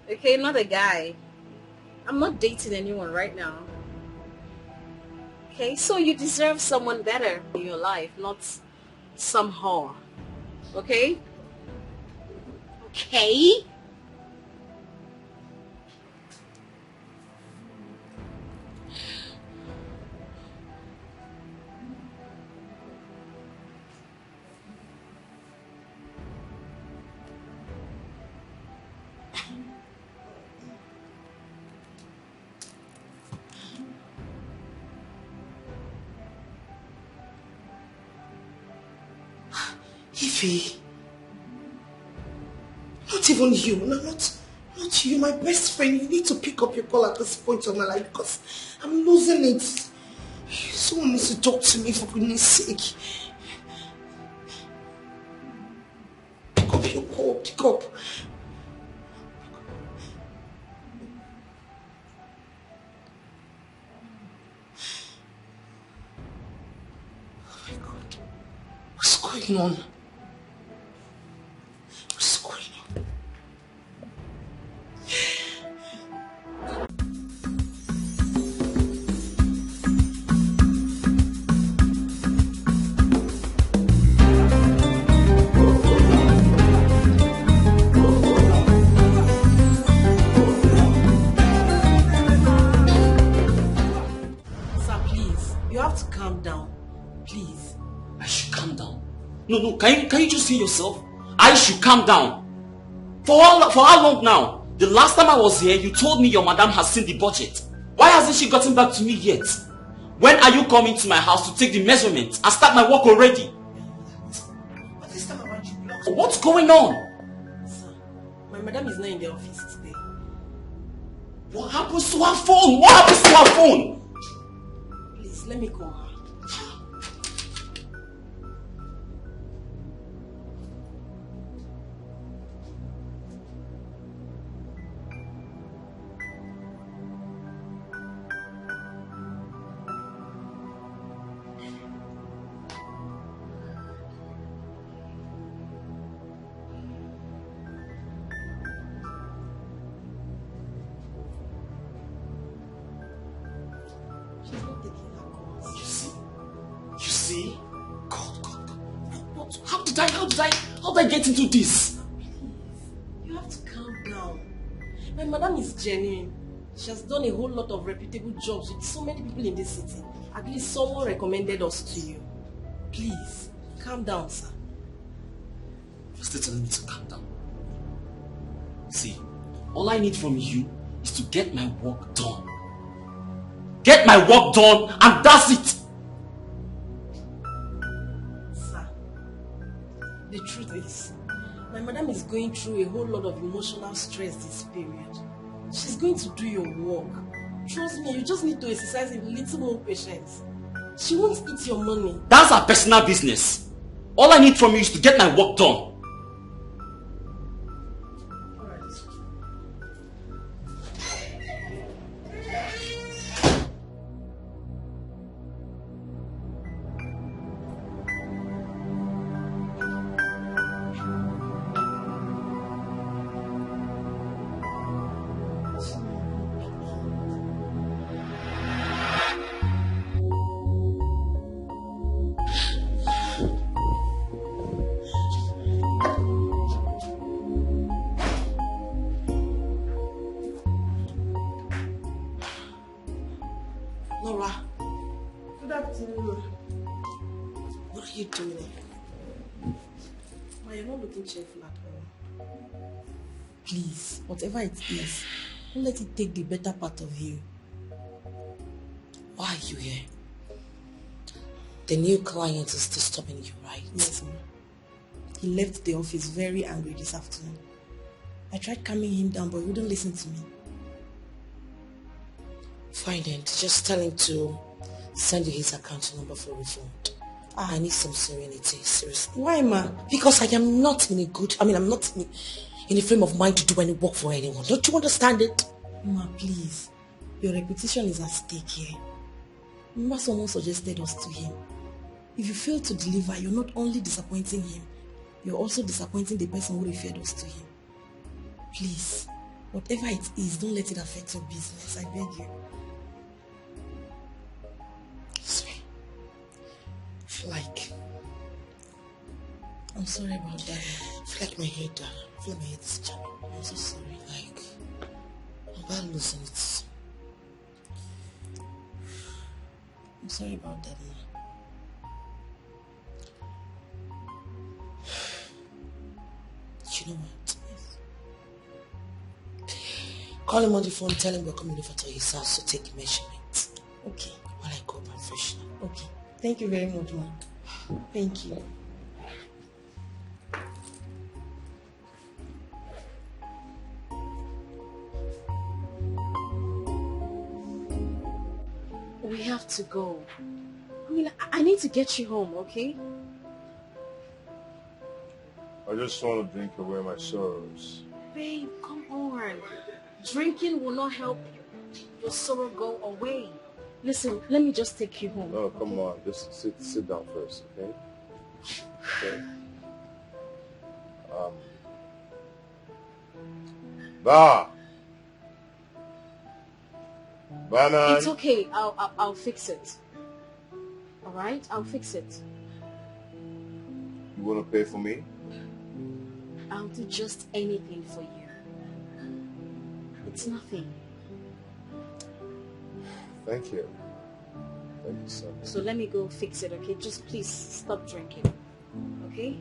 Okay, not a guy. I'm not dating anyone right now. Okay, so you deserve someone better in your life, not some whore. Okay? Okay? Ify, not even you, not you, my best friend. You need to pick up your call at this point of my life because I'm losing it. Someone needs to talk to me for goodness sake. Pick up your call, pick up. Oh my God, what's going on? What's going on? Sir, please, you have to calm down. Please. I should calm down. No, can you just hear yourself? I should calm down. For how long now? The last time I was here, you told me your madam has seen the budget. Why hasn't she gotten back to me yet? When are you coming to my house to take the measurements and start my work already? But this time around you blocked. What's going on? Sir, my madam is not in the office today. What happens to her phone? What happens to her phone? Please, let me call her. You see? God. How did I get into this? You have to calm down. My madam is genuine. She has done a whole lot of reputable jobs with so many people in this city. At least someone recommended us to you. Please, calm down, sir. You're still telling me to calm down. See, all I need from you is to get my work done. Get my work done and that's it. Sir, the truth is, my madam is going through a whole lot of emotional stress this period. She's going to do your work. Trust me, you just need to exercise a little more patience. She won't eat your money. That's her personal business. All I need from you is to get my work done. Good afternoon. What are you doing? Why you're not looking cheerful at all? Please, whatever it is, don't let it take the better part of you. Why are you here? The new client is disturbing you, right? Yes, ma'am. He left the office very angry this afternoon. I tried calming him down, but he wouldn't listen to me. Fine then, just tell him to send you his account number for refund. I need some serenity, seriously. Why, ma? Because I am not in a I'm not in a frame of mind to do any work for anyone. Don't you understand it? Ma, please. Your reputation is at stake here. Remember someone suggested us to him. If you fail to deliver, you're not only disappointing him, you're also disappointing the person who referred us to him. Please, whatever it is, don't let it affect your business, I beg you. Sorry. I feel like... I'm sorry about that. I feel like my head is jamming. I'm so sorry. Like, I'm about losing it. I'm sorry about that, man. You know what? Yes. Call him on the phone, tell him we're coming over to his house to take measurements. Okay. While I go professional. Okay. Thank you very much, ma'am. Thank you. We have to go. I need to get you home, okay? I just want to drink away my sorrows. Babe, come on. Drinking will not help your sorrow go away. Listen, let me just take you home. No, come on. Just sit down first, okay? Okay. Banana. It's okay. I'll fix it. All right? I'll fix it. You want to pay for me? I'll do just anything for you. It's nothing. Thank you. Thank you so much. So let me go fix it, okay? Just please stop drinking, okay?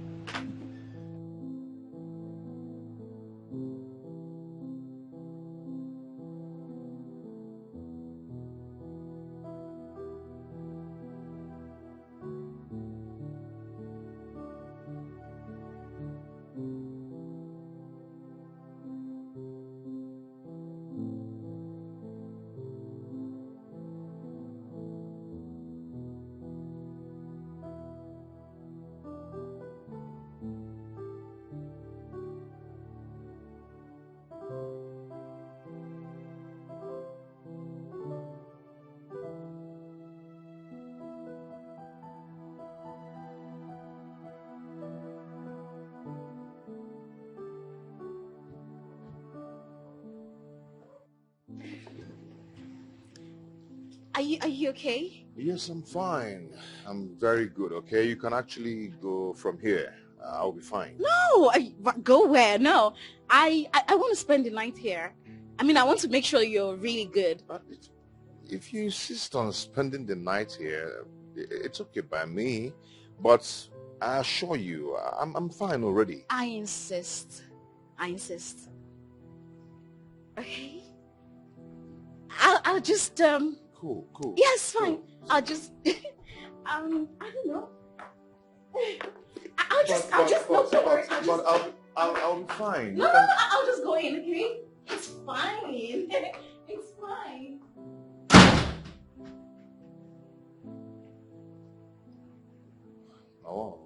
Are you okay? Yes, I'm fine. I'm very good, okay? You can actually go from here. I'll be fine. No, go where? No, I want to spend the night here. I want to make sure you're really good. If you insist on spending the night here, it's okay by me. But I assure you, I'm fine already. I insist. Okay. I'll just Cool. Yes, fine. Cool. I'll just I don't know. I'll just no, don't worry. I'll be fine. No, I'll just go in, okay? It's fine. It's fine. Oh.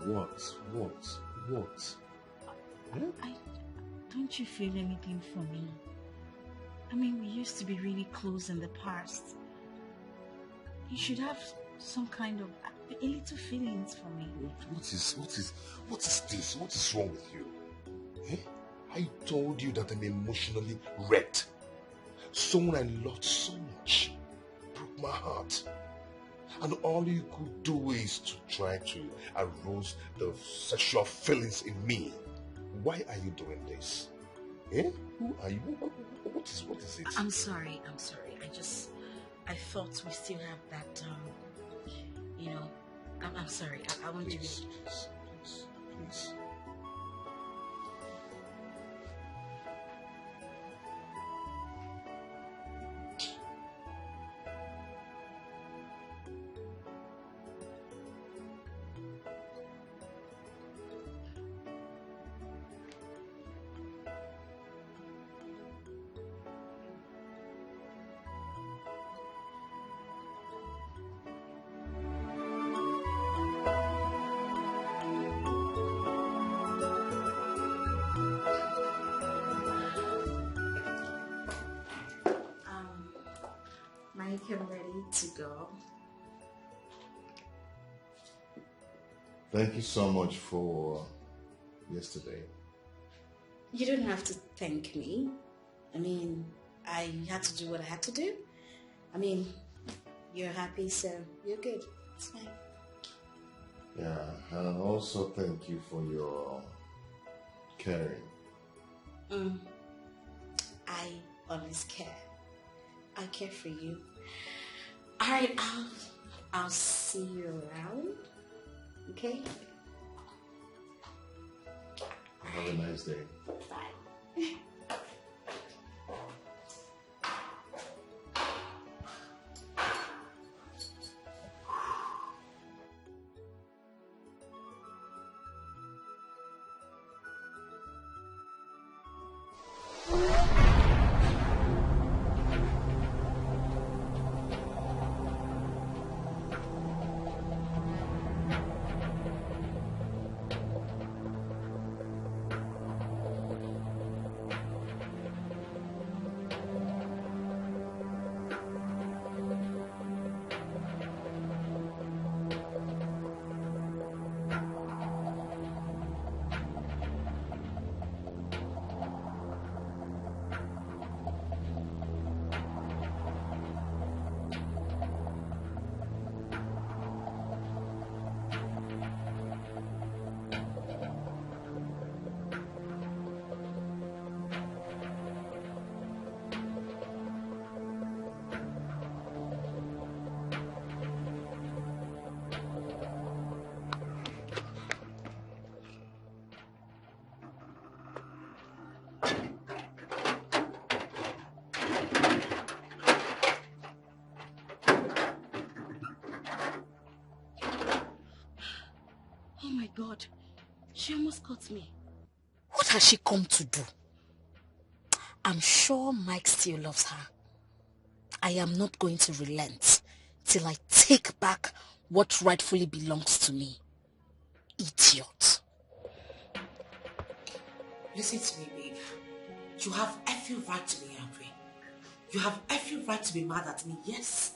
What? Don't you feel anything for me? I mean, we used to be really close in the past. You should have some kind of a little feelings for me. What is this? What is wrong with you? Eh? I told you that I'm emotionally wrecked. Someone I loved so much broke my heart. And all you could do is to try to arouse the sexual feelings in me. Why are you doing this? Eh? Who are you? What is it? I'm sorry. I thought we still have that, I'm sorry. I want to be... Please. Mike, I'm ready to go. Thank you so much for yesterday. You don't have to thank me. I mean, I had to do what I had to do. I mean, you're happy, so you're good. It's fine. Yeah, and also thank you for your caring. I always care. I care for you. All right, I'll see you around. Okay? Have a nice day. Bye. Oh my God, she almost caught me. What has she come to do? I'm sure Mike still loves her. I am not going to relent till I take back what rightfully belongs to me. Idiot. Listen to me, babe. You have every right to be angry. You have every right to be mad at me, yes.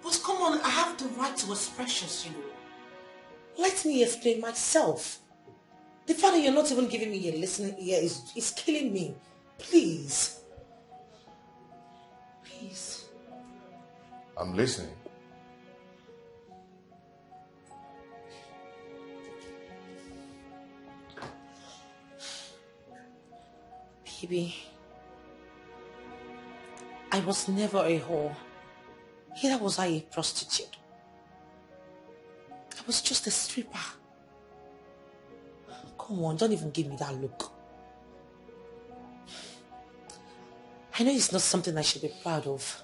But come on, I have the right to expressions, you know. Let me explain myself. The fact that you're not even giving me a listening ear is killing me. Please. Please. I'm listening. Baby, I was never a whore. Neither was I a prostitute. I was just a stripper. Come on, don't even give me that look. I know it's not something I should be proud of.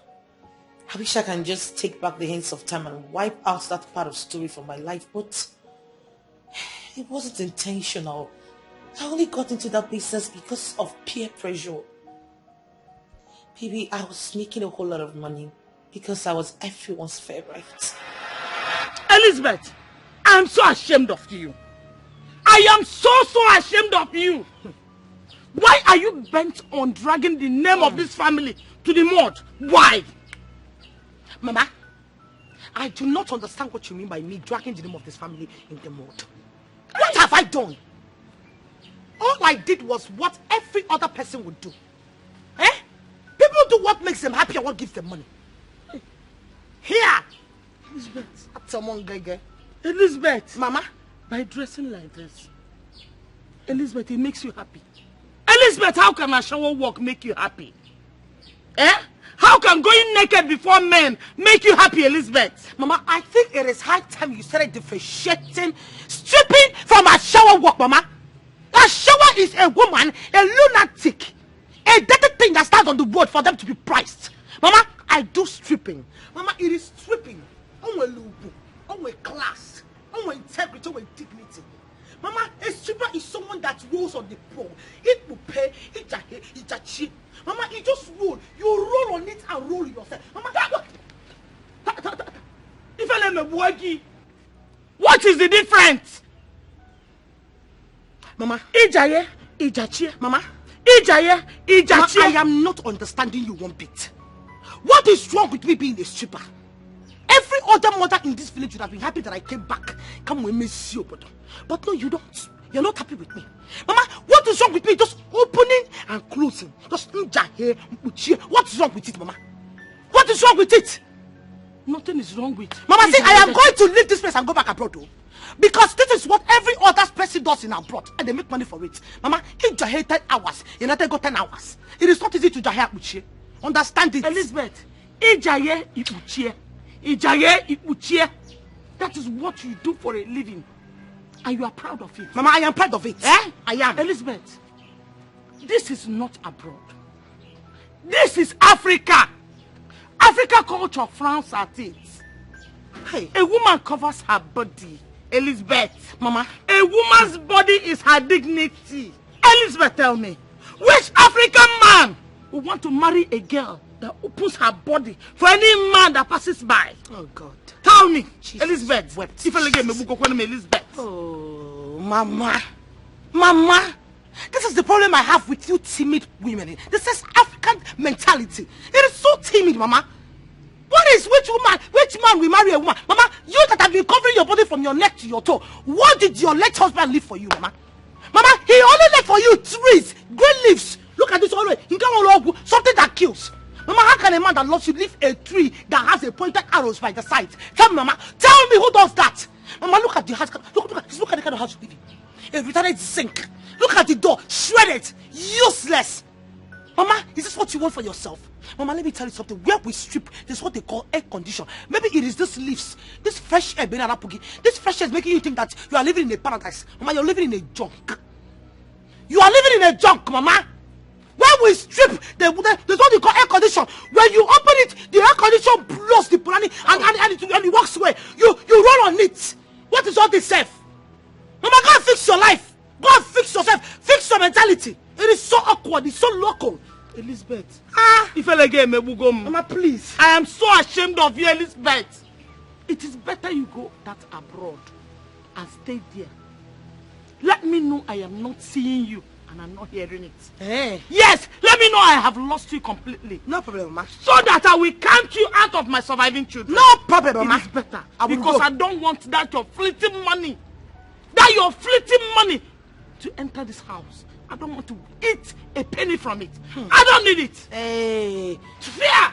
I wish I can just take back the hints of time and wipe out that part of story from my life, but it wasn't intentional. I only got into that business because of peer pressure. Baby, I was making a whole lot of money because I was everyone's favorite. Elizabeth, I'm so ashamed of you. I am so ashamed of you. Why are you bent on dragging the name of this family to the mud? Why? Mama, I do not understand what you mean by me dragging the name of this family in the mud. What have I done? All I did was what every other person would do. Eh? People do what makes them happy and what gives them money. Here, Elizabeth, someone gege. Elizabeth, Mama, by dressing like this, Elizabeth, it makes you happy. Elizabeth, how can a shower walk make you happy? Eh? How can going naked before men make you happy, Elizabeth? Mama, I think it is high time you started differentiating stripping from a shower walk, Mama. A shower is a woman, a lunatic, a dirty thing that stands on the road for them to be priced. Mama, I do stripping. Mama, it is stripping. On a class, on integrity, on dignity. Mama, a stripper is someone that rolls on the pole. It will pay, it's a cheap. Mama, it just roll. You roll on it and roll yourself. Mama, if I let me work, what is the difference? Mama, Ijaye, Mama, Ijaye. I am not understanding you one bit. What is wrong with me being a stripper? Every other mother in this village would have been happy that I came back. Come with me, see you, but no, you don't. You're not happy with me. Mama, what is wrong with me? Just opening and closing. Just Ijaye. What is wrong with it, Mama? What is wrong with it? Nothing is wrong with it. Mama, see, I am going to leave this place and go back abroad, though. Because this is what every other person does in abroad, and they make money for it. Mama, Ijaye 10 hours, United go 10 hours. It is not easy to Ijaye Uche. Understand it. Elizabeth, Ijaye Uche. Ijaye Uche. That is what you do for a living. And you are proud of it. Mama, I am proud of it. Eh? I am. Elizabeth, this is not abroad. This is Africa. Africa culture frowns at it. Hey. A woman covers her body. Elizabeth, Mama, a woman's body is her dignity. Elizabeth, tell me, which African man would want to marry a girl that opens her body for any man that passes by? Oh God. Tell me, Jesus. Elizabeth. Wept. Elizabeth. Oh, Mama. This is the problem I have with you timid women. This is African mentality. It is so timid, Mama. What is which man will marry a woman? Mama, you that have been covering your body from your neck to your toe. What did your late husband leave for you, Mama? Mama, he only left for you trees, green leaves. Look at this always. Something that kills. Mama, how can a man that loves you leave a tree that has a pointed arrows by the side? Tell me, Mama. Tell me who does that. Mama, look at the house. Look at the kind of house you live in. A retarded sink. Look at the door. Shredded. Useless. Mama, is this what you want for yourself? Mama, let me tell you something. Where we strip, this is what they call air condition. Maybe it is this leaves, this fresh air, this fresh air is making you think that you are living in a paradise. Mama, you're living in a junk. You are living in a junk, Mama. Where we strip, there's what they call air condition. When you open it, the air condition blows the planning and it walks away. You run on it. What is all this self? Mama, go and fix your life. Go and fix yourself. Fix your mentality. It is so awkward. It's so local. Elizabeth. Mama, please. I am so ashamed of you, Elizabeth. It is better you go that abroad and stay there. Let me know I am not seeing you and I'm not hearing it. Hey. Yes, let me know I have lost you completely. No problem, Mama. So that I will count you out of my surviving children. No problem, Mama. It is better. Because I don't want that your fleeting money. To enter this house. I don't want to eat a penny from it. I don't need it. Hey, fear.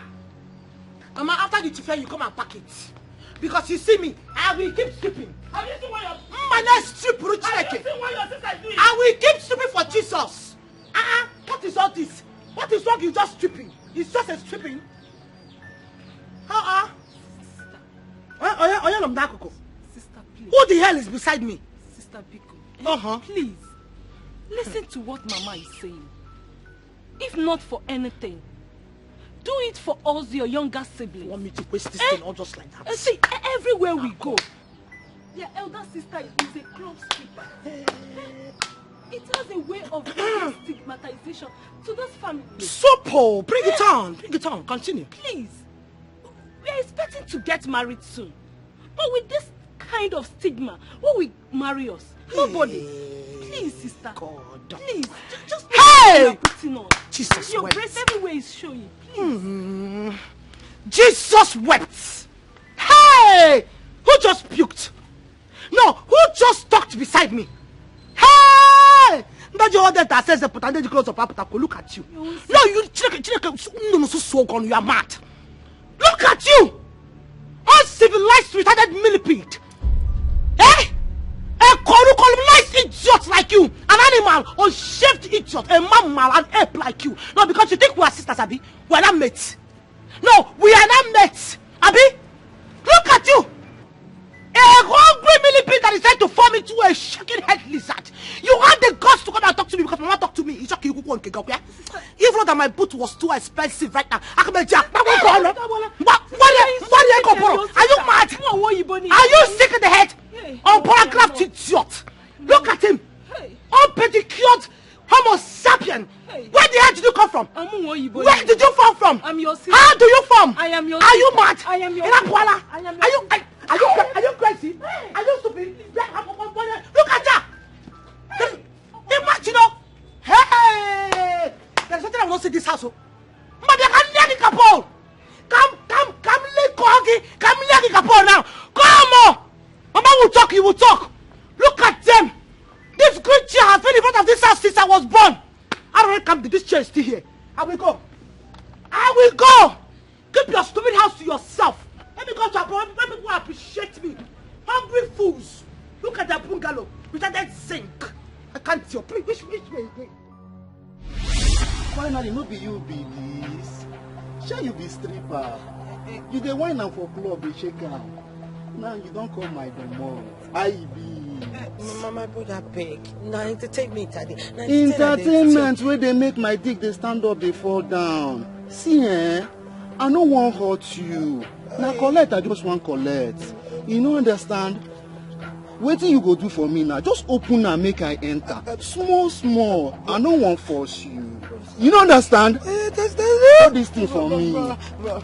Mama, after the fair, you come and pack it. Because you see me, I will keep stripping. Have you seen what I will keep stripping for Jesus. What is all this? What is wrong? You just stripping. It's just a stripping. Sister, please. Who the hell is beside me? Sister Biko. Please. Listen to what Mama is saying. If not for anything, do it for us, your younger siblings. You want me to waste this thing all just like that? See, everywhere we go, your elder sister is a club stripper. It has a way of bringing stigmatization to those families. Sopo, bring it on. Bring it on. Continue. Please. We are expecting to get married soon. But with this kind of stigma? Who will marry us? Nobody. Please, sister. God. Please. Just hey! Putting on. Jesus Your wept. breast everywhere is showing. Please. Jesus wept. Hey! Who just puked? No, who just talked beside me? Hey! That you ordered that says the put under the clothes of Papa. Look at you. No, you you are mad. Look at you! Uncivilized, retarded millipede. Eh? A columnized idiot like you, an animal, unshaved idiot, a mammal, an ape like you. No, because you think we are sisters, Abby. We are not mates. No, we are not mates, Abby. Look at you. A hungry millipede that is trying to form into a shaking head lizard. You had the guts to come and talk to me because Mama talked to me. Even though my boot was too expensive right now. Are you mad? Are you sick in the head? Unpolygraphed idiot. Look at him. Unpedicured Homo sapien. Where the hell did you come from? Where did you fall from? I'm your sister. How do you form? I am your Are you mad? I am your Are you crazy? Are you stupid? Look at that! Imagine, hey! There's something I will not see this house. But they can near the couple. Come, near the couple now. Come on! Mama will talk, you will talk. Look at them. This great chair has been in front of this house since I was born. I don't come to this chair still here. I will go. Keep your stupid house to yourself. Let me go to abroad. Let me go appreciate me. Hungry fools. Look at that bungalow. With that sink. I can't see. Which way is going? Finally, no be you be this. Shall you be stripper? You the wine and for club, they shake out. Now you don't call my domo. I be. My brother beg. Now entertainment. Entertainment where they make my dick they stand up, they fall down. See, I no want hurt you. Now collect, I just want collect. You don't understand? Wetin you go do for me now? Just open and make I enter. Small. I no want force you. You don't understand? Do this thing for me.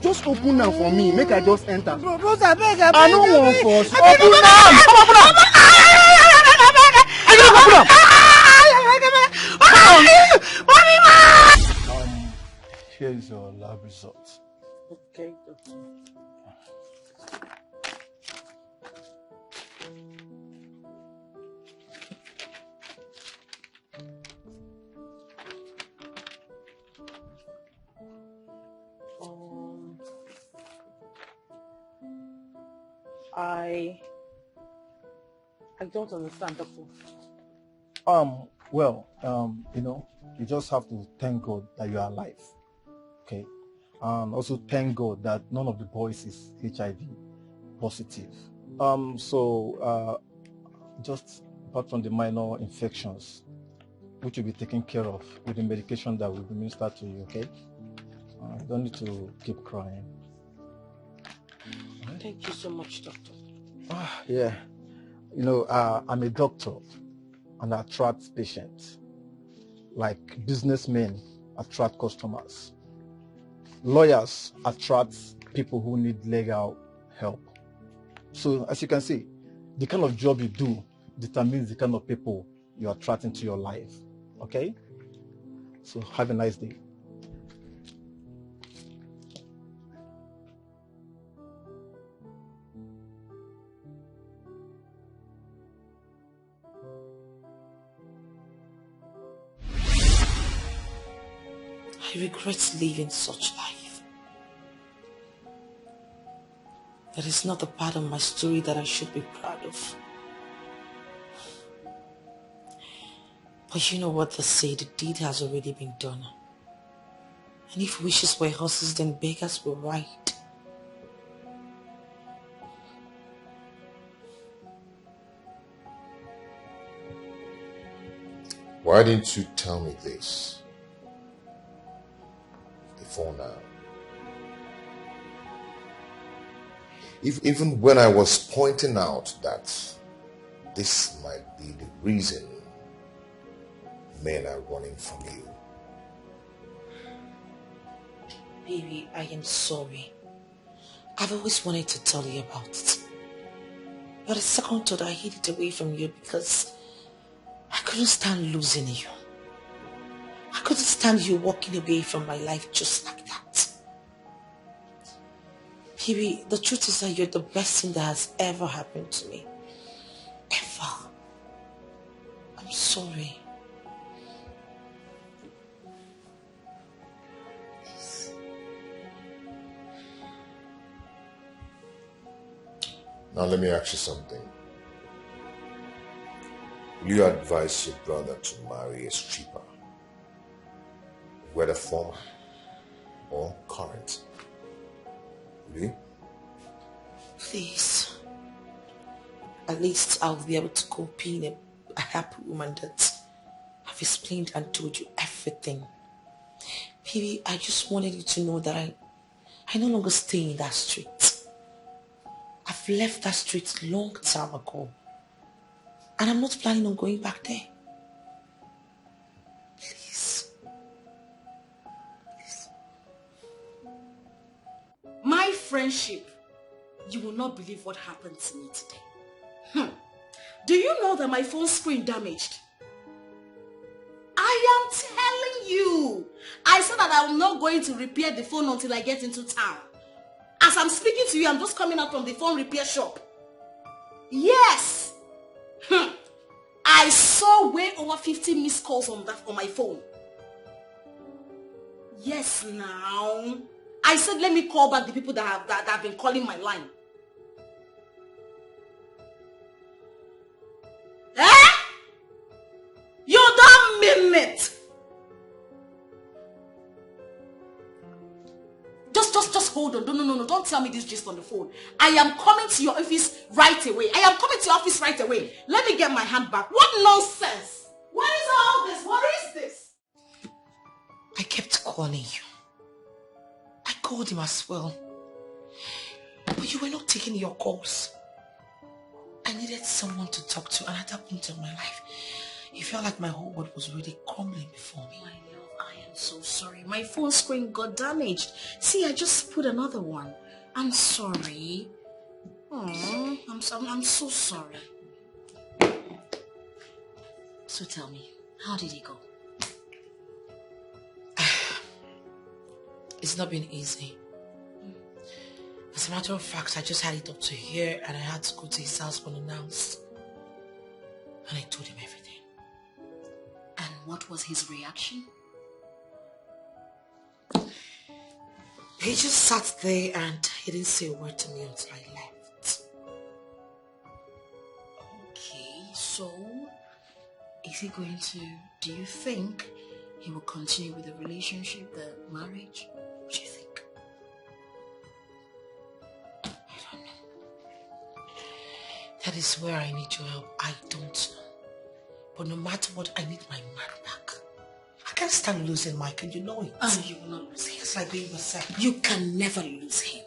Just open now for me. Make I just enter. I no want force. Open now. Here is your lab results. Okay, doctor. I don't understand, doctor. Well, you just have to thank God that you are alive. Okay? And also thank God that none of the boys is HIV positive. Just apart from the minor infections, which will be taken care of with the medication that will be administered to you, okay? You don't need to keep crying. Thank you so much, doctor. Yeah. I'm a doctor and I attract patients. Like businessmen attract customers. Lawyers attract people who need legal help. So as you can see, the kind of job you do determines the kind of people you attract into your life. Okay? So have a nice day. I regret living such life. That is not the part of my story that I should be proud of. But you know what they say, the deed has already been done. And if wishes were horses, then beggars will ride. Why didn't you tell me this before now? Even when I was pointing out that this might be the reason men are running from you. Baby, I am sorry. I've always wanted to tell you about it. But the second thought, I hid it away from you because I couldn't stand losing you. I couldn't stand you walking away from my life just like that. Baby, the truth is that you're the best thing that has ever happened to me. Ever. I'm sorry. Now let me ask you something. Will you advise your brother to marry a stripper? Whether former or current? Will you? Please. At least I'll be able to go being a happy woman that I've explained and told you everything. Baby, I just wanted you to know that I no longer stay in that street. I've left that street long time ago. And I'm not planning on going back there. Please. Please. My friendship, you will not believe what happened to me today. Do you know that my phone screen damaged? I am telling you. I said that I'm not going to repair the phone until I get into town. As I'm speaking to you, I'm just coming out from the phone repair shop. Yes. I saw way over 50 missed calls on my phone. Yes, now. I said, let me call back the people that have been calling my line. Eh? You don't mean it. Just hold on. No. Don't tell me this just on the phone. I am coming to your office right away. Let me get my hand back. What nonsense? What is all this? What is this? I kept calling you. I called him as well. But you were not taking your calls. I needed someone to talk to, and at that point in my life, it felt like my whole world was really crumbling before me. My love, I am so sorry. My phone screen got damaged. See, I just put another one. I'm sorry. Oh, I'm so sorry. So tell me, how did it go? It's not been easy. As a matter of fact, I just had it up to here and I had to go to his house unannounced. And I told him everything. And what was his reaction? He just sat there and he didn't say a word to me until I left. Okay, so is he going to, do you think he will continue with the relationship, the marriage? What do you think? I don't know. That is where I need your help. I don't know. But no matter what, I need my man back. I can't stand losing Mike, and you know it. Oh, you will not lose him. It's like being yourself. You can never lose him.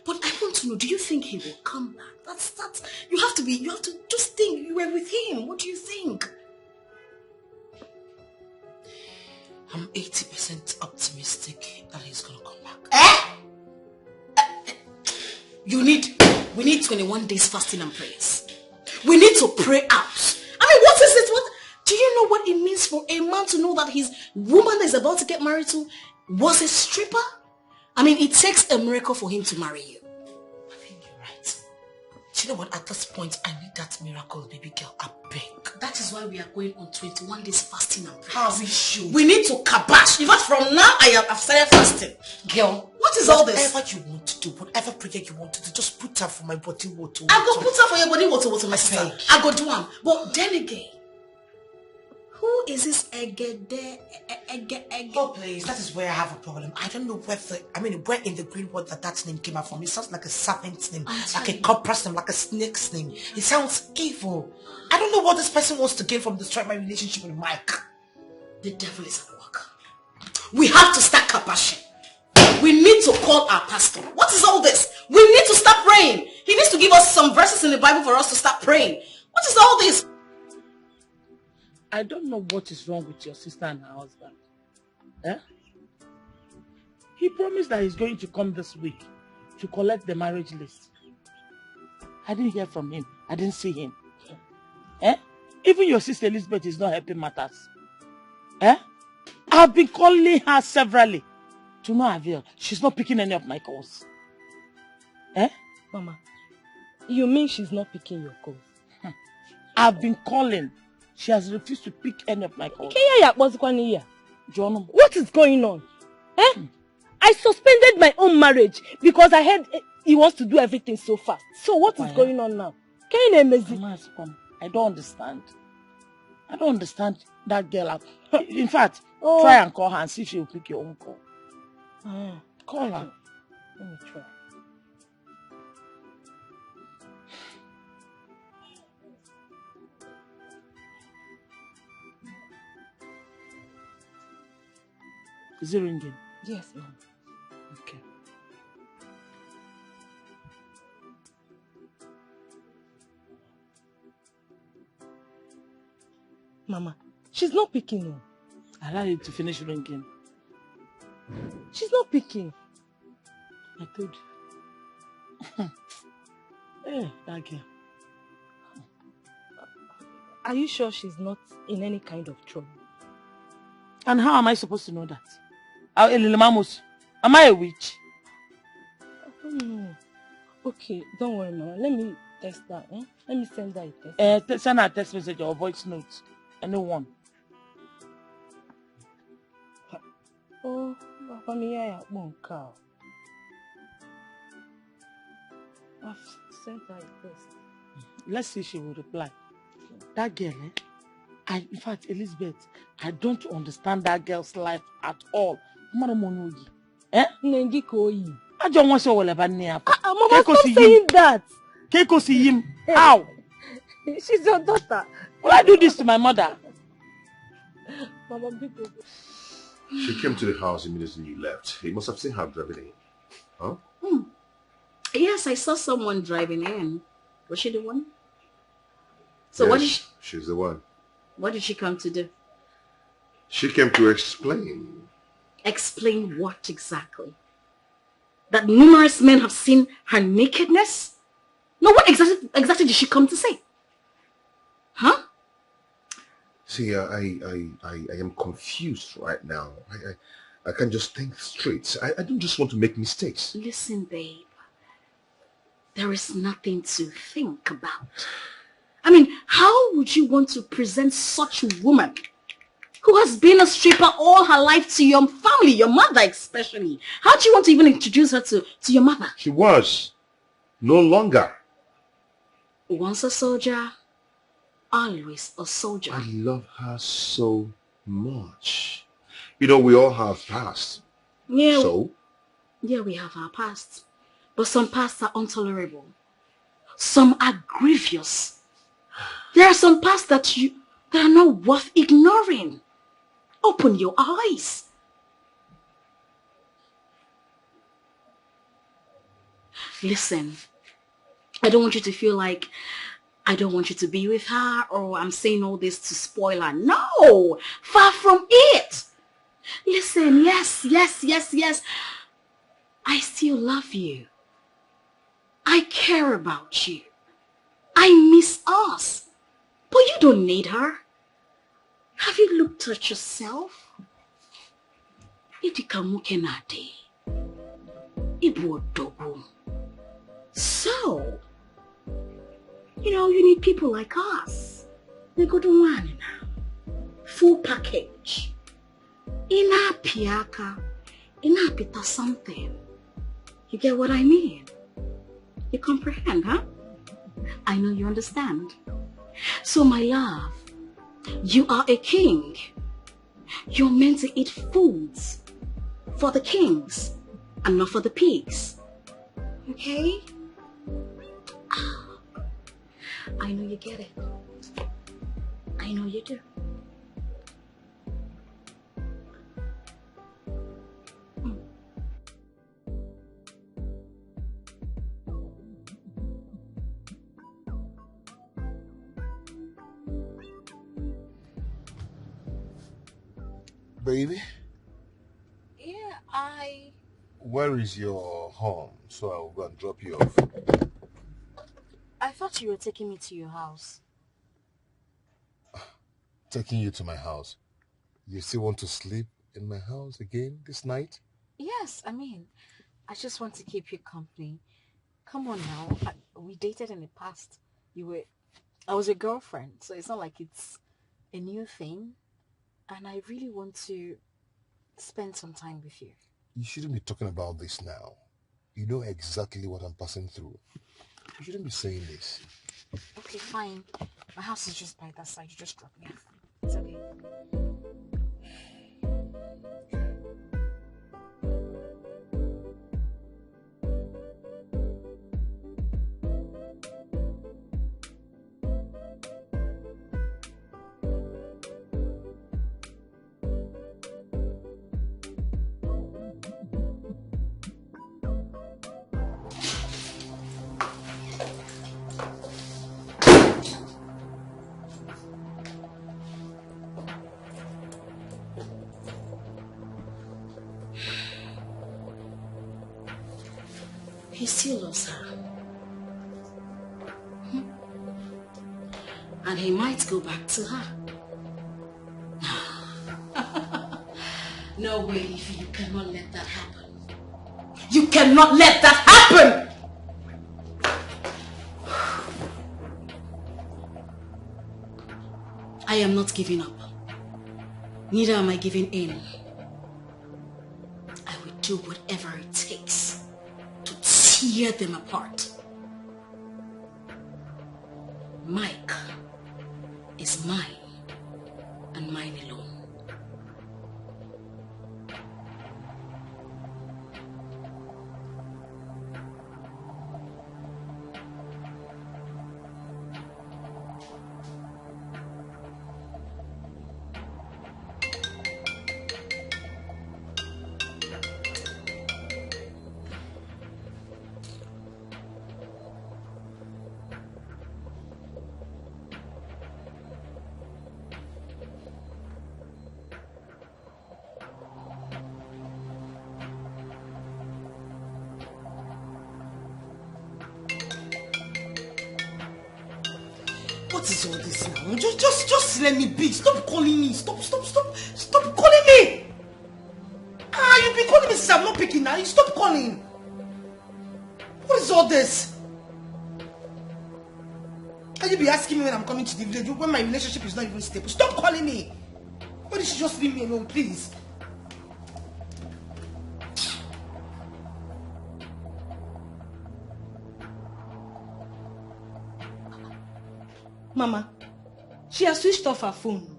But I want to know, do you think he will come back? That's, you have to just think you were with him. What do you think? I'm 80% optimistic that he's gonna come back. We need 21 days fasting and prayers. We need to pray out. I mean, what is it? What do you know what it means for a man to know that his woman that is about to get married to was a stripper? I mean, it takes a miracle for him to marry you. I think you're right. Do you know what? At this point, I need that miracle, baby girl. I beg. That is why we are going on 21 days fasting and prayers. How we should. We need to kabash. In fact, from now, I've started fasting. Girl, what is all this? Whatever you want to do, whatever prayer you want to do, just put her for my body water. I go put her for your body water, my sister. I go do one. But then again, who is this Egede? Oh, please, that is where I have a problem. I don't know where in the green word that name came out from. It sounds like a serpent's name, like a cobra's name, like a snake's name. It sounds evil. I don't know what this person wants to gain from destroying my relationship with Mike. The devil is at work. We have to start kabashing. We need to call our pastor. What is all this? We need to start praying. He needs to give us some verses in the Bible for us to start praying. What is all this? I don't know what is wrong with your sister and her husband. Eh? He promised that he's going to come this week to collect the marriage list. I didn't hear from him. I didn't see him. Eh? Even your sister Elizabeth is not helping matters. Eh? I've been calling her severally. To no avail. She's not picking any of my calls. Eh? Mama, you mean she's not picking your calls? I've been calling. She has refused to pick any of my calls. What is going on? Eh? I suspended my own marriage because I heard he wants to do everything so fast. So what is going on now? I don't understand. I don't understand that girl. In fact, try and call her and see if she will pick your own call. Call her. Let me try. Is it ringing? Yes, ma'am. Okay. Mama, she's not picking on. Allow it to finish ringing. She's not picking. I told you. Hey, that girl. Are you sure she's not in any kind of trouble? And how am I supposed to know that? Am I a witch? I don't know. Okay, don't worry, Mama. Let me text her. Eh? Let me send her a text. Send her a text message or voice note. Anyone. Oh, Papa, me I won't cow. I've sent her a text. Let's see if she will reply. That girl, in fact, Elizabeth, I don't understand that girl's life at all. Eh? I don't want to Mama, stop saying that. Keiko see him. How? She's your daughter. Will I do this to my mother? Mama, people. She came to the house immediately you left. You must have seen her driving in. Huh? Yes, I saw someone driving in. Was she the one? So yes, she's the one. What did she come to do? She came to explain. Explain what exactly? That numerous men have seen her nakedness? No, what exactly did she come to say? Huh? See, I am confused right now. I can't just think straight. I don't just want to make mistakes. Listen, babe. There is nothing to think about. I mean, how would you want to present such a woman who has been a stripper all her life to your family, your mother especially? How do you want to even introduce her to your mother? She was. No longer. Once a soldier, always a soldier. I love her so much. You know, we all have past. Yeah. So? Yeah, we have our past. But some pasts are intolerable. Some are grievous. There are some pasts that are not worth ignoring. Open your eyes. Listen, I don't want you to feel like I don't want you to be with her or I'm saying all this to spoil her. No, far from it. Listen, yes. I still love you. I care about you. I miss us. But you don't need her. Have you looked at yourself? So, you need people like us. They go to one now. Full package. Ina piaka. Ina pita something. You get what I mean? You comprehend, huh? I know you understand. So, my love, you are a king. You're meant to eat foods for the kings and not for the pigs. Okay? I know you get it. I know you do. Baby? Yeah, Where is your home? So I'll go and drop you off. I thought you were taking me to your house. Taking you to my house? You still want to sleep in my house again this night? Yes, I mean, I just want to keep you company. Come on now. We dated in the past. I was your girlfriend, so it's not like it's a new thing. And I really want to spend some time with you. You shouldn't be talking about this now. You know exactly what I'm passing through. You shouldn't be saying this. Okay, fine. My house is just by that side. You just drop me off. It's okay. He still loves her. And he might go back to her. No way, Ify, you cannot let that happen. You cannot let that happen! I am not giving up. Neither am I giving in. I will do whatever it takes to tear them apart. Mike is mine and mine alone. What is all this now? Just let me be. Stop calling me. Stop calling me. You've been calling me since I'm not picking now. You stop calling. What is all this? And you be asking me when I'm coming to the village when my relationship is not even stable. Stop calling me. Why don't you just leave me alone, please? Mama, she has switched off her phone.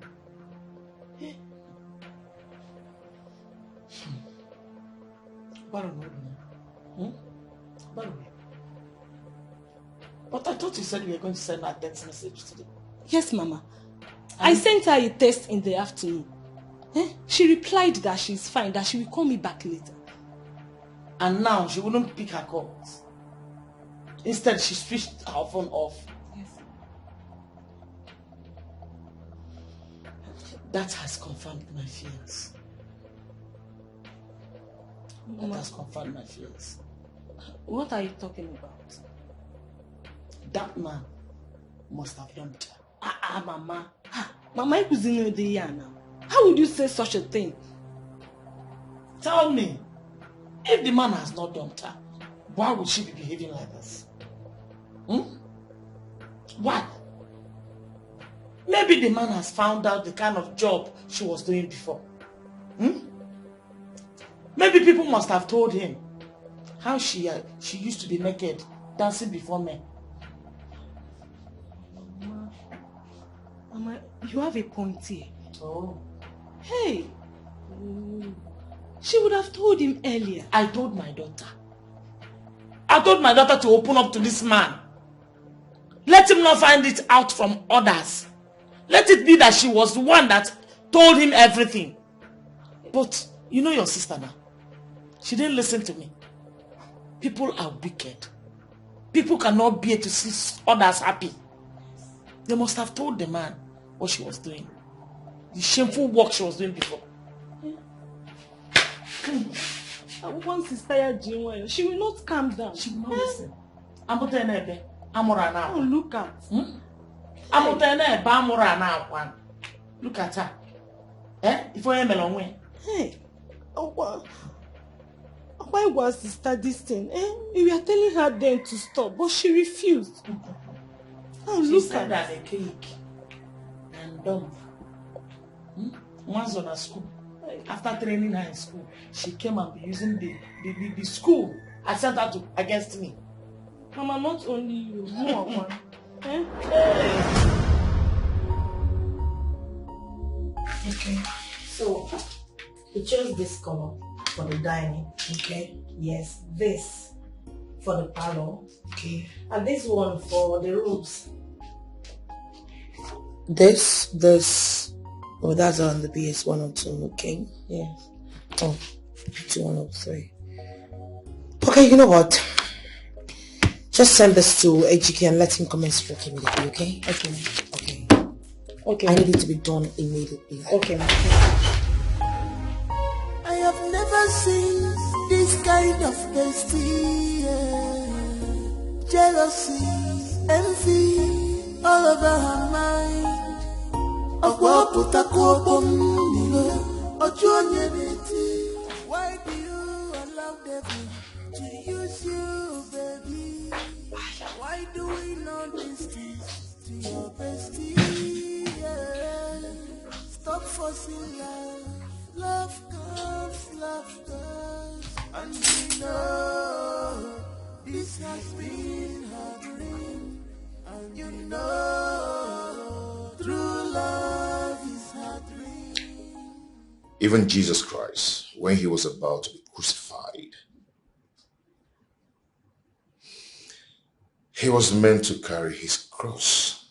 But I thought you said you were going to send her a text message today. Yes, Mama. I sent her a text in the afternoon. She replied that she's fine, that she will call me back later. And now she wouldn't pick her calls. Instead, she switched her phone off. Yes. That has confirmed my fears. Mama, that has confirmed my fears. What are you talking about? That man must have dumped her. Mama. Mama, you couldn't the year now. How would you say such a thing? Tell me, if the man has not dumped her, why would she be behaving like this? Why? Maybe the man has found out the kind of job she was doing before. Maybe people must have told him how she used to be naked, dancing before men. Mama, you have a point here. Oh. Hey. She would have told him earlier. I told my daughter. I told my daughter to open up to this man. Let him not find it out from others. Let it be that she was the one that told him everything. But you know your sister now. She didn't listen to me. People are wicked. People cannot bear to see others happy. They must have told the man what she was doing. The shameful work she was doing before. Once she's tired, she will not calm down. She will not listen. Amurana. Oh, look at. Amutene ba amurana one. Look at her. If I am alone. Hey. Why was sister this thing? We were telling her then to stop, but she refused. Oh, She look said at that a cake and dumb. Once on a school. After training her in school, she came and be using the school. I sent her to against me. Mama, not only you, more one. Okay. So we chose this color for the dining. Okay. Yes, this for the parlor. Okay. And this one for the rooms. This. Oh, that's on the BS 102. Okay. Yeah. Oh, 2103. Okay, you know what? Just send this to HK and let him commence work immediately, okay? Okay. Okay. I need it to be done immediately. Okay. I have never seen this kind of bestie. Jealousy, envy, all over her mind. Why do you allow them to use you, baby? Why do we know this to your bestie? Stop forcing love. Love comes, love goes. And we know this has been her dream. And you know true love is her dream. Even Jesus Christ, when he was about to be crucified, he was meant to carry his cross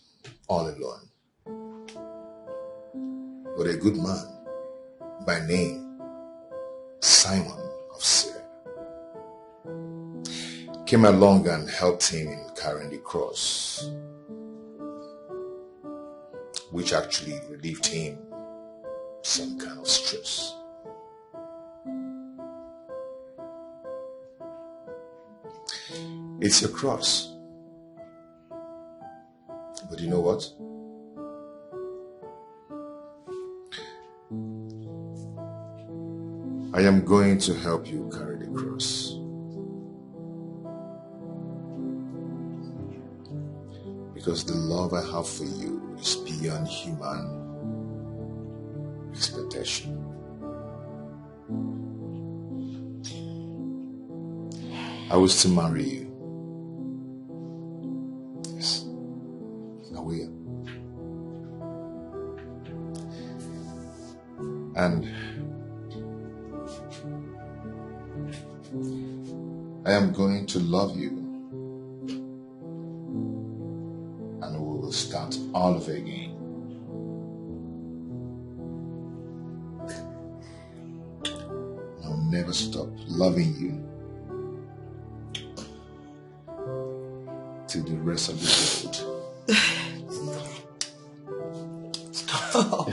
all alone. But a good man by name Simon of Cyrene came along and helped him in carrying the cross, which actually relieved him some kind of stress. It's your cross. But you know what? I am going to help you carry the cross. Because the love I have for you is beyond human expectation. I will still marry you. Yes, I will. And I am going to love you. And we will start all over again. I'll never stop loving you till the rest of the world. Stop.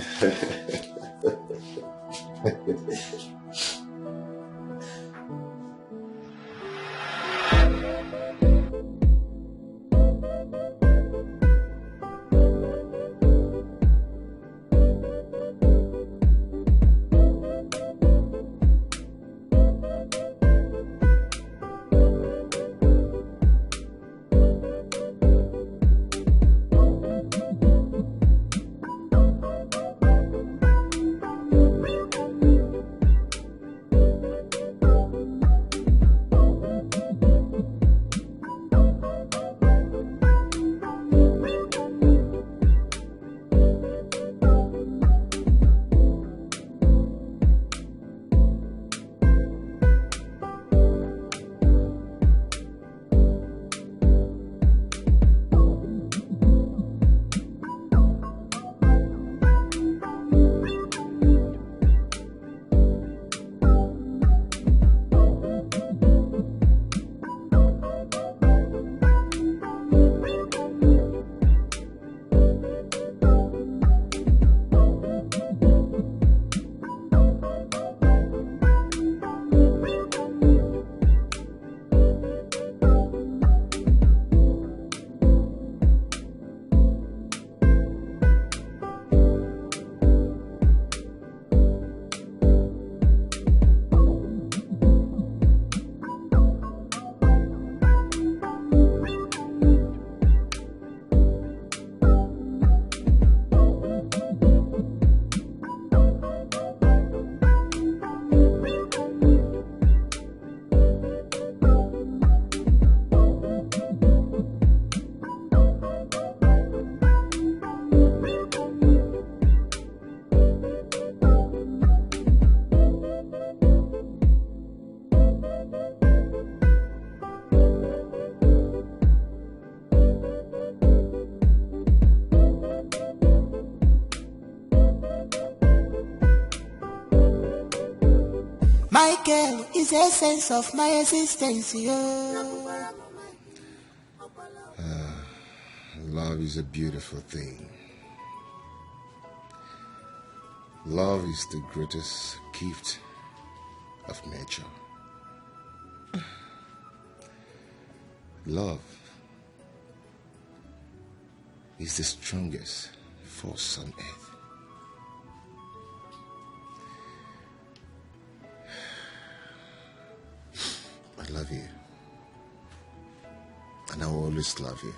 My girl is the essence of my existence. Love is a beautiful thing. Love is the greatest gift of nature. Love is the strongest force on earth. I love you, and I will always love you.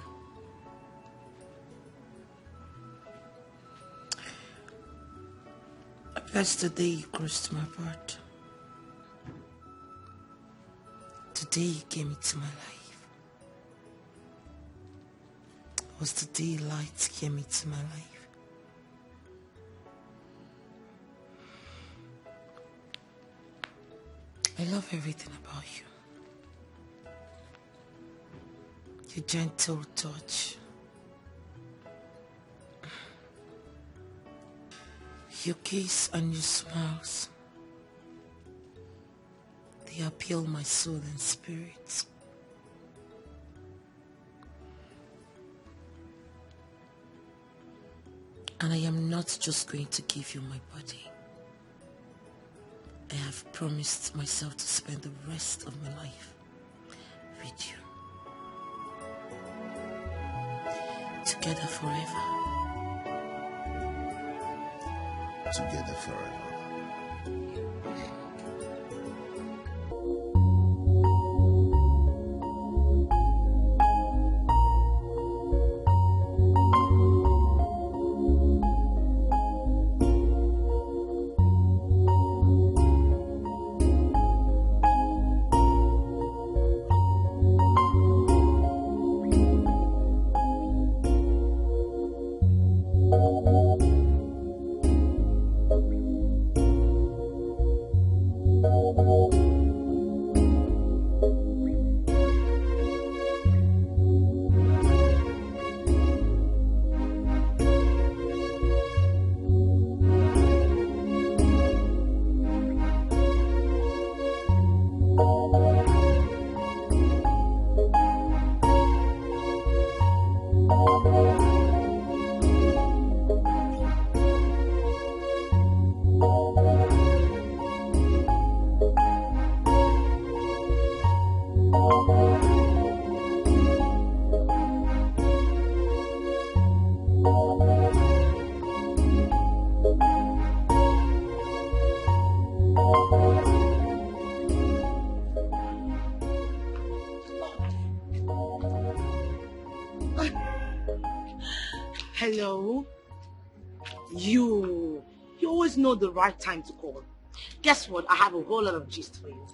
That's the day you crossed my path. The day you came into my life. It was the day light came into my life. I love everything about you. Your gentle touch. Your kiss and your smiles. They appeal my soul and spirit. And I am not just going to give you my body. I have promised myself to spend the rest of my life with you. Together forever. Together forever. Hello? You always know the right time to call. Guess what? I have a whole lot of gist for you.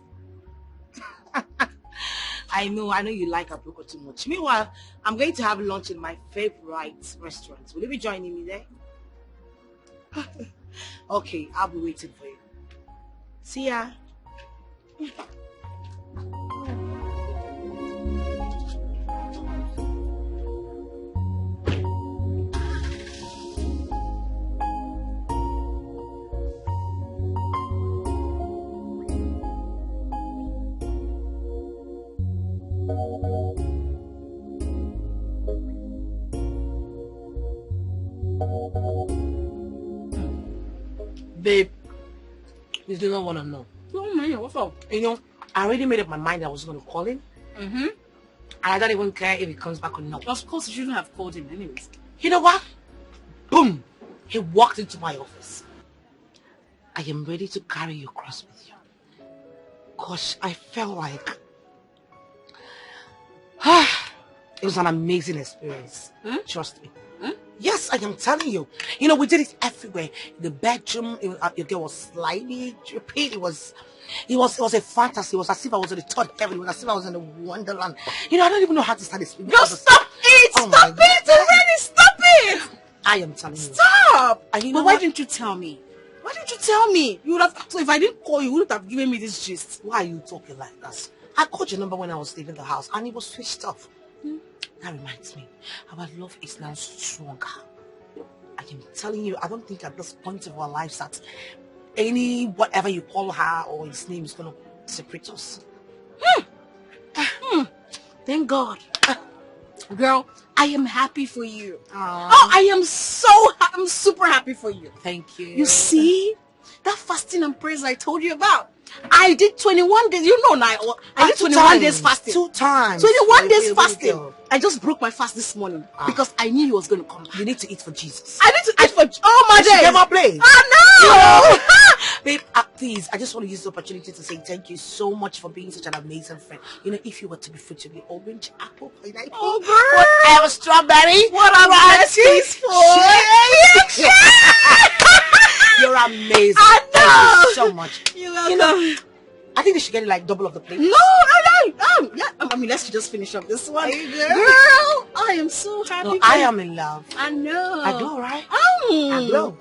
I know you like Abuko too much. Meanwhile, I'm going to have lunch in my favorite restaurant. Will you be joining me there? Okay, I'll be waiting for you. See ya. Babe, you do not want to know. Oh man, what's up? You know, I already made up my mind I was going to call him. Mm-hmm. And I don't even care if he comes back or not. Of course, you shouldn't have called him anyways. You know what? Boom! He walked into my office. I am ready to carry you across with you. Gosh, I felt like... it was an amazing experience. Trust me. Yes, I am telling you. You know, we did it everywhere. In the bedroom, your girl was slimy, drippy. It was a fantasy. It was as if I was in the third heaven. It was as if I was in a wonderland. You know, I don't even know how to start this. Girl, stop it! Oh stop it already! Stop it! I am telling you. Stop! And you know but why what? didn't you tell me? Why didn't you tell me? You would have. So if I didn't call you, you wouldn't have given me this gist. Why are you talking like that? I called your number when I was leaving the house and it was switched off. That reminds me, our love is now stronger. I am telling you, I don't think at this point of our lives that any whatever you call her or his name is going to separate us. Thank God. Girl, I am happy for you. Aww. Oh, I'm super happy for you. Thank you. You see, that fasting and prayers I told you about, I did 21 days. You know now, I did 21 days fasting. 2 times. 21 days fasting. I just broke my fast this morning because I knew he was going to come back. You need to eat for Jesus. I need to eat for all my days. Never play. I know. Babe, please, I just want to use this opportunity to say thank you so much for being such an amazing friend. You know, if you were to be fruit, to be orange, apple, pineapple, whatever, strawberry, what I'm for. You're amazing. I know. Thank you so much. You're welcome. You know, I think they should get it like double of the plate. No. Yeah, I mean, let's just finish up this one. Hey, girl, I am so happy. No, I am in love. I know. I do, right? I blow.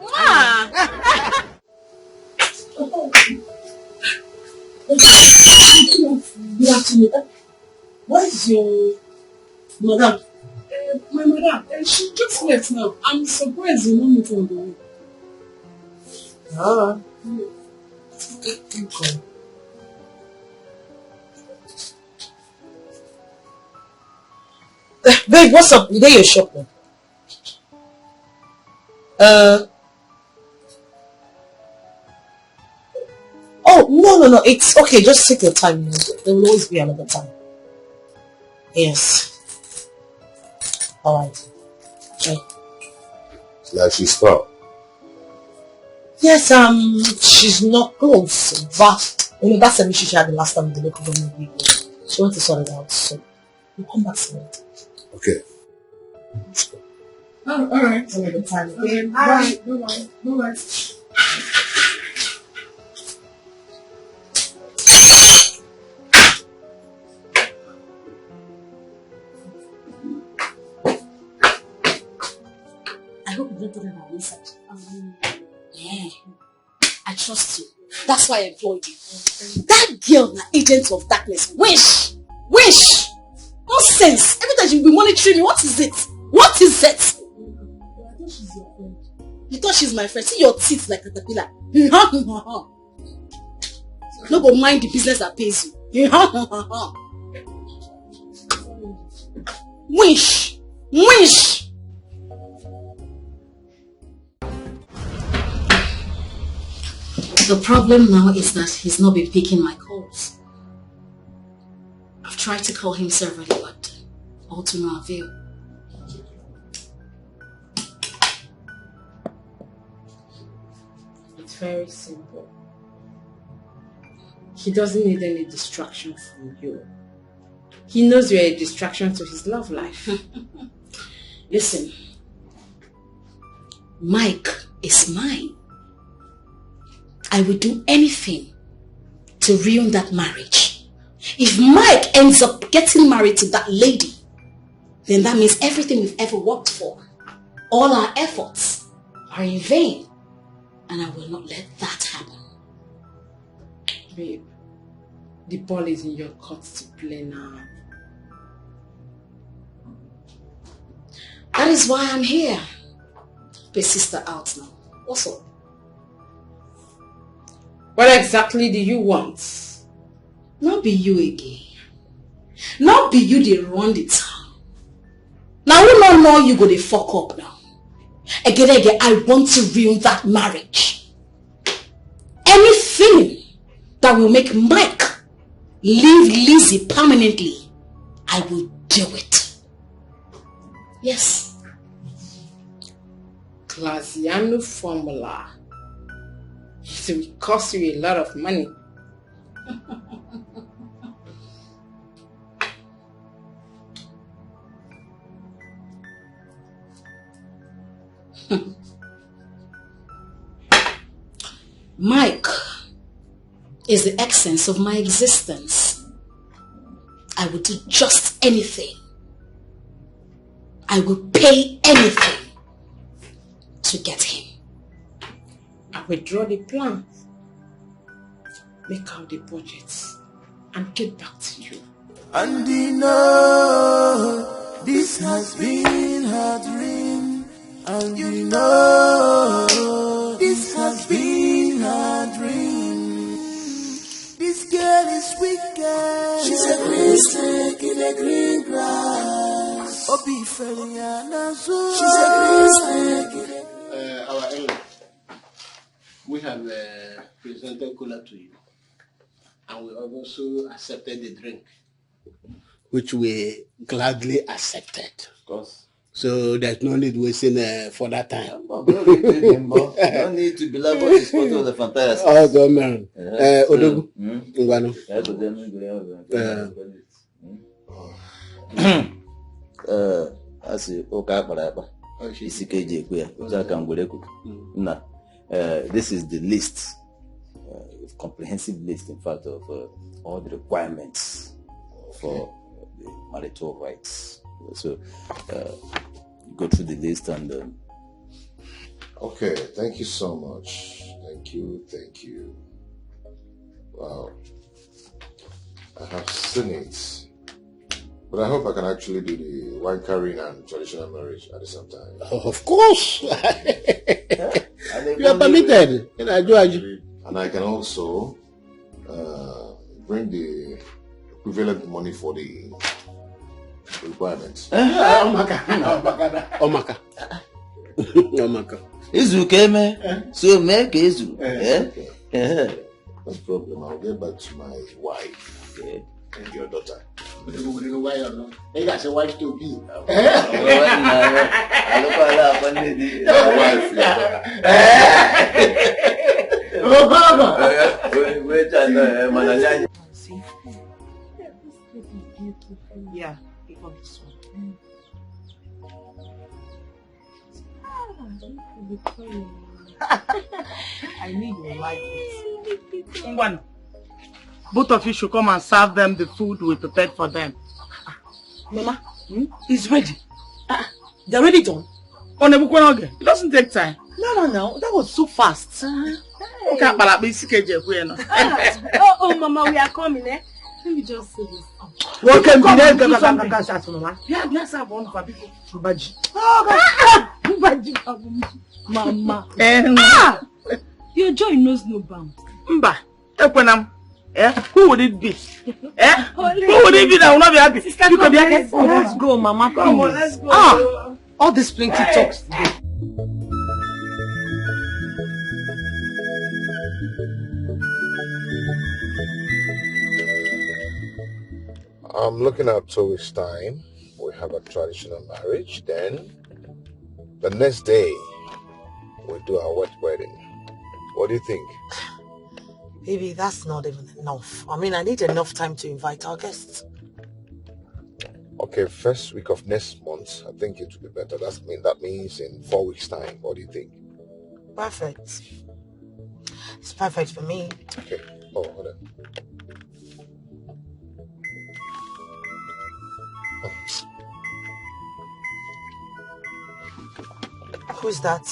Good afternoon. What is your madam? My madam, she just left now. I'm surprised you know me on the way. Okay. Babe, what's up? You there your shop now? Oh, no. It's okay. Just take your time. There will always be another time. Yes. Alright. Okay. Like she's far. Yes, she's not close. But, that's an issue she had the last time the local government people. She wants to sort it out. So, we'll come back to it. Okay. Alright. Another time. Okay. Bye. I hope you don't do that research. Yeah. I trust you. That's why I employed you. That girl, the agent of darkness. Wish! Nonsense! Every time she'll be monitoring me. What is it? I thought she's your friend. You thought she's my friend? See your teeth like a caterpillar. No, but mind the business that pays you. Wish! The problem now is that he's not been picking my calls. I've tried to call him severally, but all to no avail. It's very simple. He doesn't need any distraction from you. He knows you're a distraction to his love life. Listen, Mike is mine. I will do anything to ruin that marriage. If Mike ends up getting married to that lady, then that means everything we've ever worked for, all our efforts, are in vain. And I will not let that happen. Babe, the ball is in your court to play now. That is why I'm here. Pay sister out now. What's up? What exactly do you want? Not be you again. Not be you they run the town. Now we don't know you go to fuck up now. Again, I want to ruin that marriage. Anything that will make Mike leave Lizzie permanently, I will do it. Yes. Classiano formula. It will cost you a lot of money. Mike is the essence of my existence. I will do just anything. I will pay anything to get him. I will draw the plans, make out the budgets, and get back to you. And you know, this has been her dream. And you know, this has been her girl. She's a green snake in a green grass. Obi Feliana. She's a green snake in a... Our elder, we have presented cola to you, and we have also accepted the drink, which we gladly accepted. Of course. So there's no need wasting further time. No need to belabor this photo of the fantastic. Oh, God, man. Odogu. This is the list, comprehensive list, in fact, of all the requirements for the marital rights. So, go through the list and... Okay, thank you so much. Thank you. Wow. I have seen it. But I hope I can actually do the wine carrying and traditional marriage at the same time. Oh, of course. You are permitted. And I can also bring the equivalent money for the requirements. Omaka. Izu keme, so make Izu. No problem. I'll get back to my wife and your daughter. You got a wife to be. Yeah, pick up this one. I need you like it. One. Both of you should come and serve them the food we prepared for them. Mama, it's ready. They're already done. It doesn't take time. No. That was so fast. Oh, Mama, we are coming, eh? Let me just say this. Welcome, Mama. Your joy knows no bounds. Who would it be? Who would it be that will not be happy? Sister, you can be happy. Let's go, Mama. Come on, let's go. All this plenty talks today. I'm looking at 2 weeks' time. We have a traditional marriage. Then, the next day, we do our wet wedding. What do you think? Baby, that's not even enough. I mean, I need enough time to invite our guests. Okay, first week of next month, I think it will be better. That means in 4 weeks' time. What do you think? Perfect. It's perfect for me. Okay. Oh, hold on. Who's that?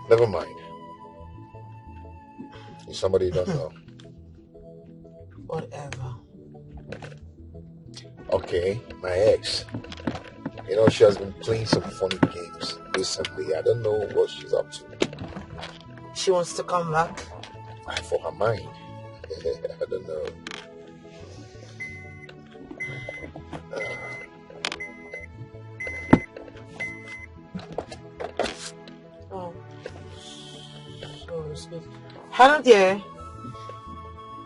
Never mind. It's somebody you don't know. Whatever. Okay, my ex. You know, she has been playing some funny games recently. I don't know what she's up to. She wants to come back? For her mind. I don't know. Hello there.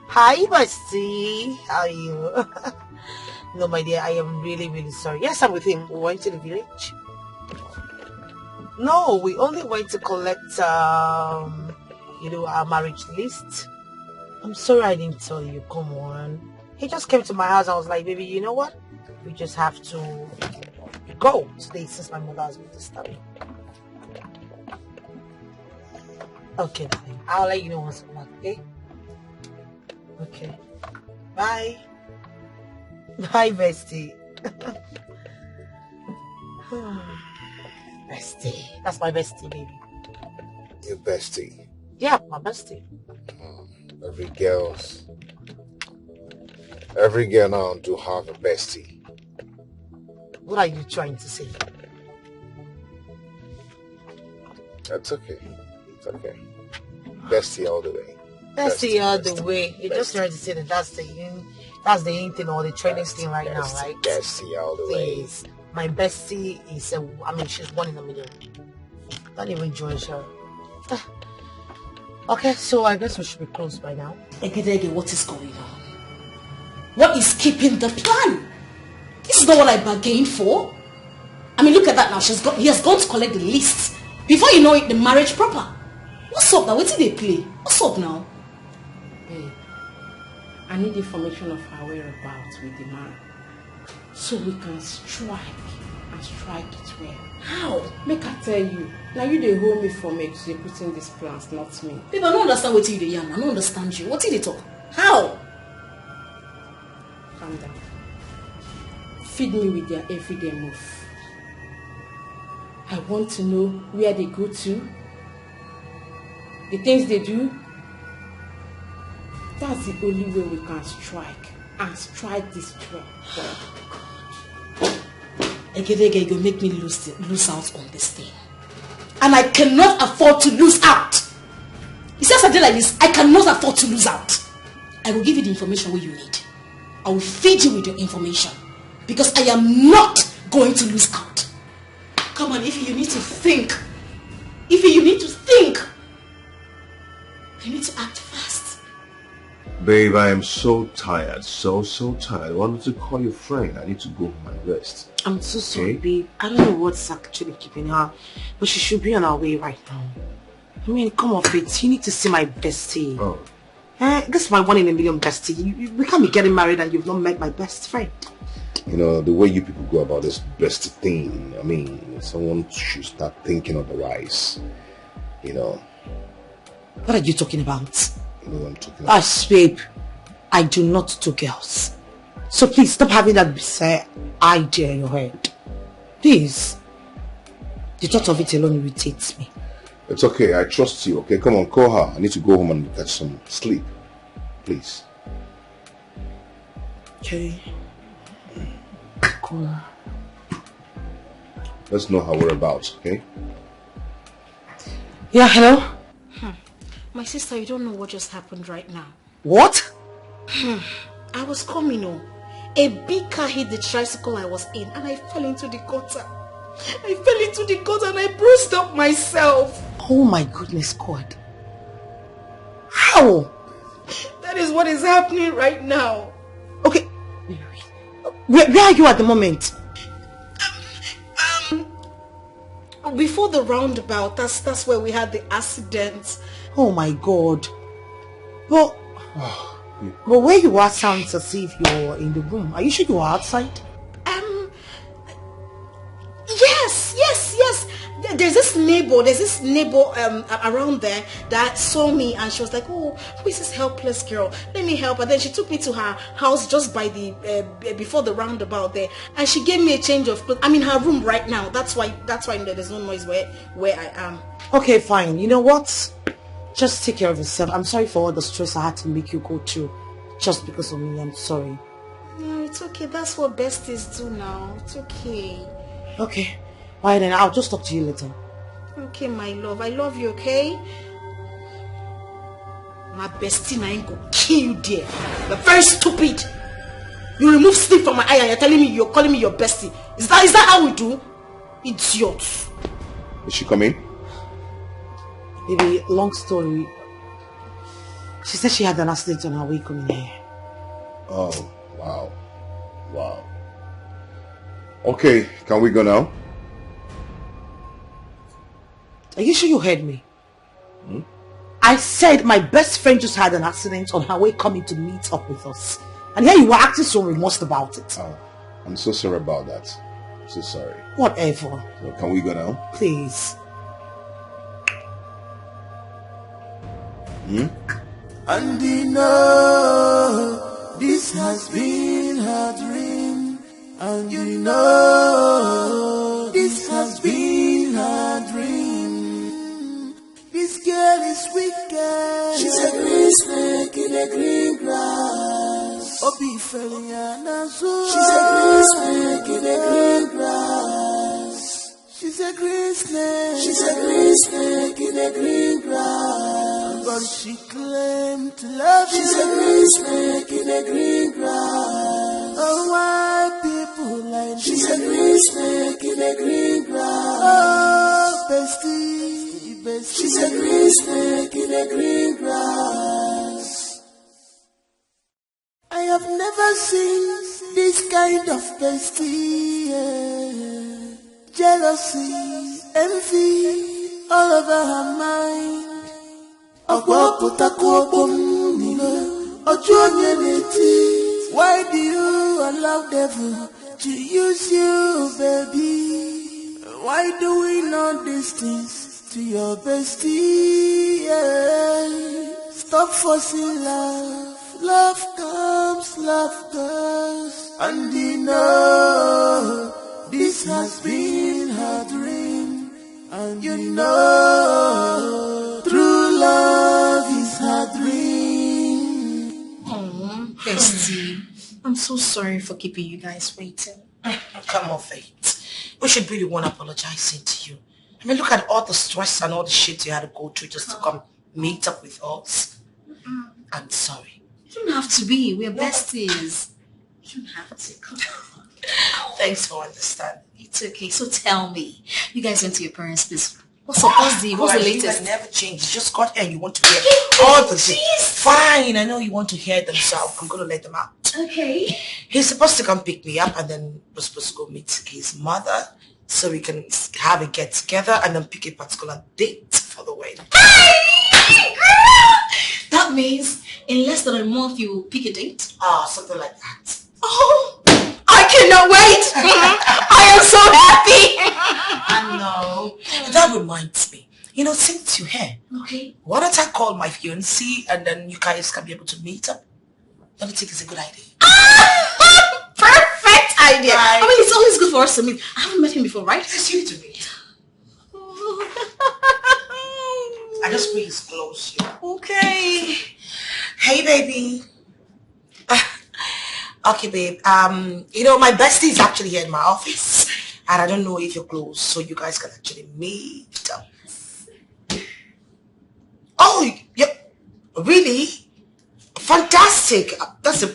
Hi, bestie. How are you? No, my dear, I am really, really sorry. Yes, I'm with him. We went to the village. No, we only went to collect, our marriage list. I'm sorry I didn't tell you. Come on. He just came to my house. I was like, baby, you know what? We just have to go today since my mother has been disturbing. Okay, darling. I'll let you know once I'm back, okay? Okay. Bye. Bye, bestie. Bestie. That's my bestie, baby. Your bestie? Yeah, my bestie. Every girl now do have a bestie. What are you trying to say? That's okay. It's okay. Bestie all the way. That's the other way. You're just trying to say that that's the in thing or the training thing right now, right? Bestie all the way. Please. My bestie is she's 1 in a million. Don't even join her. Okay, so I guess we should be close by now. Egedege, what is going on? What is keeping the plan? This is not what I bargained for. I mean, look at that now. He has gone to collect the list. Before you know it, the marriage proper. What's up now? What did they play? What's up now? Babe, I need information of her whereabouts with the man, so we can strike it well. How? Make I tell you. Now you dey hold me from executing these plans, not me. Babe, I don't understand what you dey yarn. I don't understand you. What did they talk? How? Calm down. Feed me with their everyday move. I want to know where they go to, the things they do. That's the only way we can strike this well. Egedege, you make me lose out on this thing. And I cannot afford to lose out. You see, something like this, I cannot afford to lose out. I will give you the information where you need. I will feed you with your information. Because I am not going to lose out. Come on, if you need to think. You need to act fast. Babe, I am so tired. So tired. I wanted to call your friend. I need to go home and rest. I'm so sorry, babe. I don't know what's actually keeping her, but she should be on her way right now. I mean, come off it. You need to see my bestie. Oh. This is my 1 in a million bestie. We can't be getting married and you've not met my best friend. You know, the way you people go about this bestie thing, I mean, someone should start thinking otherwise. You know. What are you talking about? You know what I'm talking about? Babe, I do not do girls. So please stop having that bizarre idea in your head. Please. The thought of it alone irritates me. It's okay, I trust you, okay? Come on, call her. I need to go home and get some sleep. Please. Okay. Call her. Let's know her whereabouts, okay? Yeah, hello? My sister, you don't know what just happened right now. What? I was coming home. A big car hit the tricycle I was in and I fell into the gutter. And I bruised up myself. Oh my goodness, God. How? That is what is happening right now. Okay. Where are you at the moment? Before the roundabout, that's where we had the accident. Oh my God. But where you are sounds as if you're in the room. Are you sure you are outside? Yes. There's this neighbor around there that saw me and she was like, oh, who is this helpless girl? Let me help her. Then she took me to her house just by the before the roundabout there, and she gave me a change of clothes. I'm in her room right now. That's why there's no noise where I am. Okay, fine. You know what? Just take care of yourself. I'm sorry for all the stress I had to make you go through just because of me. I'm sorry. No, it's okay. That's what besties do now. It's okay. Okay. Alright then, I'll just talk to you later. Okay, my love. I love you, okay? My bestie now ain't gonna kill you there. You're very stupid. You remove sleep from my eye and you're calling me your bestie. Is that how we do? Idiot. Is she coming? Baby, long story. She said she had an accident on her way coming here. Oh, wow. Okay, can we go now? Are you sure you heard me? I said my best friend just had an accident on her way coming to meet up with us. And here you were acting so remorse about it. Oh, I'm so sorry about that. I'm so sorry. Whatever. So can we go now? Please. And you know this has been her dream. And you know this has been her dream. This girl is wicked. She's a green snake in the green grass. She's a green snake in the green grass. She's a green snake. She's a green snake in the green grass. but she claimed to love you. She's a green snake in a green grass. Oh, why people like me? She's a green snake in a green grass. Oh, bestie, bestie. She's a green snake in a green grass. I have never seen this kind of bestie. Yeah. Jealousy, envy, all over her mind. Why do you allow devil to use you, baby? Why do we know these things to your bestie? Yeah. Stop forcing love. Love comes, love goes. And you know this has been her dream. And you know true love is her dream. Oh, bestie, I'm so sorry for keeping you guys waiting. Come on, Faith. We should be the one apologizing to you. I mean, look at all the stress and all the shit you had to go through just to come meet up with us. I'm sorry. You don't have to be. We're besties. You don't have to. Come on. Thanks for understanding. It's okay. So tell me, you guys went to your parents' place. What's the latest? You never change. You just got here and you want to hear all the things. Fine, I know you want to hear them, so I'm going to let them out. Okay. He's supposed to come pick me up and then we're supposed to go meet his mother so we can have a get together and then pick a particular date for the wedding. That means in less than a month you will pick a date? Something like that. Oh, I cannot wait. I am so happy. I know. That reminds me. You know, since you're here, okay, why don't I call my fiancé and then you guys can be able to meet up? Don't you think it's a good idea? Perfect idea. Right. I mean, it's always good for us to meet. I haven't met him before, right? It's you to meet. I just bring his clothes here. Okay. Hey, baby. Okay, babe. You know, my bestie is actually here in my office. And I don't know if you're close, so you guys can actually meet up. Oh, yeah. Really? Fantastic. That's a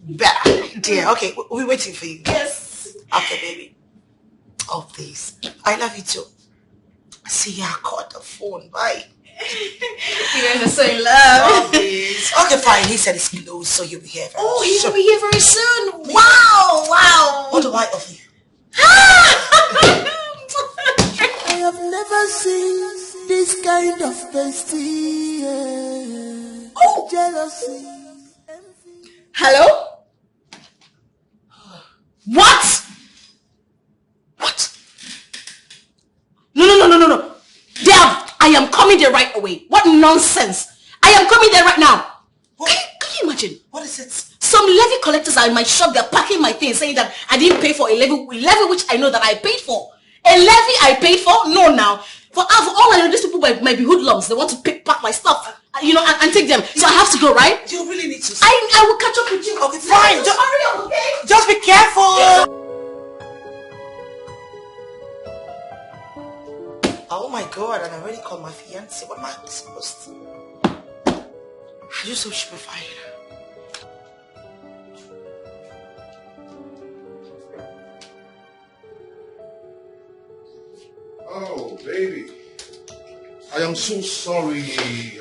better idea. Okay, we're waiting for you. Yes. Okay, baby. Oh, please. I love you too. See ya, I caught the phone. Bye. You guys are so in love. Oh, please. Okay, fine. He said it's close, so you'll be here very soon. Oh, he will be here very soon. Wow, wow. What do I offer you? I have never seen this kind of bestie. Oh, jealousy. Hello? What? What? No. Dev, I am coming there right away. What nonsense. I am coming there right now. Can you imagine? What is it? Some levy collectors are in my shop. They're packing my things, saying that I didn't pay for a levy which I know that I paid for. A levy I paid for? No, now. For all I know, these people might be hoodlums. They want to pack my stuff, you know, and take them. So I have to go, right? You really need to. I will catch up with you. Okay, fine. Just hurry up, okay? Just be careful. Oh my God, and I already called my fiancé. What am I supposed to? Are you so stupefied? Oh, baby. I am so sorry.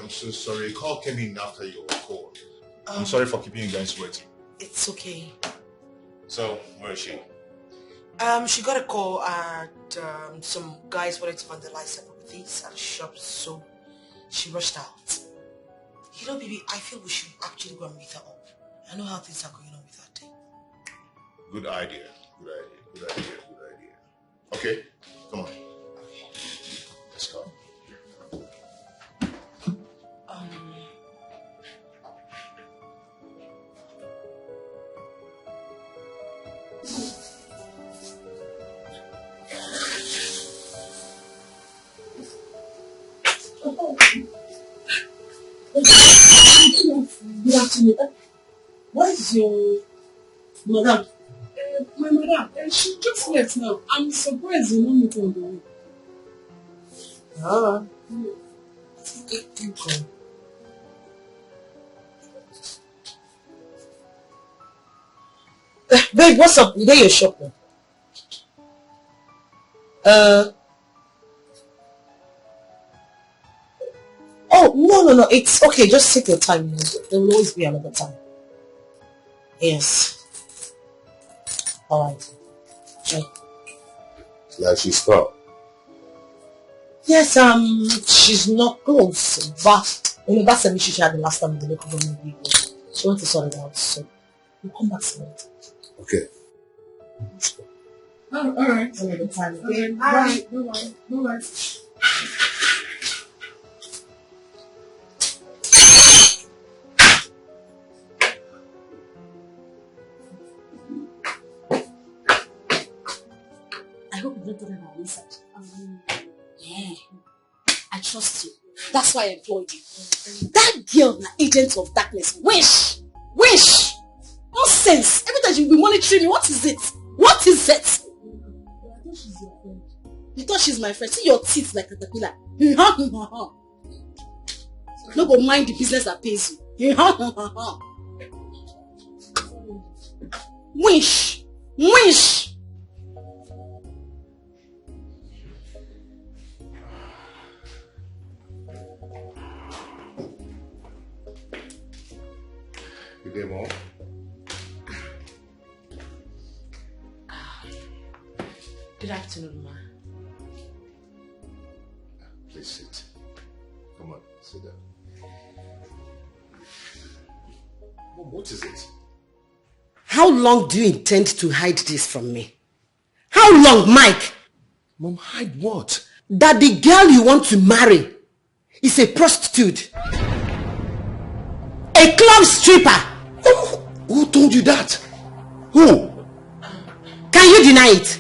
I'm so sorry. A call came in after your call. I'm sorry for keeping you guys waiting. It's okay. So, where is she? She got a call and some guys wanted to vandalize some things at the shop, so she rushed out. You know, baby, I feel we should actually go and meet her up. I know how things are going on with her thing. Good idea. Okay, come on. Let's go. Good afternoon. What is your madam? My madam, she just left now. I'm surprised you know me on the way. You go. Babe, what's up? You there your shop now? Oh, no. It's okay. Just take your time. There will always be another time. Yes. Alright. Sure. Like she stopped. Yes, she's not close, but that's an issue she had the last time in the local government people. She wants to sort it out, so we'll come back some later. Okay. Alright. Another time again. Bye. Bye. I hope you don't do that on research. Yeah. I trust you. That's why I employed you. That girl, the agent of darkness. Wish! Nonsense! Every time you'll be monitoring me, what is it? What is it? You thought she's my friend? See your teeth like a caterpillar. No go mind the business that pays you. Wish! Good day, Mom. Good afternoon, ma. Please sit. Come on, sit down. Mom, what is it? How long do you intend to hide this from me? How long, Mike? Mom, hide what? That the girl you want to marry is a prostitute. A club stripper. Who told you that? Who? Can you deny it?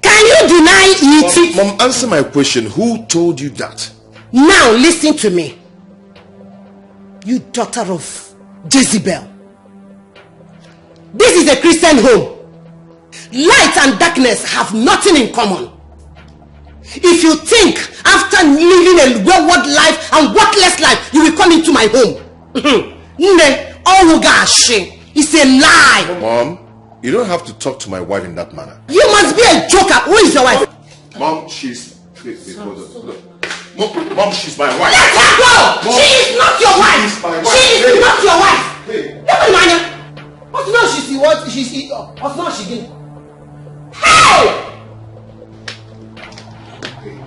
Can you deny it? Mom, answer my question. Who told you that? Now listen to me. You daughter of Jezebel. This is a Christian home. Light and darkness have nothing in common. If you think after living a wayward life and worthless life, you will come into my home. It's a lie. Mom, you don't have to talk to my wife in that manner. You must be a joker. Who is your wife? Mom, she's... Wait, hold on. Mom, she's my wife. Let her go! Mom, she is not your wife. She's my wife. She is not your wife. Hey. What now she's what? She's what now she did? Hey!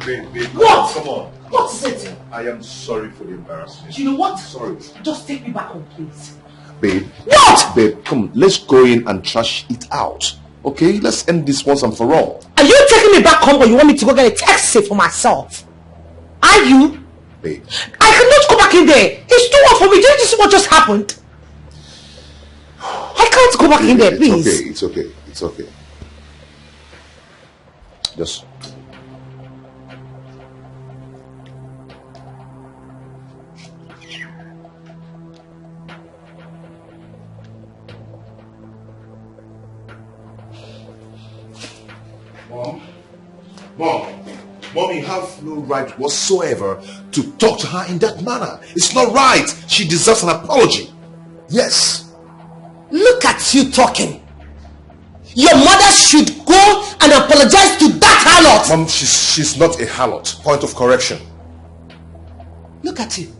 Babe, What? Come on. What is it? I am sorry for the embarrassment. You know what? Sorry. Just take me back home, please. Babe. What? Babe, come, let's go in and trash it out. Okay? Let's end this once and for all. Are you taking me back home or you want me to go get a taxi for myself? Are you? Babe. I cannot go back in there. It's too hard for me. Didn't you see what just happened? I can't go back in there, please. It's okay. Just... Mom, you have no right whatsoever to talk to her in that manner. It's not right. She deserves an apology. Yes. Look at you talking. Your mother should go and apologize to that harlot. Mom, she's not a harlot. Point of correction. Look at you.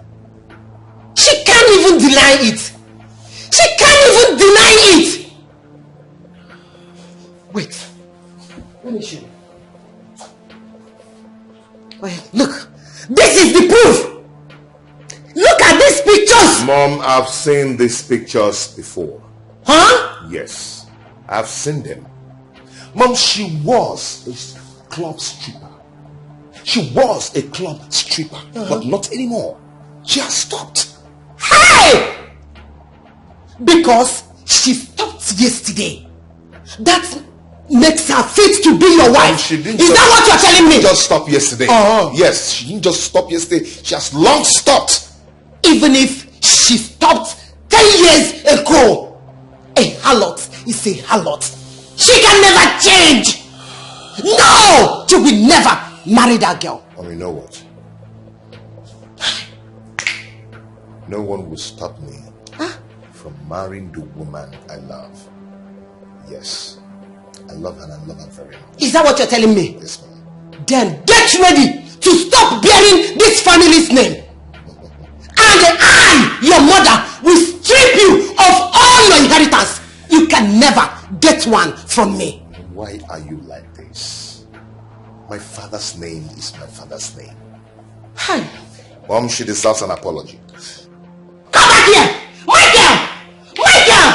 She can't even deny it. She can't even deny it. Wait. Let me show you. Well, look. This is the proof. Look at these pictures. Mom, I've seen these pictures before. Huh? Yes. I've seen them. Mom, she was a club stripper. She was a club stripper, but not anymore. She has stopped. Hey! Because she stopped yesterday. That makes her fit to be your wife. Is that what you're telling me? She didn't just stop yesterday. Yes, she didn't just stop yesterday. She has long stopped. Even if she stopped 10 years ago, a harlot is a harlot. She can never change. No! She will never marry that girl. Oh, you know what? No one will stop me from marrying the woman I love. Yes, I love her and I love her very much. Is that what you're telling me? Yes, ma'am. Then get ready to stop bearing this family's name. And I, your mother, will strip you of all your inheritance. You can never get one from me. Why are you like this? My father's name is my father's name. Hi. Mom, she deserves an apology. Come back here! My girl! My girl!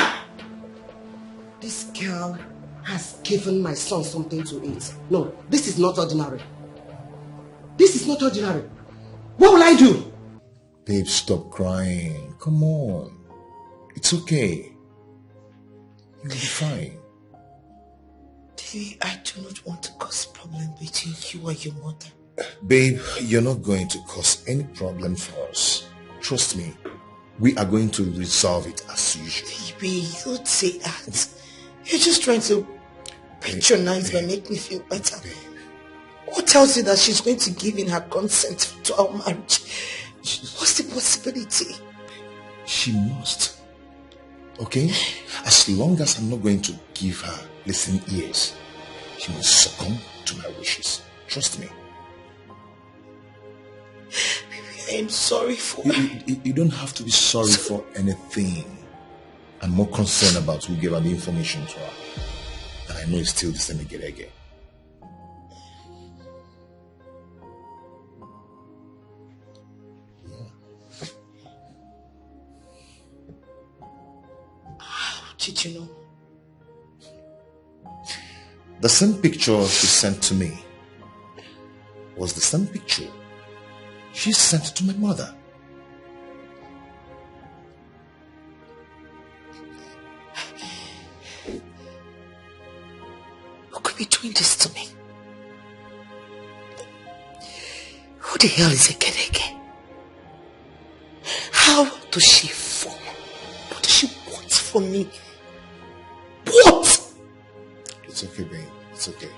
This girl has given my son something to eat. No, this is not ordinary. This is not ordinary. What will I do? Babe, stop crying. Come on. It's okay. You'll be fine. Davy, I do not want to cause problem between you and your mother. Babe, you're not going to cause any problem for us. Trust me. We are going to resolve it as usual. Baby, you don't say that. You're just trying to patronize me and make me feel better. Who tells you that she's going to give in her consent to our marriage? What's the possibility? She must. Okay? As long as I'm not going to give her listening ears, she must succumb to my wishes. Trust me. Baby, I'm sorry for... You don't have to be sorry for anything. I'm more concerned about who gave her the information to her. And I know it's still the same again. Did you know? The same picture she sent to me was the same picture she sent to my mother. Who could be doing this to me? Who the hell is Ekedeke? How does she form? What does she want from me? What? It's okay, babe. It's okay.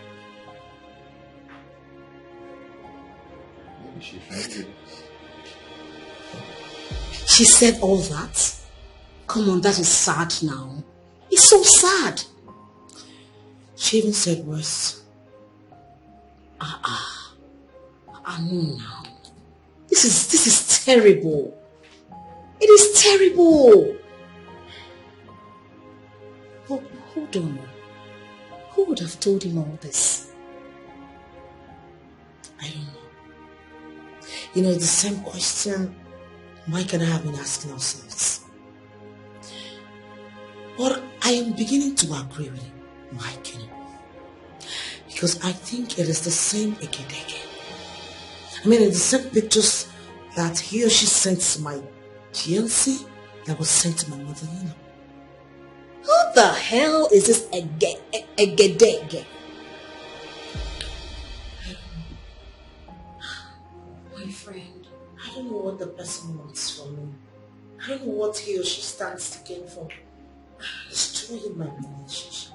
Maybe she found it. She said all that? Come on, that is sad now. It's so sad. She even said worse. No now. This is terrible. It is terrible. But hold on. Who would have told him all this? I don't know. You know, it's the same question Mike and I have been asking ourselves. But I am beginning to agree with Mike, you know. Because I think it is the same Ekedeke. I mean, it's the same pictures that he or she sent to my fiancé that was sent to my mother, you know. Who the hell is this Ekedeke? My friend, I don't know what the person wants from me. I don't know what he or she stands to gain from destroying my relationship.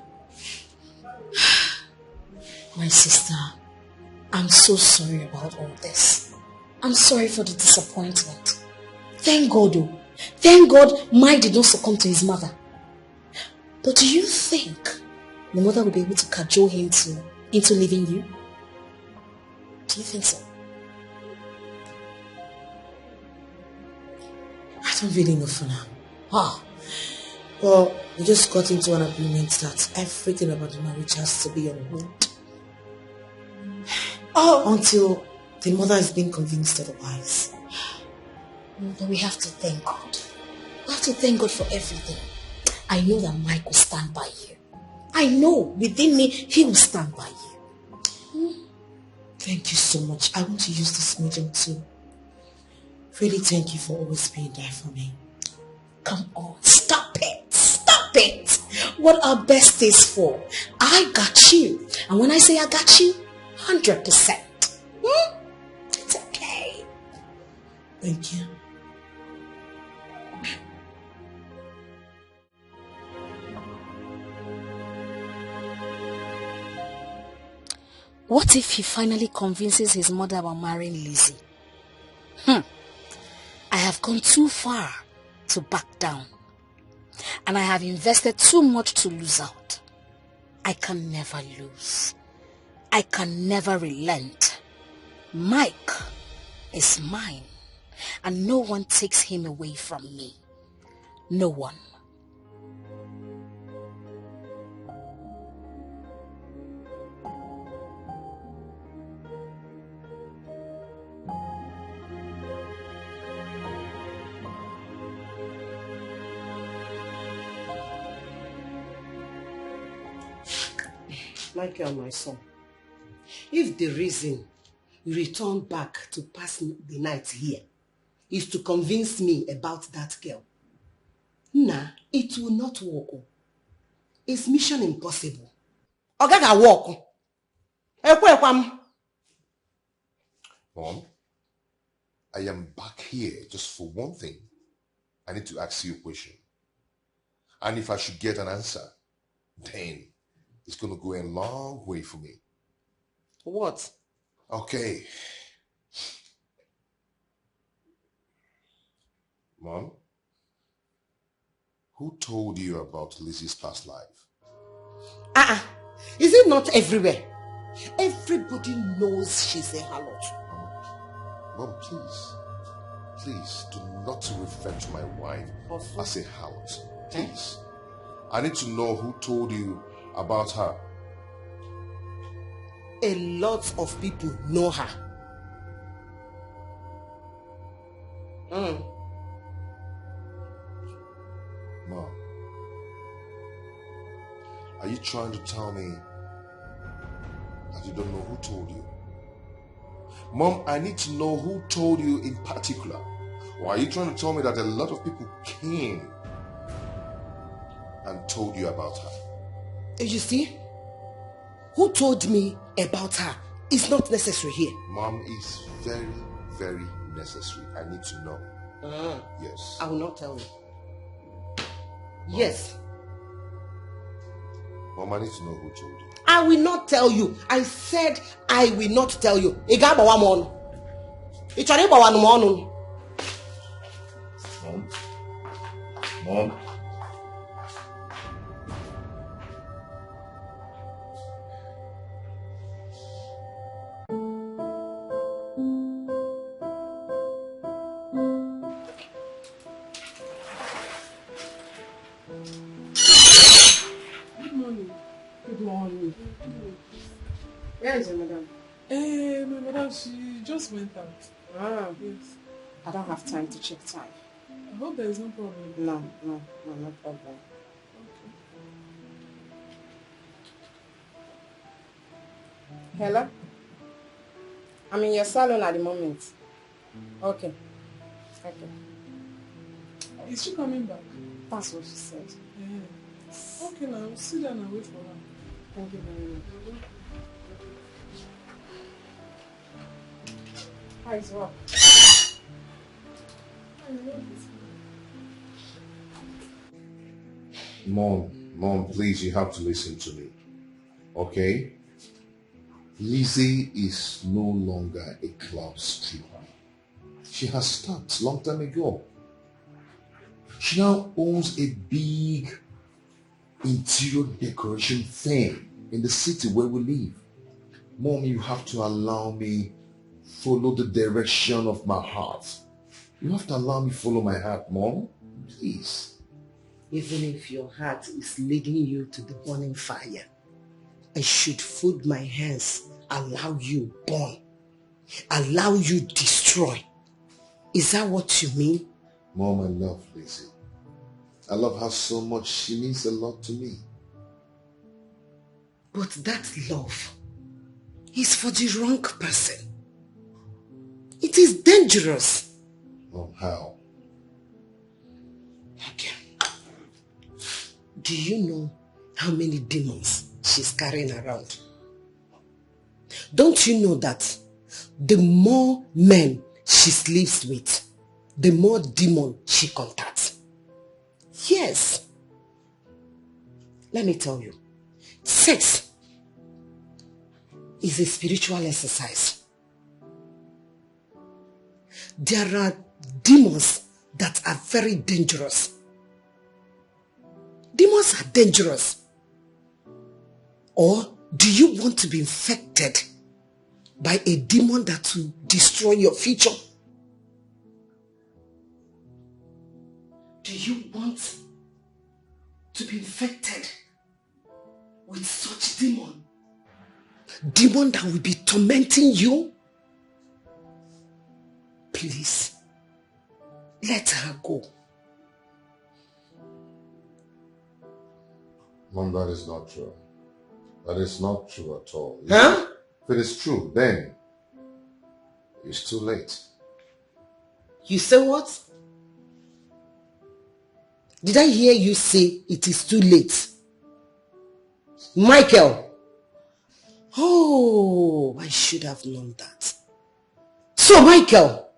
My sister, I'm so sorry about all this. I'm sorry for the disappointment. Thank God, though. Thank God Mike did not succumb to his mother. But do you think the mother will be able to cajole him into leaving you? Do you think so? I don't really know for now. Well, we just got into an agreement that everything about the marriage has to be on hold. Until the mother is being convinced otherwise. But we have to thank God. We have to thank God for everything. I know that Mike will stand by you. I know within me he will stand by you. Thank you so much. I want to use this medium to really thank you for always being there for me. Come on, stop it. Stop it. What are besties for? I got you. And when I say I got you, 100%. It's okay. Thank you. What if he finally convinces his mother about marrying Lizzie? I have gone too far to back down. And I have invested too much to lose out. I can never lose. I can never relent. Mike is mine, and no one takes him away from me. No one. Michael, my son, if the reason you return back to pass the night here is to convince me about that girl, nah, it will not work. It's mission impossible. Ogaga walk. Mom, I am back here just for one thing. I need to ask you a question. And if I should get an answer, then it's going to go a long way for me. What? Okay. Mom, who told you about Lizzie's past life? Is it not everywhere? Everybody knows she's a harlot. Mom, please do not refer to my wife as a harlot. Please. I need to know who told you about her. A lot of people know her. Mom, are you trying to tell me that you don't know who told you? Mom, I need to know who told you in particular. Or are you trying to tell me that a lot of people came and told you about her? You see, who told me about her is not necessary here. Mom, it's very, very necessary. I need to know. Yes. I will not tell you. Mom. Yes. Mom, I need to know who told you. I will not tell you. I said I will not tell you. Mom. Mom. Good morning. Where is your madam? My madam, she just went out. Yes. I don't have time to check time. I hope there is no problem. No problem. Hello? I'm in your salon at the moment. Okay. Is she coming back? That's what she said. Okay, now sit down and wait for her. Thank you very much. How is work? Mom, please, you have to listen to me. Okay? Lizzie is no longer a club stripper. She has stopped long time ago. She now owns a big interior decoration firm in the city where we live. Mom, you have to allow me follow the direction of my heart. You have to allow me follow my heart, Mom. Please. Even if your heart is leading you to the burning fire, I should fold my hands, allow you burn, allow you destroy. Is that what you mean? Mom, I love Lizzie. I love her so much. She means a lot to me. But that love is for the wrong person. It is dangerous. Mom, how? Okay. Do you know how many demons she's carrying around? Don't you know that the more men she sleeps with, the more demon she contacts? Yes. Let me tell you, sex is a spiritual exercise. There are demons that are very dangerous. Demons are dangerous. Or do you want to be infected by a demon that will destroy your future? Do you want to be infected with such demon? Demon that will be tormenting you? Please, let her go. Mom, that is not true. That is not true at all. Huh? If it is true, then it's too late. You say what? Did I hear you say it is too late? Michael! Oh, I should have known that. So, Michael,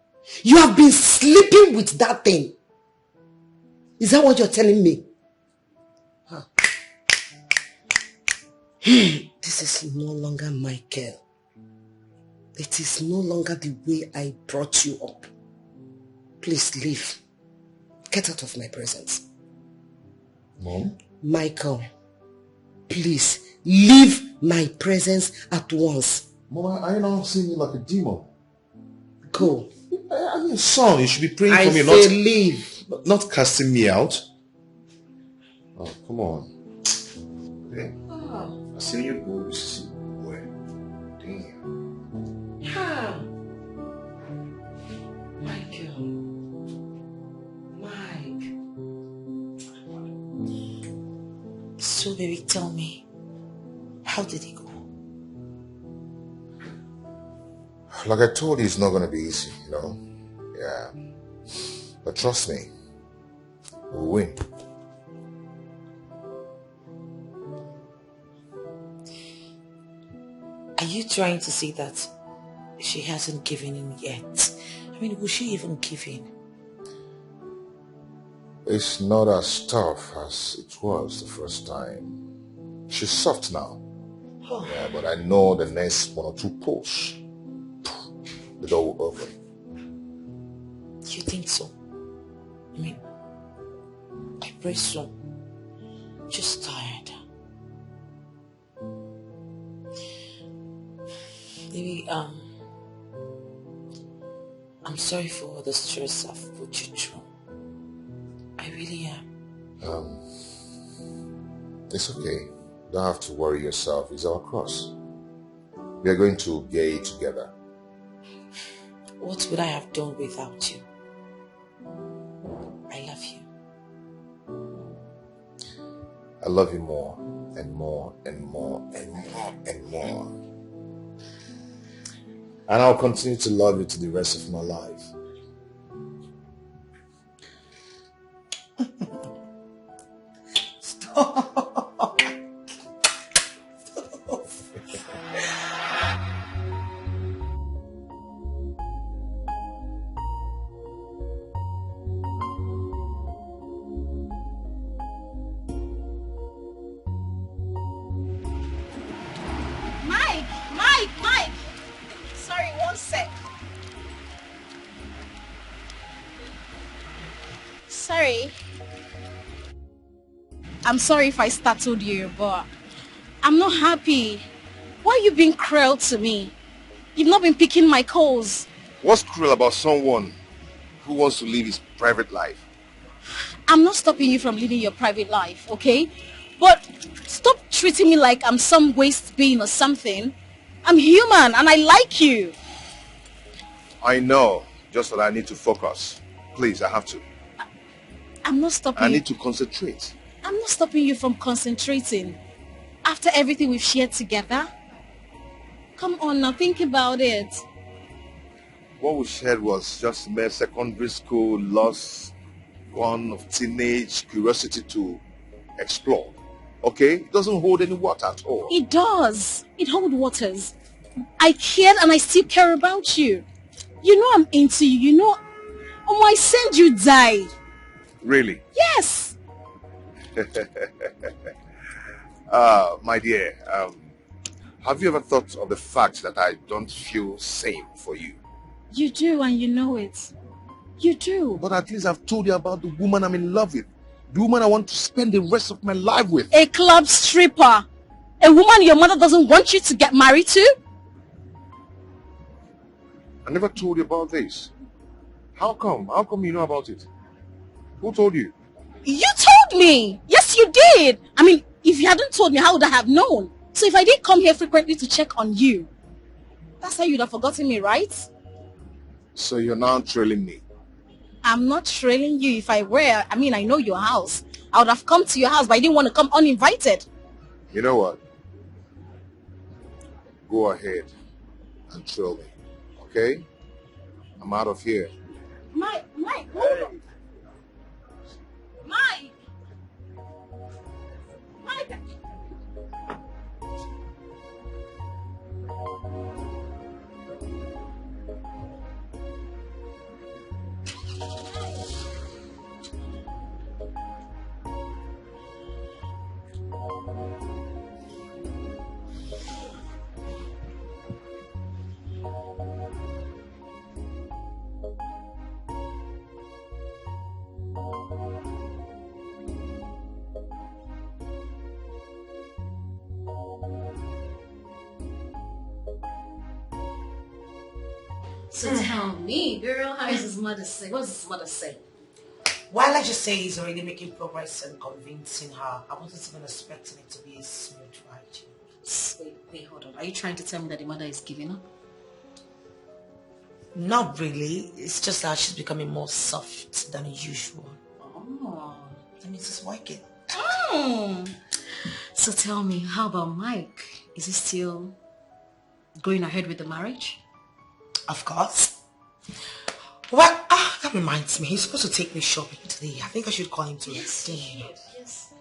you have been sleeping with that thing. Is that what you're telling me? Huh. This is no longer Michael. It is no longer the way I brought you up. Please leave. Get out of my presence. Mom? Michael, please leave my presence at once. Mom, are you not seeing me like a demon? Go. I'm your son. You should be praying for me. I say leave. Not casting me out. Oh, come on. Okay. I see you go. You see where? Damn. Yeah. Michael. Mike. So baby, tell me, how did it go? Like I told you, it's not going to be easy, you know? Yeah. But trust me, we'll win. Are you trying to say that she hasn't given in yet? I mean, will she even give in? It's not as tough as it was the first time. She's soft now. Oh. Yeah, but I know the next one or two pulls, the door will open. You think so? I mean, I pray so. Just tired. Maybe, I'm sorry for all the stress I've put you through. I really am. It's okay. Don't have to worry yourself. It's our cross. We are going to bear it together. What would I have done without you? I love you. I love you more and more and more and more and more. And I'll continue to love you to the rest of my life. Stop. Mike! Sorry, one sec. Sorry. I'm sorry if I startled you, but I'm not happy. Why are you being cruel to me? You've not been picking my calls. What's cruel about someone who wants to live his private life? I'm not stopping you from living your private life, okay? But stop treating me like I'm some waste being or something. I'm human and I like you. I know, just that I need to focus. Please, I have to. I'm not stopping I you. need to concentrate. I'm not stopping you from concentrating. After everything we've shared together. Come on now, think about it. What we shared was just mere secondary school loss, one of teenage curiosity to explore. Okay? It doesn't hold any water at all. It does. It holds waters. I cared and I still care about you. You know I'm into you. You know, I send you die. Really? Yes. My dear, have you ever thought of the fact that I don't feel same for you? You do and you know it. You do. But at least I've told you about the woman I'm in love with. The woman I want to spend the rest of my life with. A club stripper. A woman your mother doesn't want you to get married to? I never told you about this. How come? How come you know about it? Who told you? You told me. Yes, you did. I mean, if you hadn't told me, how would I have known? So if I did come here frequently to check on you, that's how you'd have forgotten me, right? So you're now trailing me. I'm not trailing you. If I were, I mean, I know your house. I would have come to your house, but I didn't want to come uninvited. You know what? Go ahead and trail me, okay? I'm out of here. Mike, hold on. Mike! Mike! So tell me, girl, how is his mother say? What does his mother say? While I just say he's already making progress and convincing her, I wasn't even expecting it to be a smooth ride. Wait, hold on. Are you trying to tell me that the mother is giving up? Not really. It's just that she's becoming more soft than usual. Oh. That means it's working. So tell me, how about Mike? Is he still going ahead with the marriage? Of course. Well, that reminds me. He's supposed to take me shopping today. I think I should call him to explain. Yes.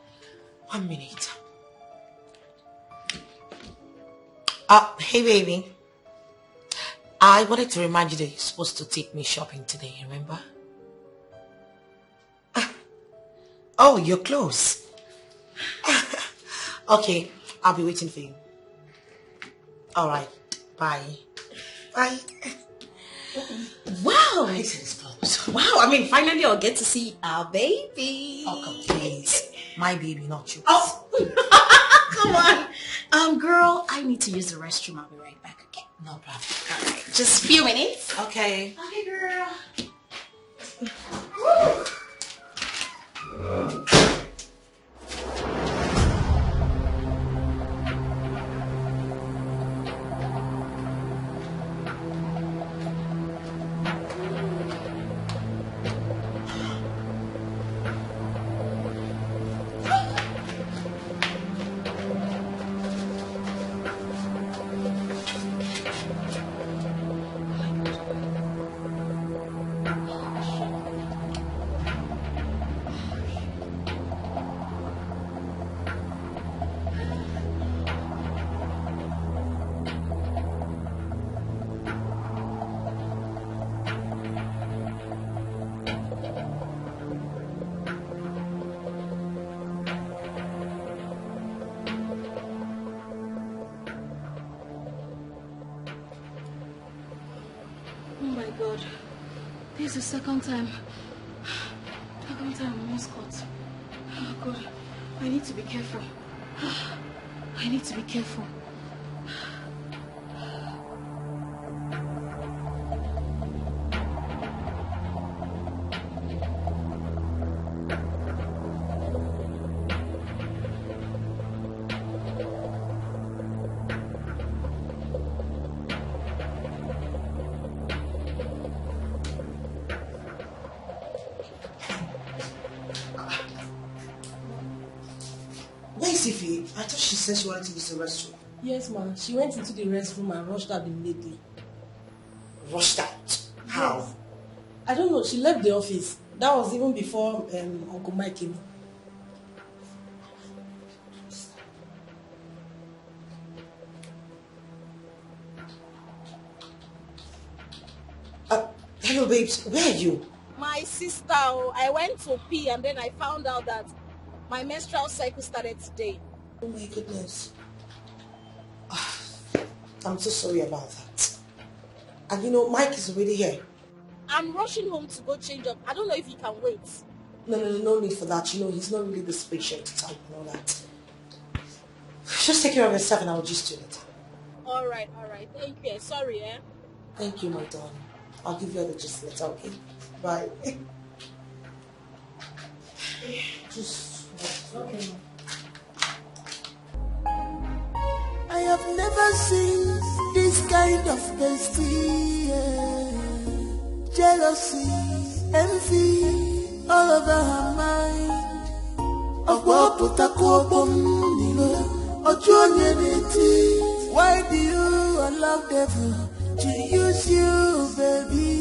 1 minute. Hey baby. I wanted to remind you that you're supposed to take me shopping today, remember? Oh, you're close. Okay, I'll be waiting for you. Alright, bye. Bye. Wow! He said it's close. Wow, I mean, finally I'll get to see our baby. Oh, come please. My baby, not you. Oh! Come on. Girl, I need to use the restroom. I'll be right back, okay? No problem. Alright, just a few minutes. Okay. Okay, girl. This is the second time I'm almost caught. Oh God, I need to be careful. I need to be careful. I thought she said she wanted to use the restroom. Yes, ma. She went into the restroom and rushed out immediately. Rushed out? How? Yes. I don't know. She left the office. That was even before Uncle Mike came. Hello, babes. Where are you? My sister, I went to pee and then I found out that my menstrual cycle started today. Oh my goodness. I'm so sorry about that. And you know, Mike is already here. I'm rushing home to go change up. I don't know if he can wait. No need for that. He's not really this patient type and all that. Just take care of yourself and I'll just do it. All right. Thank you. Sorry, eh? Thank you, my darling. I'll give you all the gist later, okay? Bye. Just okay. I have never seen this kind of bestie. Jealousy, envy, all over her mind. Why do you allow devil to use you, baby?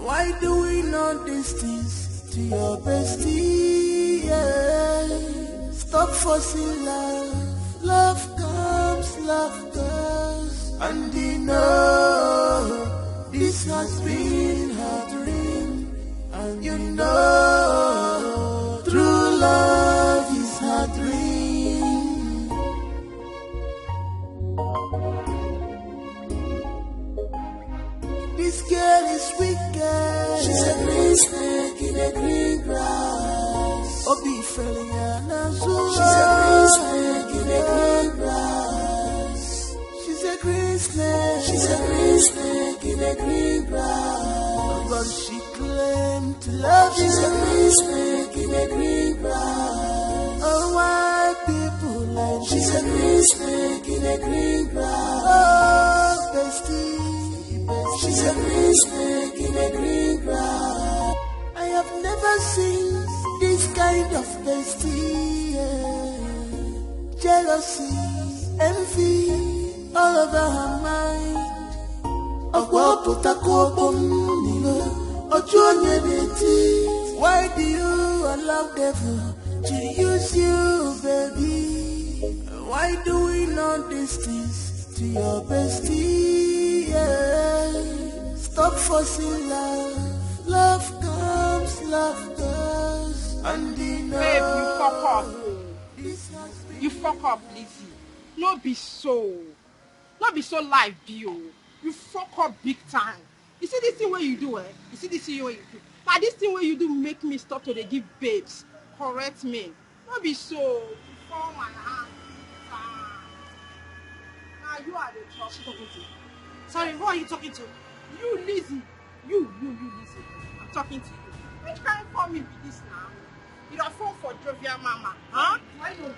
Why do we know these things to your bestie? Yeah. Stop forcing love. Love comes, love goes. And this has been her dream. And true love is her dream. This girl is wicked. She's a green snake in the green grass. Obi Feliana. She's a green snake in the green grass. She's a green snake. She's a green snake in the green grass. But she claimed to love you. She's a green snake in the green grass. Oh, why people like you? She's a green snake in the green grass. Oh, bestie. She's a green snake in the green grass. I have never seen this kind of bestie. Yeah. Jealousy, envy, all over her mind. Why do you allow devil to use you, baby? Why do we know these things to your bestie? Yeah. Stop forcing love. Love comes, love goes. And Babe, you fuck up. You fuck up, Lizzie. No be so live, Bio. You fuck up big time. You see this thing where you do, eh? You see this thing where you do. Now this thing where you do make me stop to dey give babes. Correct me. No be so. You fall my hand. Now you are the talking to. Sorry, who are you talking to? You, Lizzie. You, Lizzie. I'm talking to you. Which kind of phone me be this now? You don't phone for Jovial Mama, huh? I know.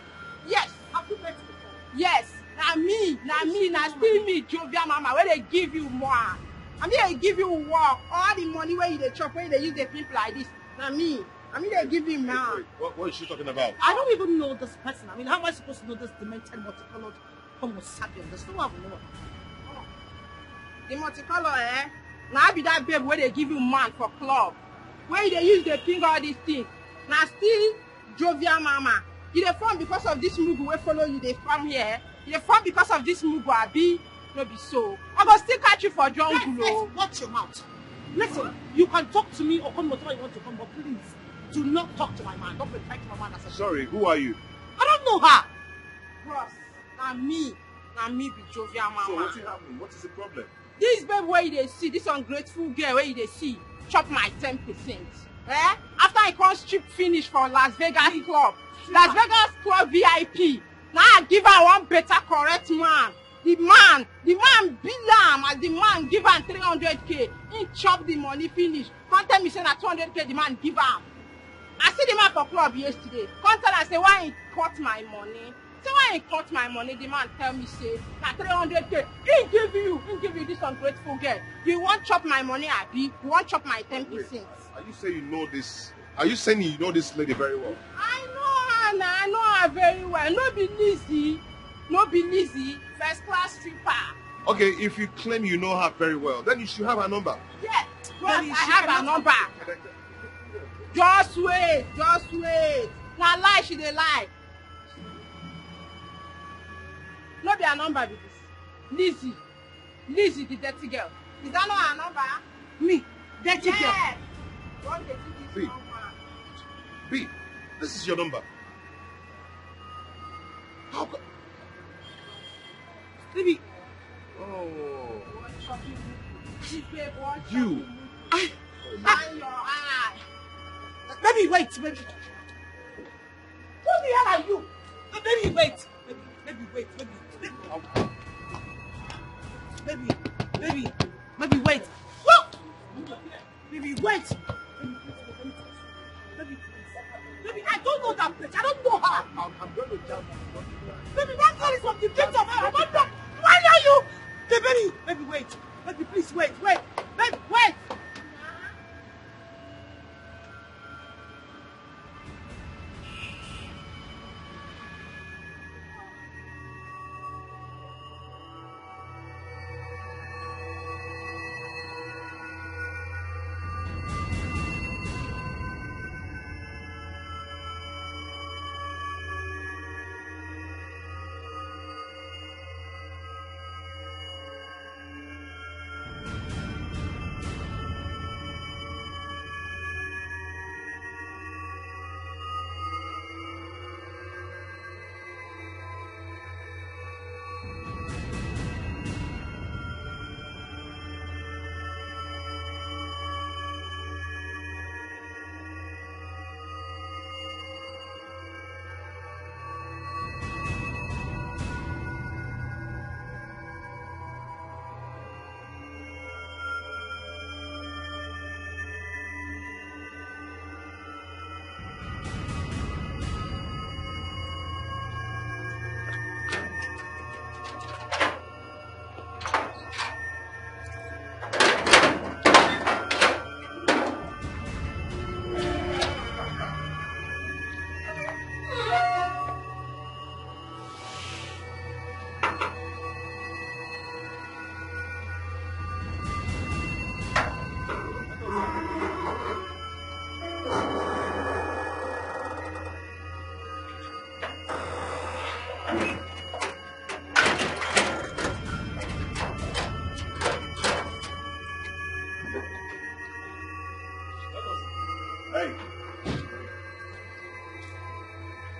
Yes. Have you met before? Yes. Now still me, Jovial Mama, where they give you more. I mean, they give you work. All the money where you they chop, where they use the people like this. Now me. I mean, they give you now. What is she talking about? I don't even know this person. I mean, how am I supposed to know this demented multicolored homo sapien? There's no one I know. The multicolor, eh? Now I be that babe where they give you man for club. Where they use the finger all these things. Now still Jovial Mama. You dey form because of this mugu wey follow you dey form here. You dey form because of this mugu abi no be so. I go still catch you for jungle o. Watch your mouth. Listen, you can talk to me or come whatever you want to come, but please do not talk to my man. Don't reply to my man as a Sorry, who are you? I don't know her. Bros, na me be Jovial Mama. So what's happening? What is the problem? This babe where you dey see, this ungrateful girl where you dey see, chop my 10%. Eh? After I come strip finish for Las Vegas club. Las Vegas club VIP. Now I give her one better correct man. The man bill am as the man give am 300k. He chop the money finish. Come tell me say na 200k the man give am. I see the man for club yesterday. Come tell am say why he cut my money. Say why he cut my money, the man tell me say na 300k. He give you this ungrateful girl. You want chop my money, abi? You want chop my 10%? Wait, are you saying you know this? Are you saying you know this lady very well? I know her very well. No be Lizzie. First class stripper. Okay, if you claim you know her very well, then you should have her number. Yes, I have her number. Just wait. Now lie, she dey lie. No be her number be this. Lizzie, the dirty girl. Is that not her number? Me, dirty girl. Don't get this number. B, this is your number. How come? Baby. Oh. You. Mind your eye. Baby, wait, baby. Who the hell are you? Baby, wait. Baby, wait, baby. Baby, wait. Look! Baby, wait. Baby, I don't know that bitch. I don't know her. I'm going to jump. Baby, that girl is from the pits of hell. I don't know. Why are you? Baby, wait. Baby, please wait. Baby, wait.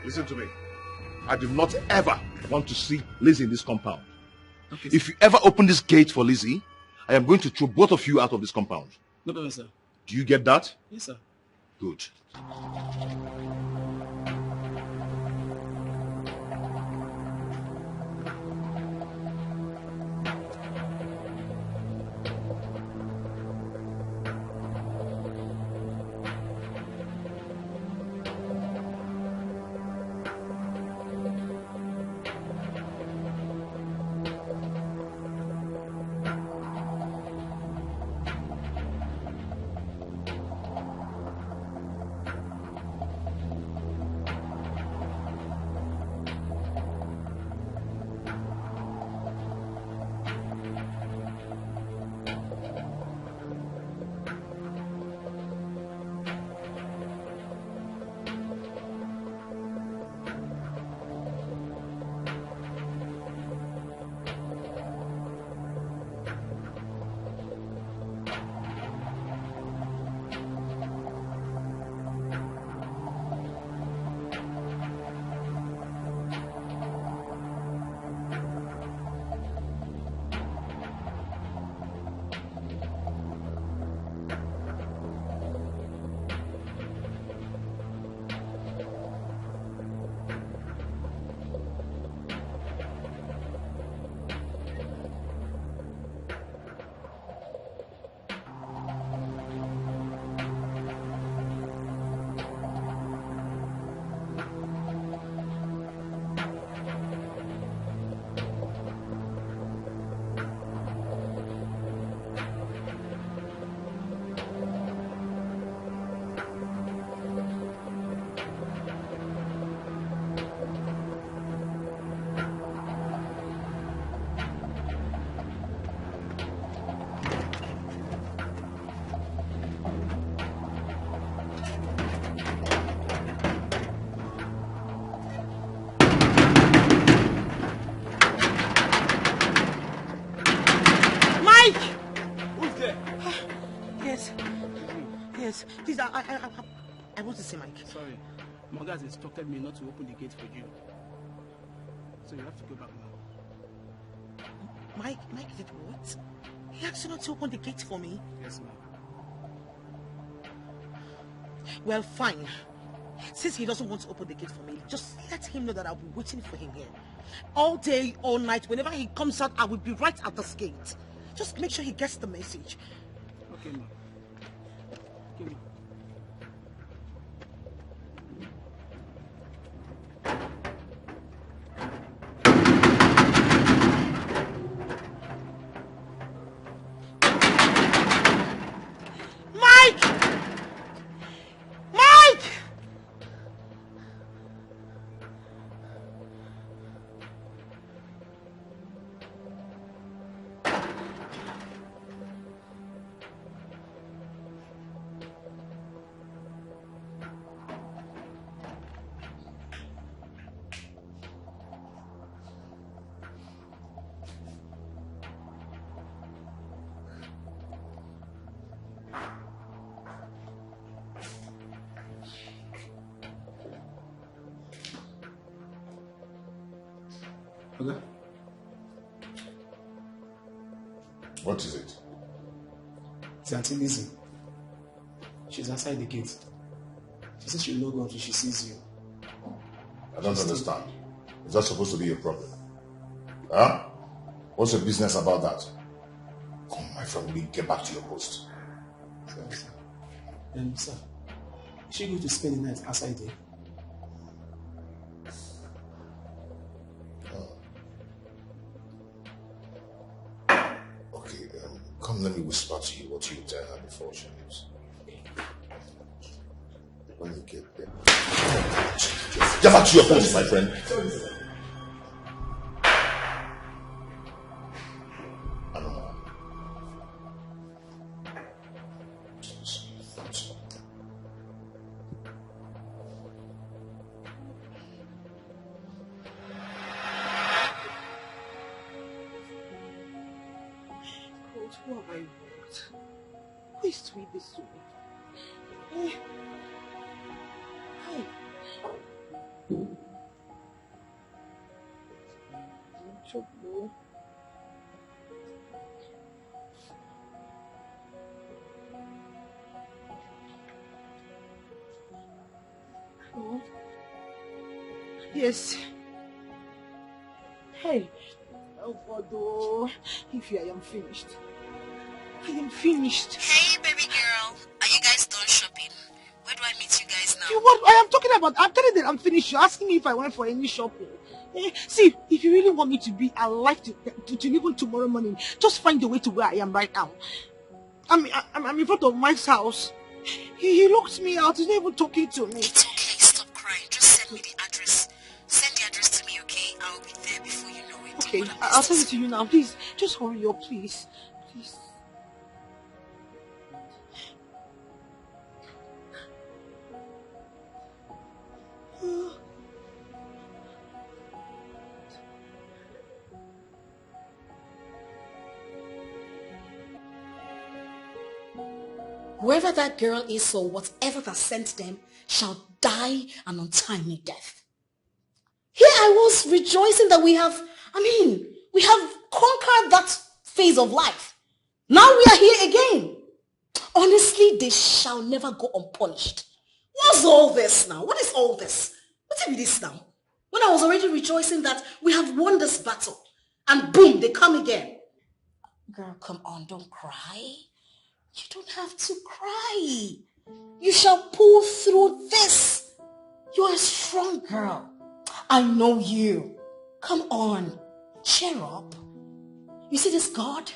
Listen to me. I do not ever want to see Lizzie in this compound. Okay, if you ever open this gate for Lizzie, I am going to throw both of you out of this compound. No problem, sir. Do you get that? Yes, sir. Good. Please, I want to see Mike. Sorry. Mother has instructed me not to open the gate for you. So you have to go back now. Mike did what? He asked you not to open the gate for me? Yes, ma'am. Well, fine. Since he doesn't want to open the gate for me, just let him know that I'll be waiting for him here. All day, all night, whenever he comes out, I will be right at this gate. Just make sure he gets the message. Okay, ma. Okay, ma. Okay. What is it? It's Auntie Lizzie. She's outside the gate. She says she'll not go until she sees you. I don't understand. Is that supposed to be a problem? Huh? What's your business about that? Come, my friend, we get back to your post. Sir. Sir, is she going to spend the night outside there? Okay, come, let me whisper to you what you tell her before she leaves. When you get there. Get back to your post, my friend. I don't know. God, who have I wronged? Who is doing this to me? Hey. Trouble. Oh. Yes. Hey. Oh God, oh. If I am finished. I am finished. Hey, baby girl. Are you guys done shopping? Where do I meet you guys now? What I am talking about? I'm telling you that I'm finished. You're asking me if I went for any shopping. See, if you really want me to be alive to even tomorrow morning, just find a way to where I am right now. I'm in front of Mike's house. He locked me out. He's not even talking to me. It's okay. Stop crying. Just send me the address. Send the address to me, okay? I'll be there before you know it. Okay, I'll send it to you now. Please, just hurry up, please. Please. Whoever that girl is or whatever that sent them shall die an untimely death. Here I was rejoicing that we have conquered that phase of life. Now we are here again. Honestly, they shall never go unpunished. What's all this now? What is all this? What is this now? When I was already rejoicing that we have won this battle, and boom, they come again. Girl, come on, don't cry. You don't have to cry. You shall pull through this. You're a strong girl. I know you. Come on, cheer up. You see this God?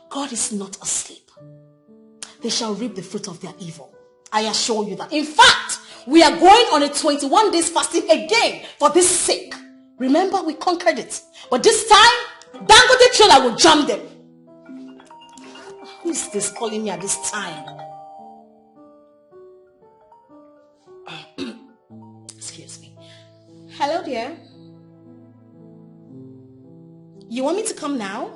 God is not asleep. They shall reap the fruit of their evil. I assure you that. In fact, we are going on a 21 days fasting again for this sake. Remember, we conquered it. But this time, Dangote trailer will jam them. Who is this calling me at this time? Excuse me. Hello, dear. You want me to come now?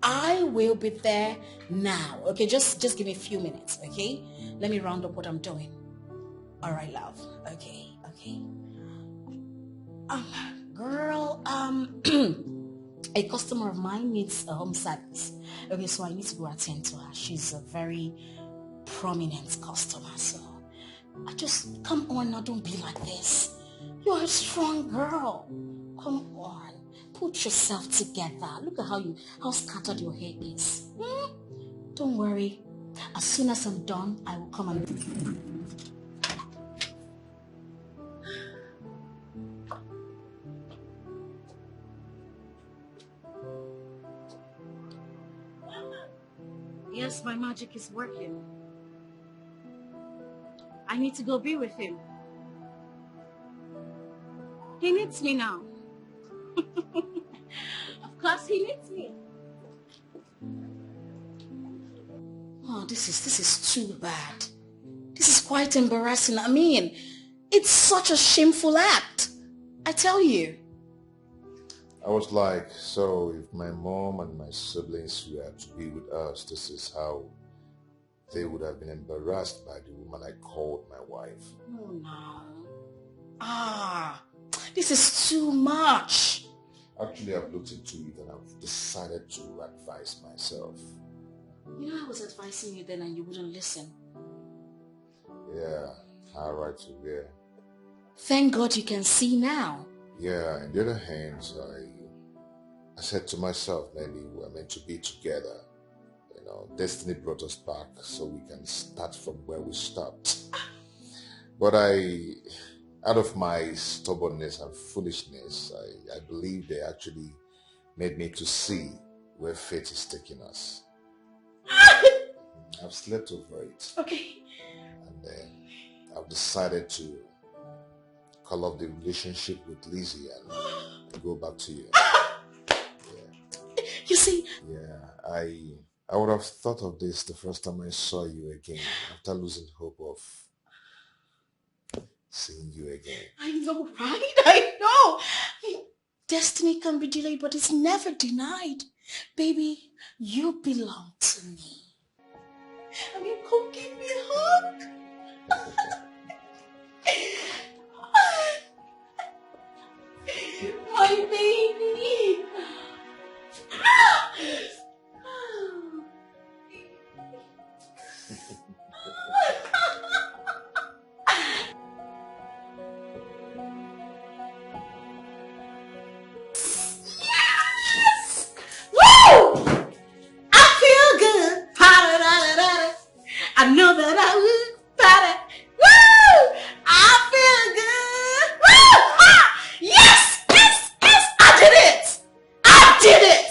I will be there now. Okay, just give me a few minutes, okay? Let me round up what I'm doing. All right, love. Okay. Girl, a customer of mine needs a home service. Okay, so I need to go attend to her. She's a very prominent customer, so I just, come on now, don't be like this. You're a strong girl. Come on, put yourself together. Look at how scattered your hair is. Don't worry. As soon as I'm done, I will come and... Yes, my magic is working. I need to go be with him. He needs me now. Of course he needs me. Oh, this is too bad. This is quite embarrassing. I mean, it's such a shameful act. I tell you. I was like, so if my mom and my siblings were to be with us, this is how they would have been embarrassed by the woman I called my wife. Oh no. This is too much. Actually, I've looked into it and I've decided to advise myself. You know, I was advising you then and you wouldn't listen. Yeah, how right to hear. Thank God you can see now. Yeah, on the other hand, I said to myself, maybe we're meant to be together. You know, destiny brought us back so we can start from where we stopped. But out of my stubbornness and foolishness, I believe they actually made me to see where fate is taking us. I've slept over it. Okay. And then I've decided to call off the relationship with Lizzie and go back to you. You see? Yeah, I would have thought of this the first time I saw you again, after losing hope of seeing you again. I know, right? I know. Destiny can be delayed, but it's never denied. Baby, you belong to me. I mean, come give me a hug. My baby. Yes! Woo! I feel good. I know that I would. Woo! I feel good. Woo! Ah! Yes! Yes! Yes! I did it! I did it!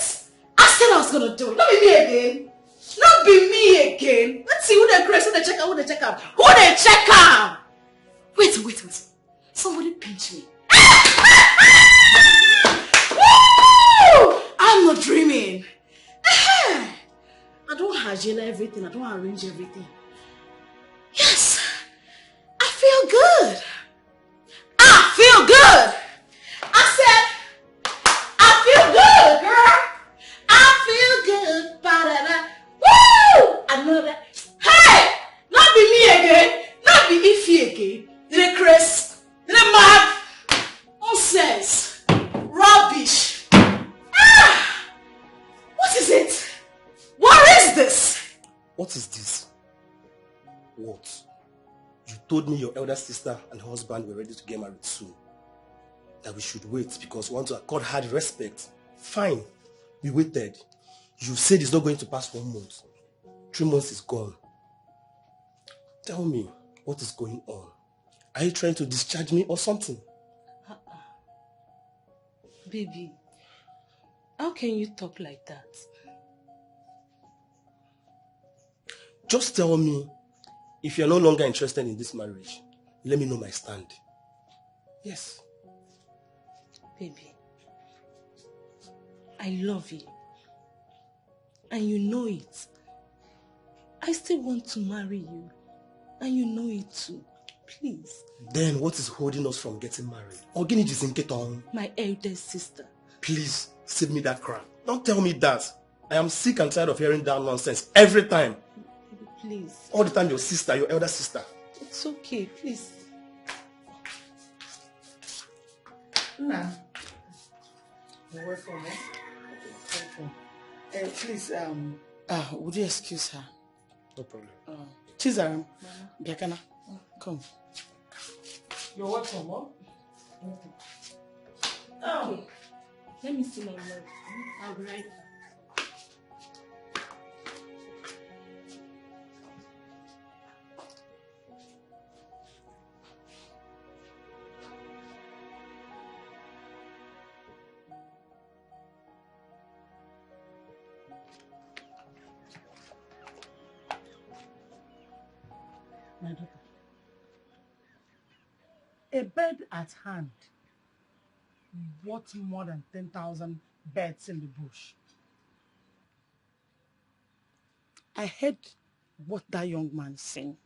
I said I was gonna do it. Not be me again. Not be me again. Let's see who they crazy, who they check out, who they check out. Who they check out? Wait. Somebody pinch me. Woo! I'm not dreaming. I don't hygiene everything. I don't arrange everything. Yes, I feel good. I feel good. I said, I feel good, girl. I feel good. Ba-da-da. Woo! I know that. Hey! Not be me again. Not be Ify again. Did it Chris? Did it mad? Nonsense. Rubbish. What is it? What is this? What is this? What? You told me your elder sister and husband were ready to get married soon. That we should wait because we want to accord her respect. Fine. We waited. You said it's not going to pass 1 month. 3 months is gone. Tell me, what is going on? Are you trying to discharge me or something? Baby, how can you talk like that? Just tell me, if you're no longer interested in this marriage, let me know my stand. Yes. Baby, I love you. And you know it. I still want to marry you. And you know it too. Please. Then what is holding us from getting married? Ogini Jizinketon. My eldest sister. Please, save me that crap. Don't tell me that. I am sick and tired of hearing that nonsense every time. Please. All the time your sister, your elder sister. It's okay, please. Nah. You're welcome, Welcome. Please, would you excuse her? No problem. Chizaram, Biakana, come. You're welcome, Mom. Oh, let me see my mom. I'll be right back. My daughter. A bird at hand worth more than 10,000 birds in the bush. I heard what that young man is saying.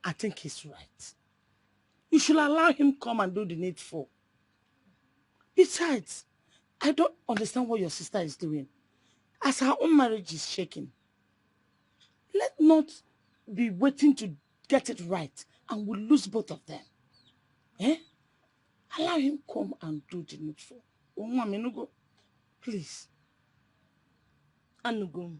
I think he's right. You should allow him come and do the needful. Besides, I don't understand what your sister is doing. As her own marriage is shaking, let not be waiting to get it right and we'll lose both of them. Eh? Allow him come and do the needful. Menugo, please. Anugo.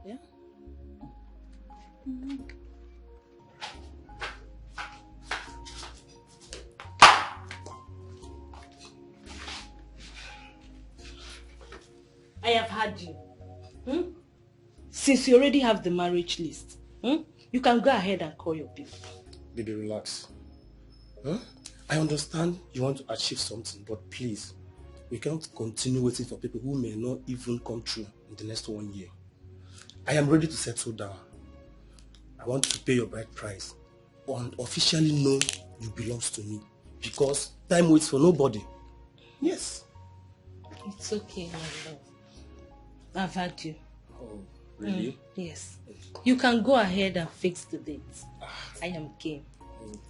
Yeah? I have had you. Since you already have the marriage list, you can go ahead and call your people. Baby, relax. I understand you want to achieve something, but please, we can't continue waiting for people who may not even come true in the next 1 year. I am ready to settle down. I want to pay your bride price and officially know you belong to me, because time waits for nobody. Yes. It's okay, my love. I've had you. Oh, really? Yes. You can go ahead and fix the date. I am game.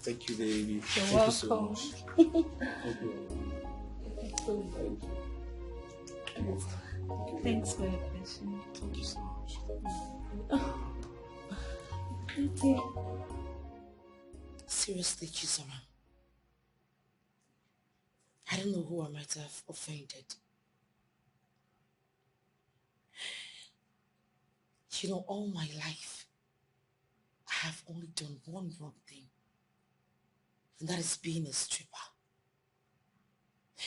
Thank you, baby. You're Thank welcome. you so much. Thank you. Thanks for your question. Thank you so much. Okay. Seriously, Chisara, I don't know who I might have offended. You know, all my life, I have only done one wrong thing, and that is being a stripper.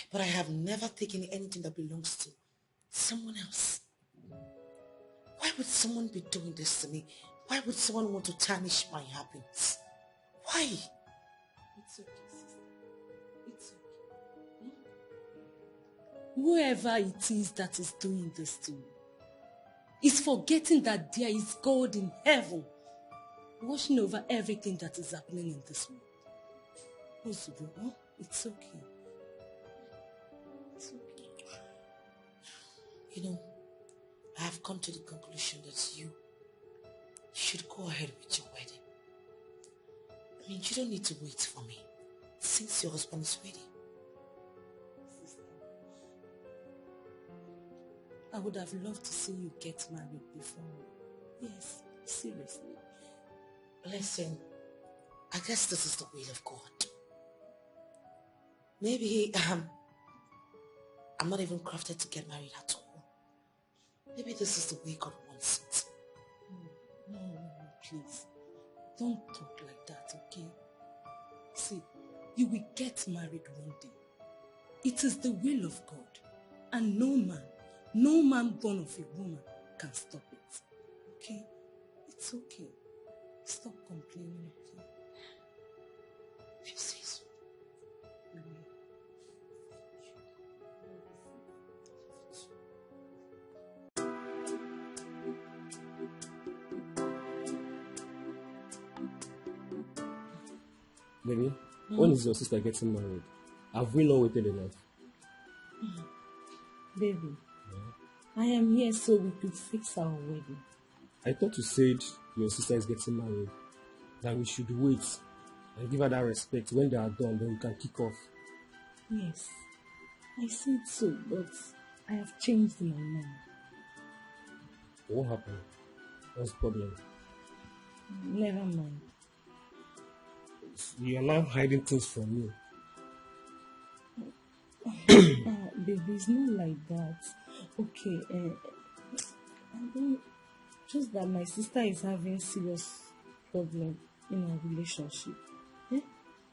But I have never taken anything that belongs to someone else. Why would someone be doing this to me? Why would someone want to tarnish my happiness? Why? It's okay, sister. It's okay. Whoever it is that is doing this to you is forgetting that there is God in heaven watching over everything that is happening in this world. Ozubo, it's okay. It's okay. You know, I have come to the conclusion that you should go ahead with your wedding. I mean, you don't need to wait for me, since your husband is ready. Sister, I would have loved to see you get married before me. Yes, seriously. Listen, I guess this is the will of God. Maybe I'm not even crafted to get married at all. Maybe this is the way God wants it. No, please. Don't talk like that, okay? See, you will get married one day. It is the will of God. And no man born of a woman can stop it. Okay? It's okay. Stop complaining, okay? If you say so. Baby, when is your sister getting married? Have we not waited enough? Baby, I am here so we could fix our wedding. I thought you said your sister is getting married, that we should wait and give her that respect. When they are done, then we can kick off. Yes, I said so, but I have changed my mind. What happened? What's the problem? Never mind. You are now hiding things from me. Baby, it's not like that. Okay, I don't, just that my sister is having serious problem in our relationship.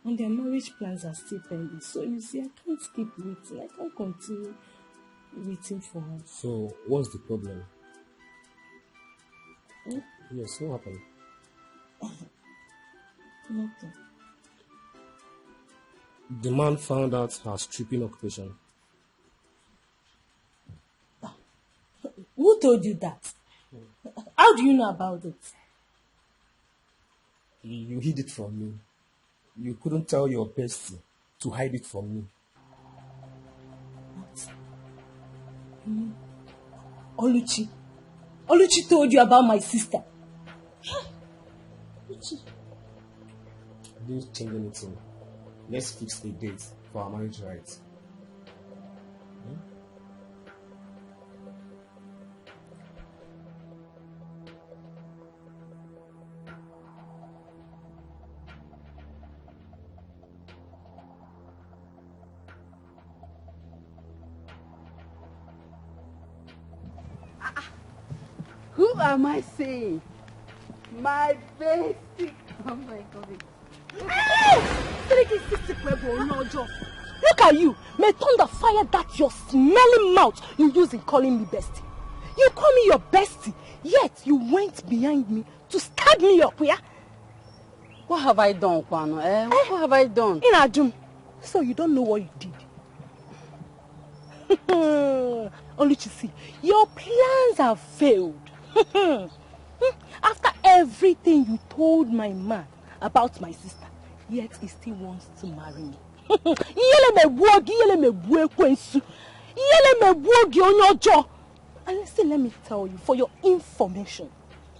And their marriage plans are still pending. So you see, I can't keep waiting. I can't continue waiting for her. So, what's the problem? Yes, what happened? Nothing. The man found out her stripping occupation. Who told you that? How do you know about it? You hid it from me. You couldn't tell your bestie to hide it from me. Oluchi. Oluchi told you about my sister. Oluchi. Didn't change anything. Let's fix a date for our marriage rights. Who am I saying? My bestie. Oh my God. Look at you. May thunder fire that your smelling mouth you use in calling me bestie. You call me your bestie, yet you went behind me to stab me up, yeah? What have I done, Kwano? What have I done? Inajum. So you don't know what you did. Only to see, your plans have failed. After everything you told my man about my sister, yet he still wants to marry me. And listen, let me tell you, for your information,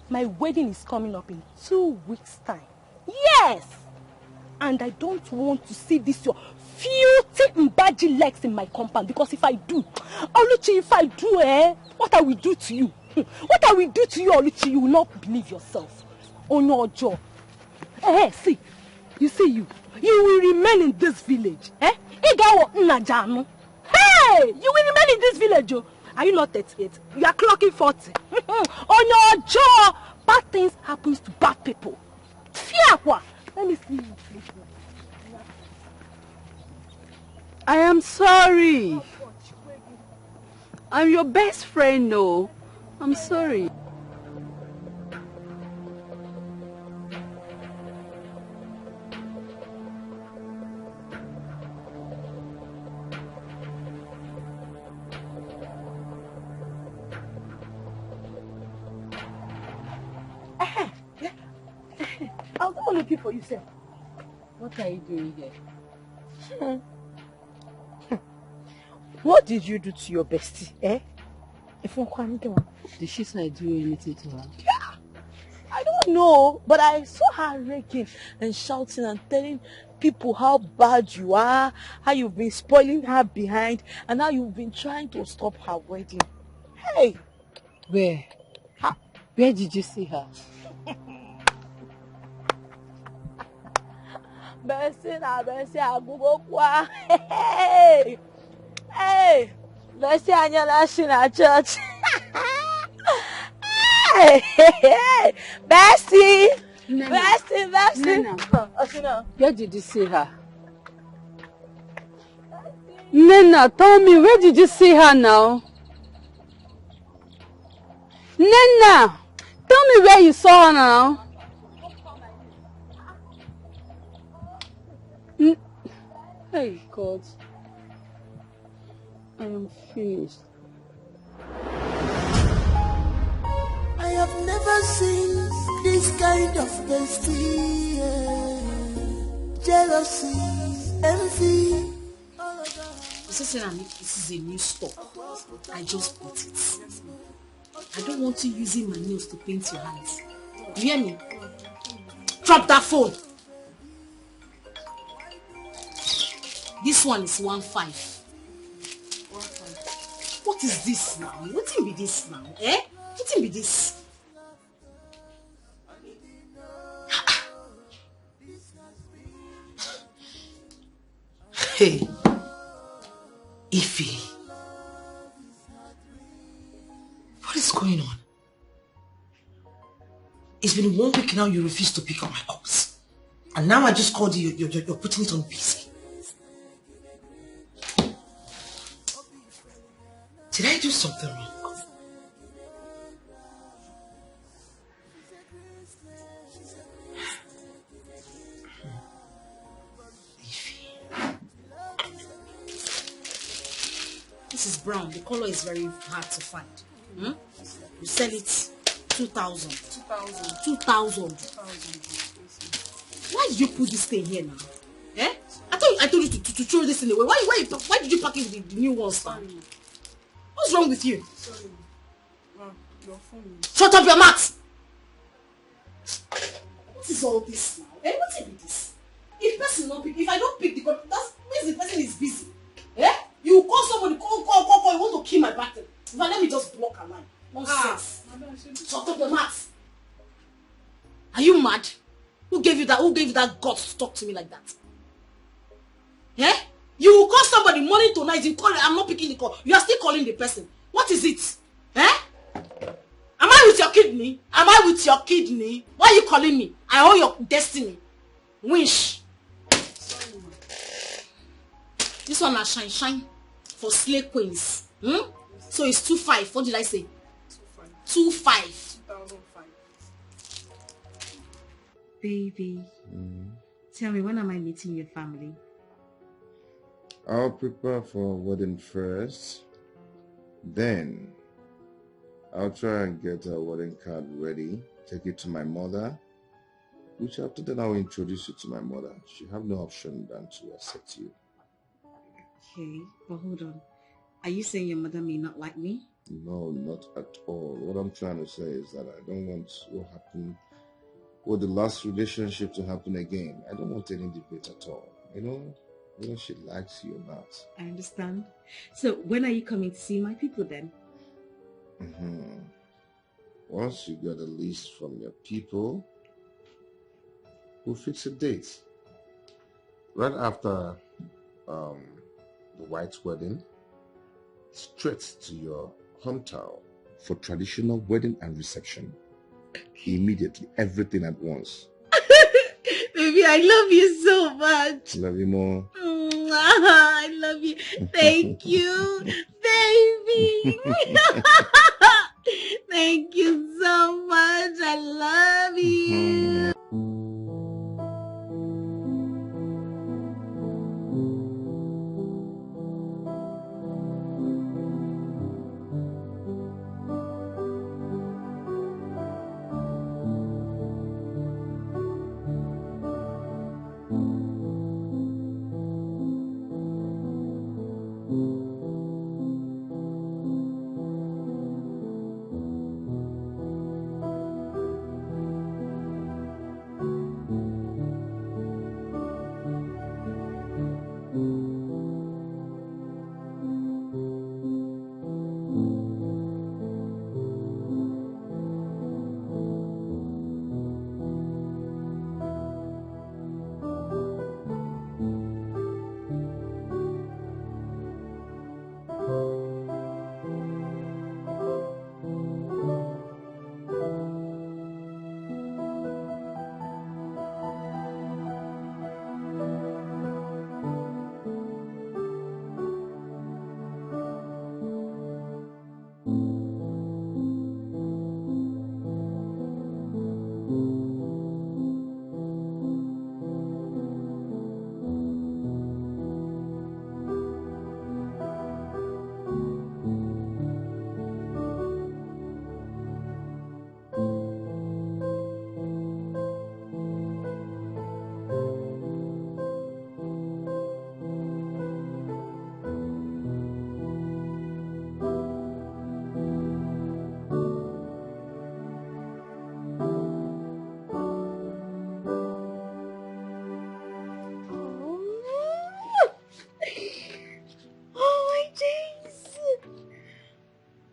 my wedding is coming up in 2 weeks' time. Yes! And I don't want to see this your filthy mbaji legs in my compound, because if I do, Oluchi, if I do, what I will do to you? What I will do to you, Oluchi, you will not believe yourself. Oh no, Joe. See, you see you will remain in this village. Hey, you will remain in this village, Joe. Are you not 38? You are clocking 40. Oh no, Joe. Bad things happens to bad people. Let me see you. I am sorry. I'm your best friend, no. I'm sorry. I was not looking for you, sir. What are you doing here? What did you do to your bestie, Did she say do anything to her? Yeah. I don't know, but I saw her raking and shouting and telling people how bad you are, how you've been spoiling her behind, and how you've been trying to stop her wedding. Hey! Where? Where did you see her? Bessie, Agubokwa. Hey! Hey! Bessie, Anyala, in church. Hey! Bessie! Bessie! Nena. Where did you see her? Nena, tell me, where did you see her now? Nena! Tell me where you saw her now. Hey, God. I am finished. I have never seen this kind of bestie. Jealousy, envy. This is a new stock. I just bought it. I don't want you using my nails to paint your hands. You hear me? Drop that phone. This one is 1.5. What is this now? What can be this now? What can be this? Hey. Ify, what is going on? It's been 1 week now you refuse to pick up my calls. And now I just called you, you're putting it on busy. Did I do something wrong? This is brown. The color is very hard to find. Hmm? You sell it 2,000. 2,000. Why did you put this thing here now? Eh? I told you to throw this in the way. Why did you pack it with the new ones? What's wrong with you? Sorry. Your phone. Shut up your mouth! What is all this now? Eh? What is this? If I don't pick the call, that means the person is busy. Eh? You call somebody, call, you want to kill my battle. Now let me just block a line. Nonsense. Shut up your mouth. Are you mad? Who gave you that guts to talk to me like that? Yeah? You will call somebody morning to night, you call it, I'm not picking the call. You are still calling the person. What is it? Eh? Am I with your kidney? Why are you calling me? I owe your destiny. Wish. This one is shine for slay queens. Hmm? So it's 2,500. What did I say? 2,500. 2005. Baby, tell me, when am I meeting your family? I'll prepare for wedding first. Then I'll try and get a wedding card ready. Take it to my mother. Which after then I'll introduce you to my mother. She have no option than to accept you. Okay, but hold on. Are you saying your mother may not like me? No, not at all. What I'm trying to say is that I don't want what happened with the last relationship to happen again. I don't want any debate at all. You know, whether she likes you or not. I understand. So when are you coming to see my people then? Once you get a list from your people, we'll fix a date. Right after the white wedding, straight to your hometown for traditional wedding and reception. Immediately, everything at once. Baby, I love you so much. Love you more. I love you. Thank you, baby. Thank you so much. I love you.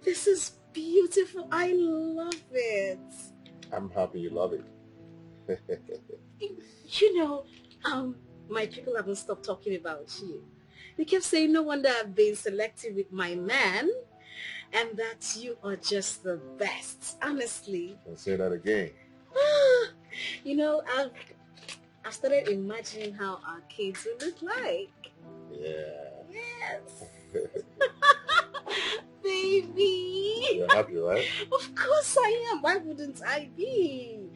This is beautiful. I love it. I'm happy you love it. You know, my people haven't stopped talking about you. You kept saying no wonder I've been selective with my man and that you are just the best, honestly. Don't say that again. You know, I've started imagining how our kids will look like. Yeah. Yes. Baby. You're happy, right? Of course I am. Why wouldn't I be?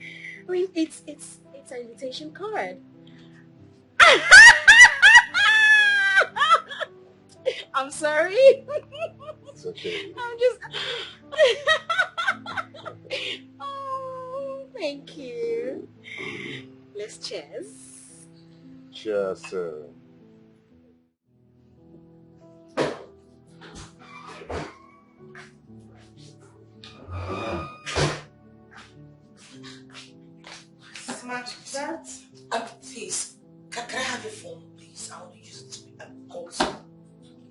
I mean, it's an invitation card. I'm sorry. It's okay. I'm just... Oh, thank you. Let's cheers. Cheers, sir. Smart that. Please, can I have your phone, please? I want to use it to call you.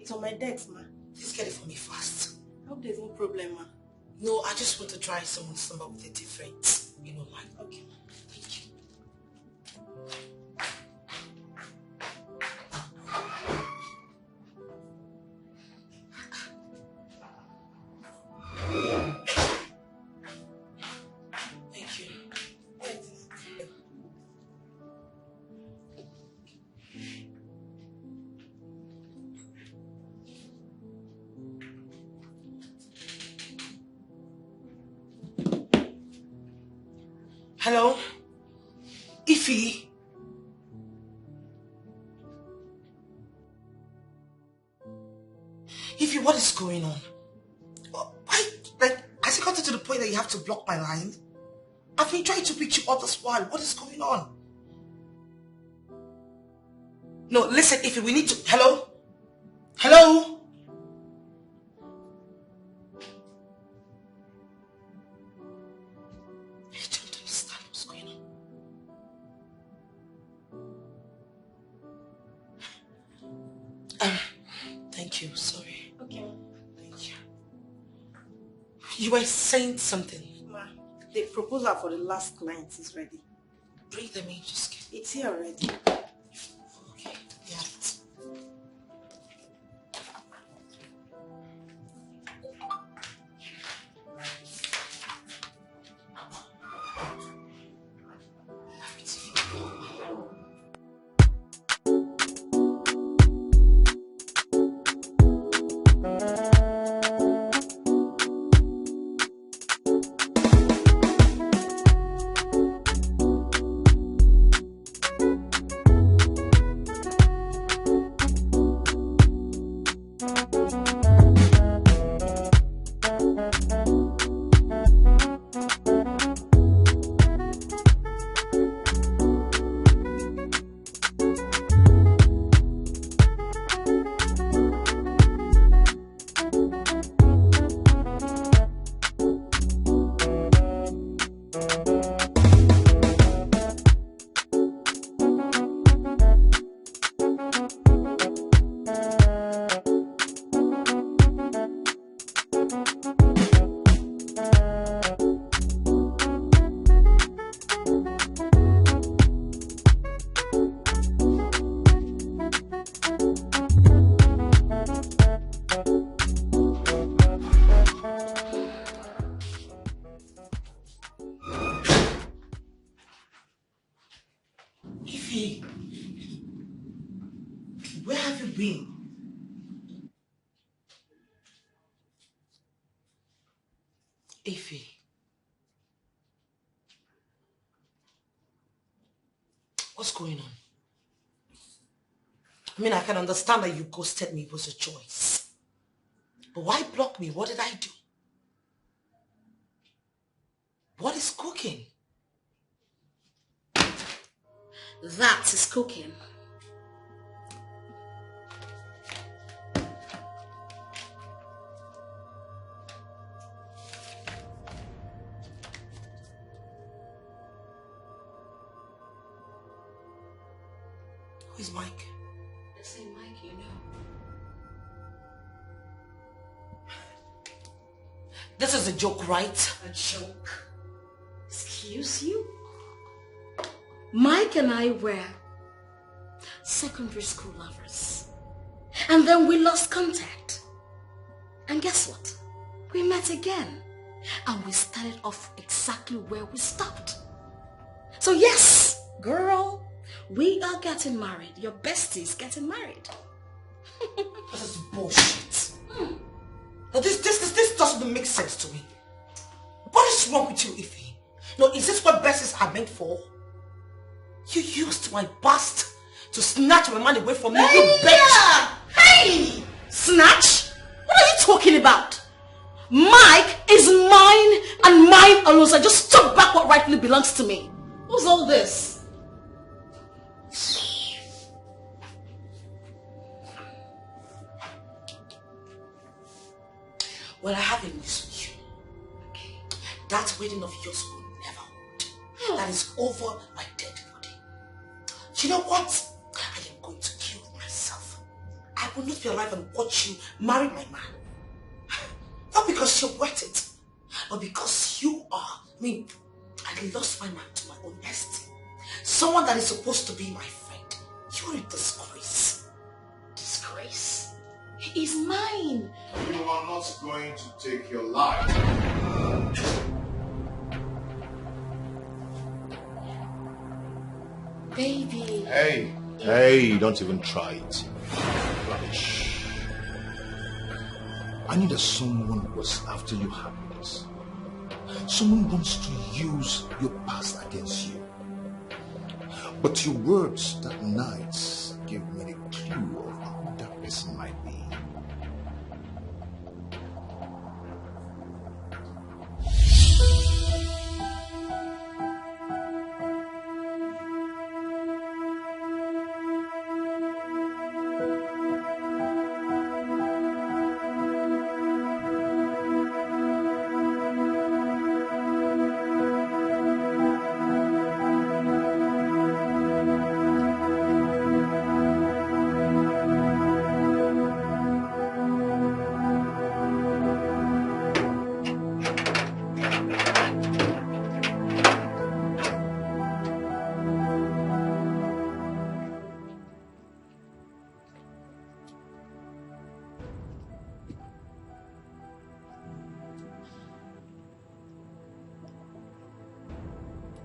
It's on my desk, ma. Please get it for me fast. I hope there's no problem, ma. No, I just want to try someone's number with a different, line. Okay. Thank you. Thank you. Hello? Ify? Ify, what is going on? Why, has it gotten to the point that you have to block my line? I've been trying to reach you all this while. What is going on? No, listen, Ify, we need to... Hello? Hello? I don't understand what's going on. Thank you, sorry. Okay. Thank you. You were saying something. Ma, the proposal for the last client is ready. Bring them in, just get It's here already. Okay, yeah. Ify, where have you been? Ify. What's going on? I mean, I can understand that you ghosted me. It was a choice. But why block me? What did I do? What is cooking? That is cooking. Who is Mike? The same Mike you know. This is a joke, right? A joke? Excuse you? Mike and I were secondary school lovers. And then we lost contact. And guess what? We met again. And we started off exactly where we stopped. So yes, girl, we are getting married. Your bestie's getting married. This is bullshit. Now this doesn't make sense to me. What is wrong with you, Ify? No, is this what besties are meant for? You used my past to snatch my man away from me, you bitch! Hey! Snatch? What are you talking about? Mike is mine and mine alone, so I just took back what rightfully belongs to me. What's all this? Well, I have a news for you. Okay. That wedding of yours will never hold. That is over my dead body. You know what? I am going to kill myself. I will not be alive and watch you marry my man. Not because you're worth it, but because you are. I lost my man to my own estate. Someone that is supposed to be my friend. You're a disgrace. Disgrace? He is mine. You are not going to take your life. Baby. Hey, don't even try it. Rubbish. I knew that someone was after your happiness. Someone wants to use your past against you. But your words that night gave me a clue of who that person might be.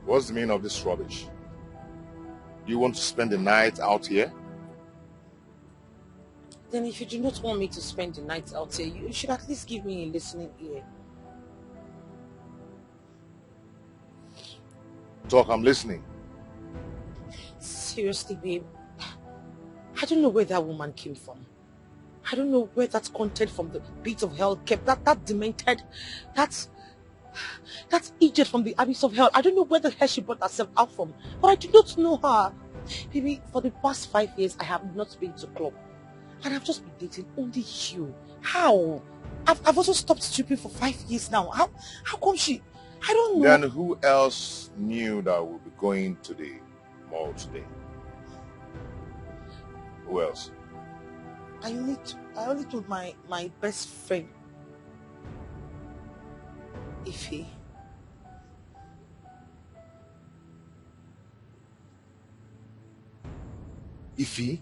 What's the meaning of this rubbish? Do you want to spend the night out here? Then if you do not want me to spend the night out here, you should at least give me a listening ear. Talk, I'm listening. Seriously, babe. I don't know where that woman came from. I don't know where that content from the pit of hell kept. That demented, that idiot from the abyss of hell. I don't know where the hell she brought herself out from. But I do not know her. Baby, for the past 5 years, I have not been to club. And I've just been dating only you. How? I've also stopped stripping for 5 years now. How come she... I don't know. Then who else knew that we'll be going to the mall today? Who else? I only told my best friend, Ify. Ify?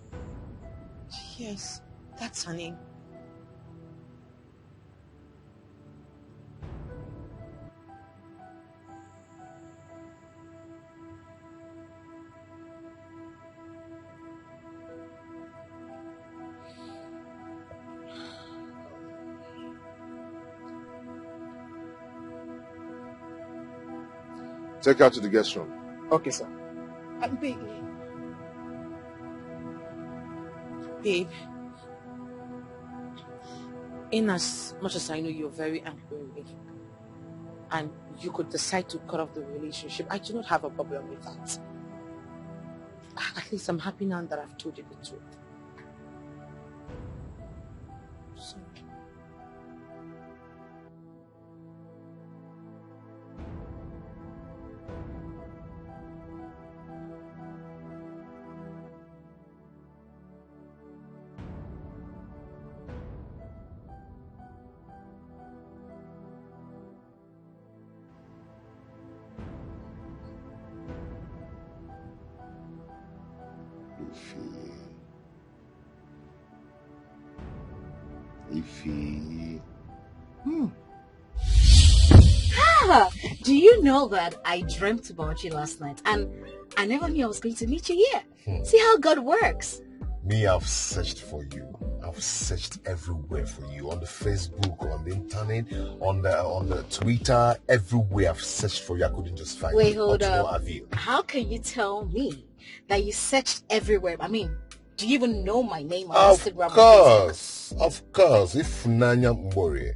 Yes, that's her name. Take her to the guest room. Okay, sir. Babe, in as much as I know you're very angry with me, and you could decide to cut off the relationship, I do not have a problem with that. At least I'm happy now that I've told you the truth. So, Ify. Ah, do you know that I dreamt about you last night and I never knew I was going to meet you here? See how God works. Me, I've searched for you. I've searched everywhere for you. On the Facebook, on the internet, on the Twitter, everywhere I've searched for you. I couldn't just find you. Wait, hold Not to no up. avail. How can you tell me that you searched everywhere? I mean, do you even know my name on Instagram? Of course. If Nanya Mbori.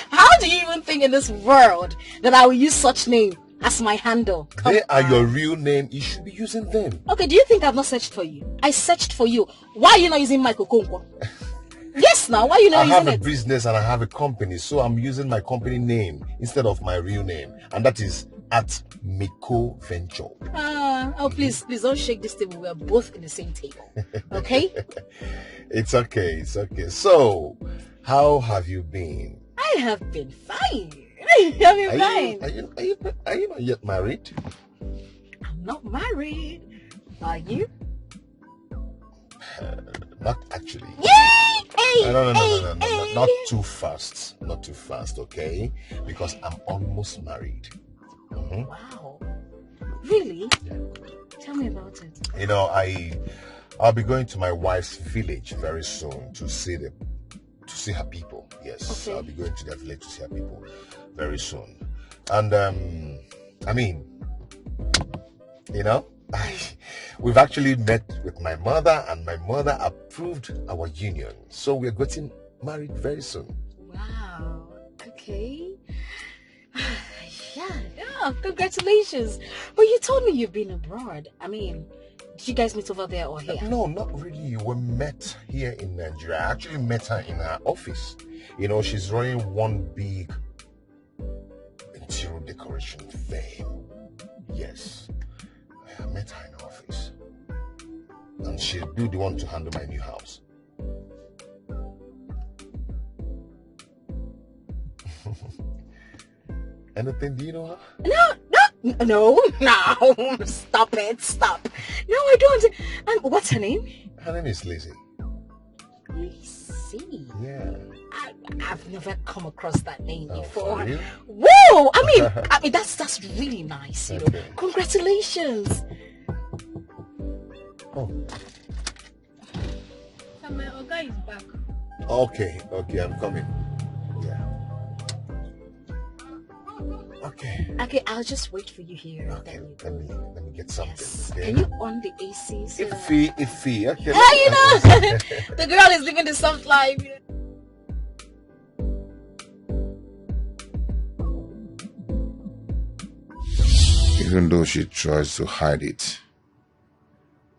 How do you even think in this world that I will use such name as my handle? They are your real name. You should be using them. Okay, do you think I've not searched for you? I searched for you. Why are you not using my Kokonkwo? Yes, now, why are you not using it? I have a business and I have a company, so I'm using my company name instead of my real name. And that is at Miko Venture. Please don't shake this table. We are both in the same table. Okay? It's okay. So, how have you been? I have been fine. I have been fine. Are you not yet married? I'm not married. Are you? Not actually. Yay! Hey, No. Not too fast. Not too fast, okay? Because I'm almost married. Wow. Really? Yeah. Tell me about it. You know, I'll be going to my wife's village very soon to see her people. Yes, okay. I'll be going to their village to see her people very soon. And I mean, you know, we've actually met with my mother, and my mother approved our union. So we're getting married very soon. Wow. Okay. Yeah, congratulations. But you told me you've been abroad. I mean, did you guys meet over there or here? No, not really. We met here in Nigeria. I actually met her in her office. You know, she's running one big interior decoration firm. Yes. I met her in her office. And she'll be the one to handle my new house. Anything, do you know her? No, stop it, No, I don't. And what's her name? Her name is Lizzie. Lizzie? Yeah. I've never come across that name before. For real? Whoa! I mean, that's really nice, you know. Congratulations. Oh. My Oga is back. Okay, I'm coming. Yeah. Okay, I'll just wait for you here. Okay, let me get something. Yes. Okay? Can you on the AC? So Iffy. Okay. You know, the girl is living the soft life. Even though she tries to hide it,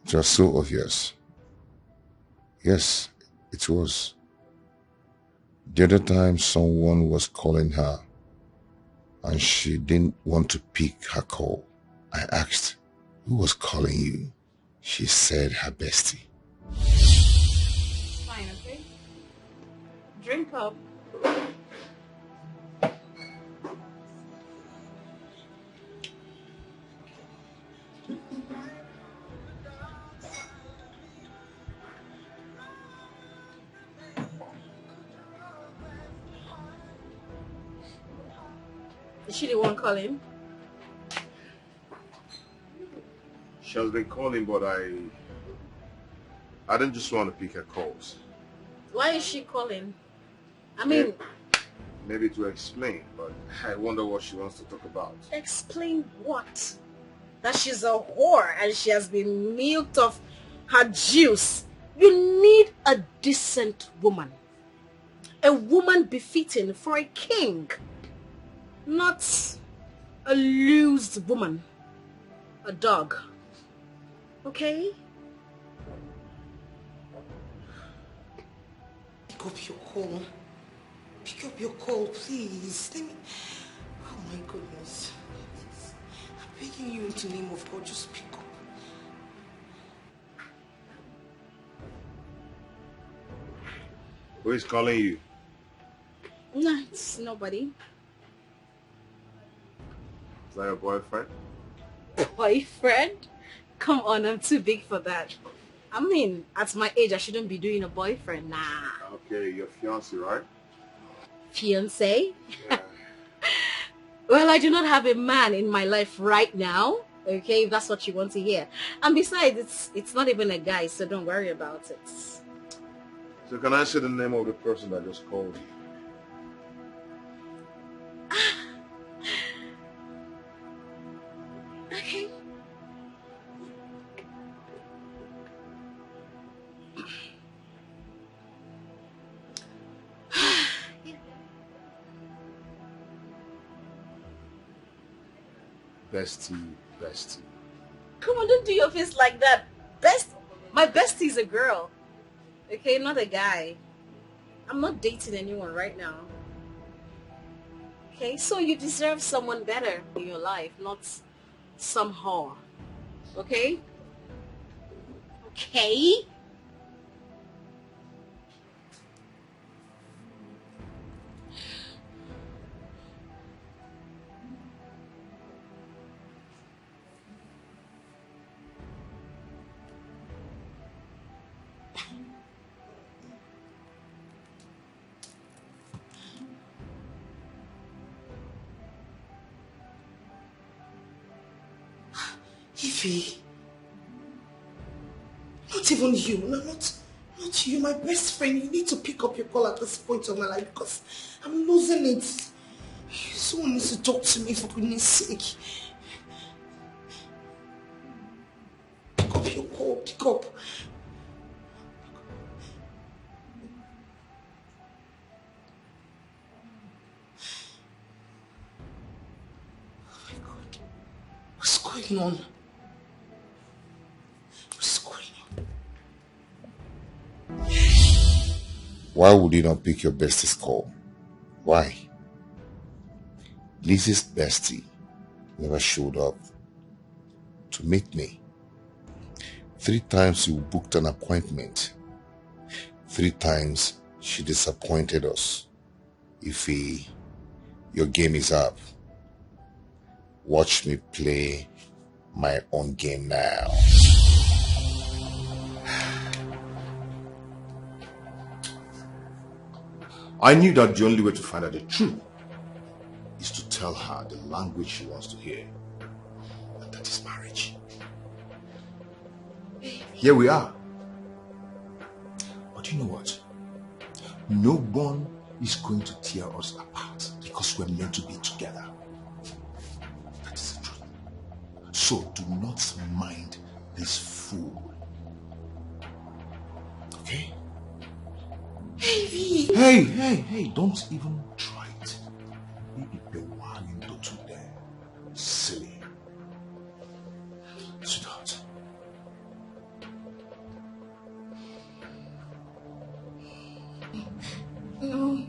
it was so obvious. Yes, it was. The other time someone was calling her and she didn't want to pick her call. I asked, who was calling you? She said her bestie. Fine, okay? Drink up. Is she the one calling? She has been calling, but I didn't just want to pick her calls. Why is she calling? I mean... Maybe to explain, but I wonder what she wants to talk about. Explain what? That she's a whore and she has been milked of her juice. You need a decent woman. A woman befitting for a king. Not a loose woman. A dog. Okay? Pick up your call. Pick up your call, please. Let me... Oh my goodness. I'm begging you in the name of God, just pick up. Who is calling you? No, it's nobody. Is that your boyfriend? Boyfriend? Come on, I'm too big for that. I mean, at my age, I shouldn't be doing a boyfriend. Nah. Okay, your fiancé, right? Fiancé? Yeah. Well, I do not have a man in my life right now. Okay, if that's what you want to hear. And besides, it's not even a guy, so don't worry about it. So can I say the name of the person that just called you? Okay. Bestie. Come on, don't do your face like that. My bestie is a girl. Okay, not a guy. I'm not dating anyone right now. Okay, so you deserve someone better in your life, not some whore. Okay? Okay? Ify, not even you, not you, my best friend. You need to pick up your call at this point of my life because I'm losing it. Someone needs to talk to me for goodness sake. Pick up your call, pick up. Oh my God, what's going on? Why would you not pick your bestie's call? Why? Lizzie's bestie never showed up to meet me. 3 times you booked an appointment. 3 times she disappointed us. Ify, your game is up. Watch me play my own game now. I knew that the only way to find out the truth is to tell her the language she wants to hear. And that is marriage. Here we are. But you know what? No one is going to tear us apart because we're meant to be together. That is the truth. So do not mind this fool. Okay? Hey, don't even try it. Maybe the one into two there. Silly. Sweetheart. No.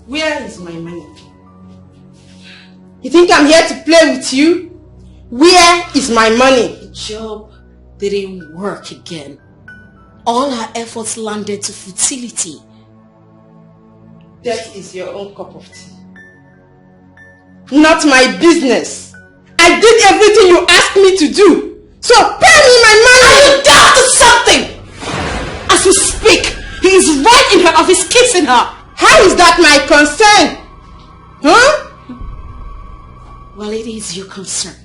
Where is my money? You think I'm here to play with you? Where is my money? The job didn't work again. All her efforts landed to futility. That is your own cup of tea. Not my business. I did everything you asked me to do. So pay me my money! Are you down to something? As we speak, he is right in her office kissing her. How is that my concern? Huh? Well, it is your concern.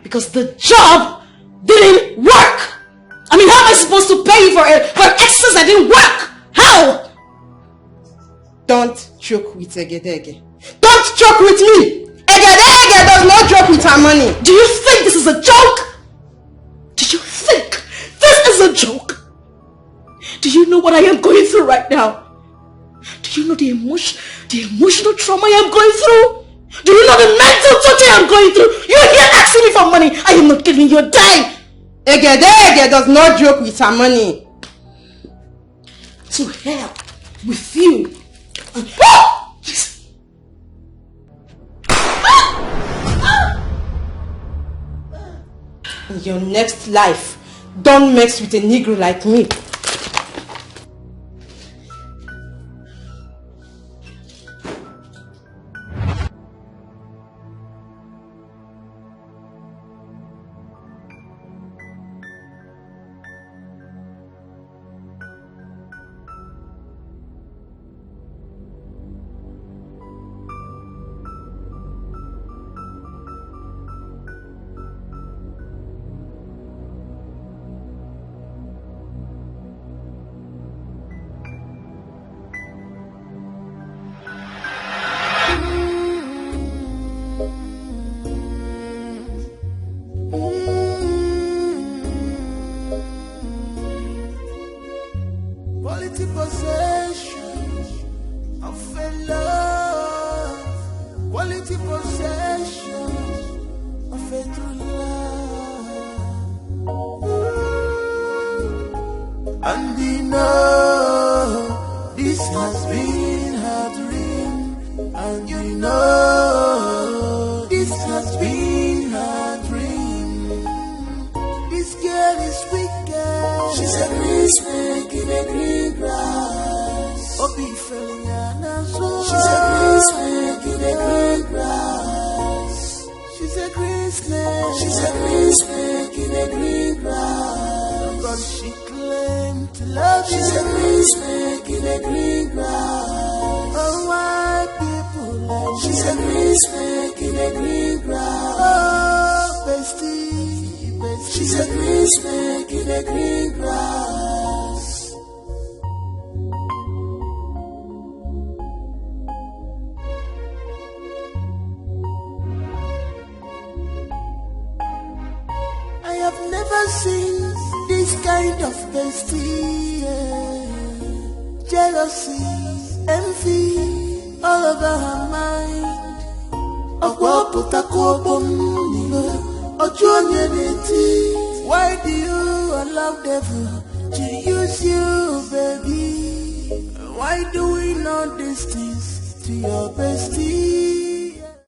Because the job didn't work. I mean, how am I supposed to pay you for an excess that didn't work. How? Don't joke with Egedege. Don't joke with me. Egedege does not joke with her money. Do you think this is a joke? Do you think this is a joke? Do you know what I am going through right now? Do you know the emotional trauma I am going through? Do you know the mental torture I am going through? You're here asking me for money. I am not giving you a dime. Egedege does not joke with her money. To hell with you. In your next life, don't mess with a Negro like me. Quality possession of a love. Quality possession of a true love. And you know this has been her dream. And you know this has been her dream. This girl is wicked. She's a grease making a green grass. She's a grease making a green grass. She's a grease making. She's a grease making a green grass. But she claimed to love you. She's a grease making a green grass. Oh, why people like she's a grease making a green grass. Oh, bestie, bestie. She's a grease making a green grass. I have never seen this kind of bestie. Jealousy, envy, all over her mind. Why do you allow devil to use you, baby? Why do we know these things to your bestie?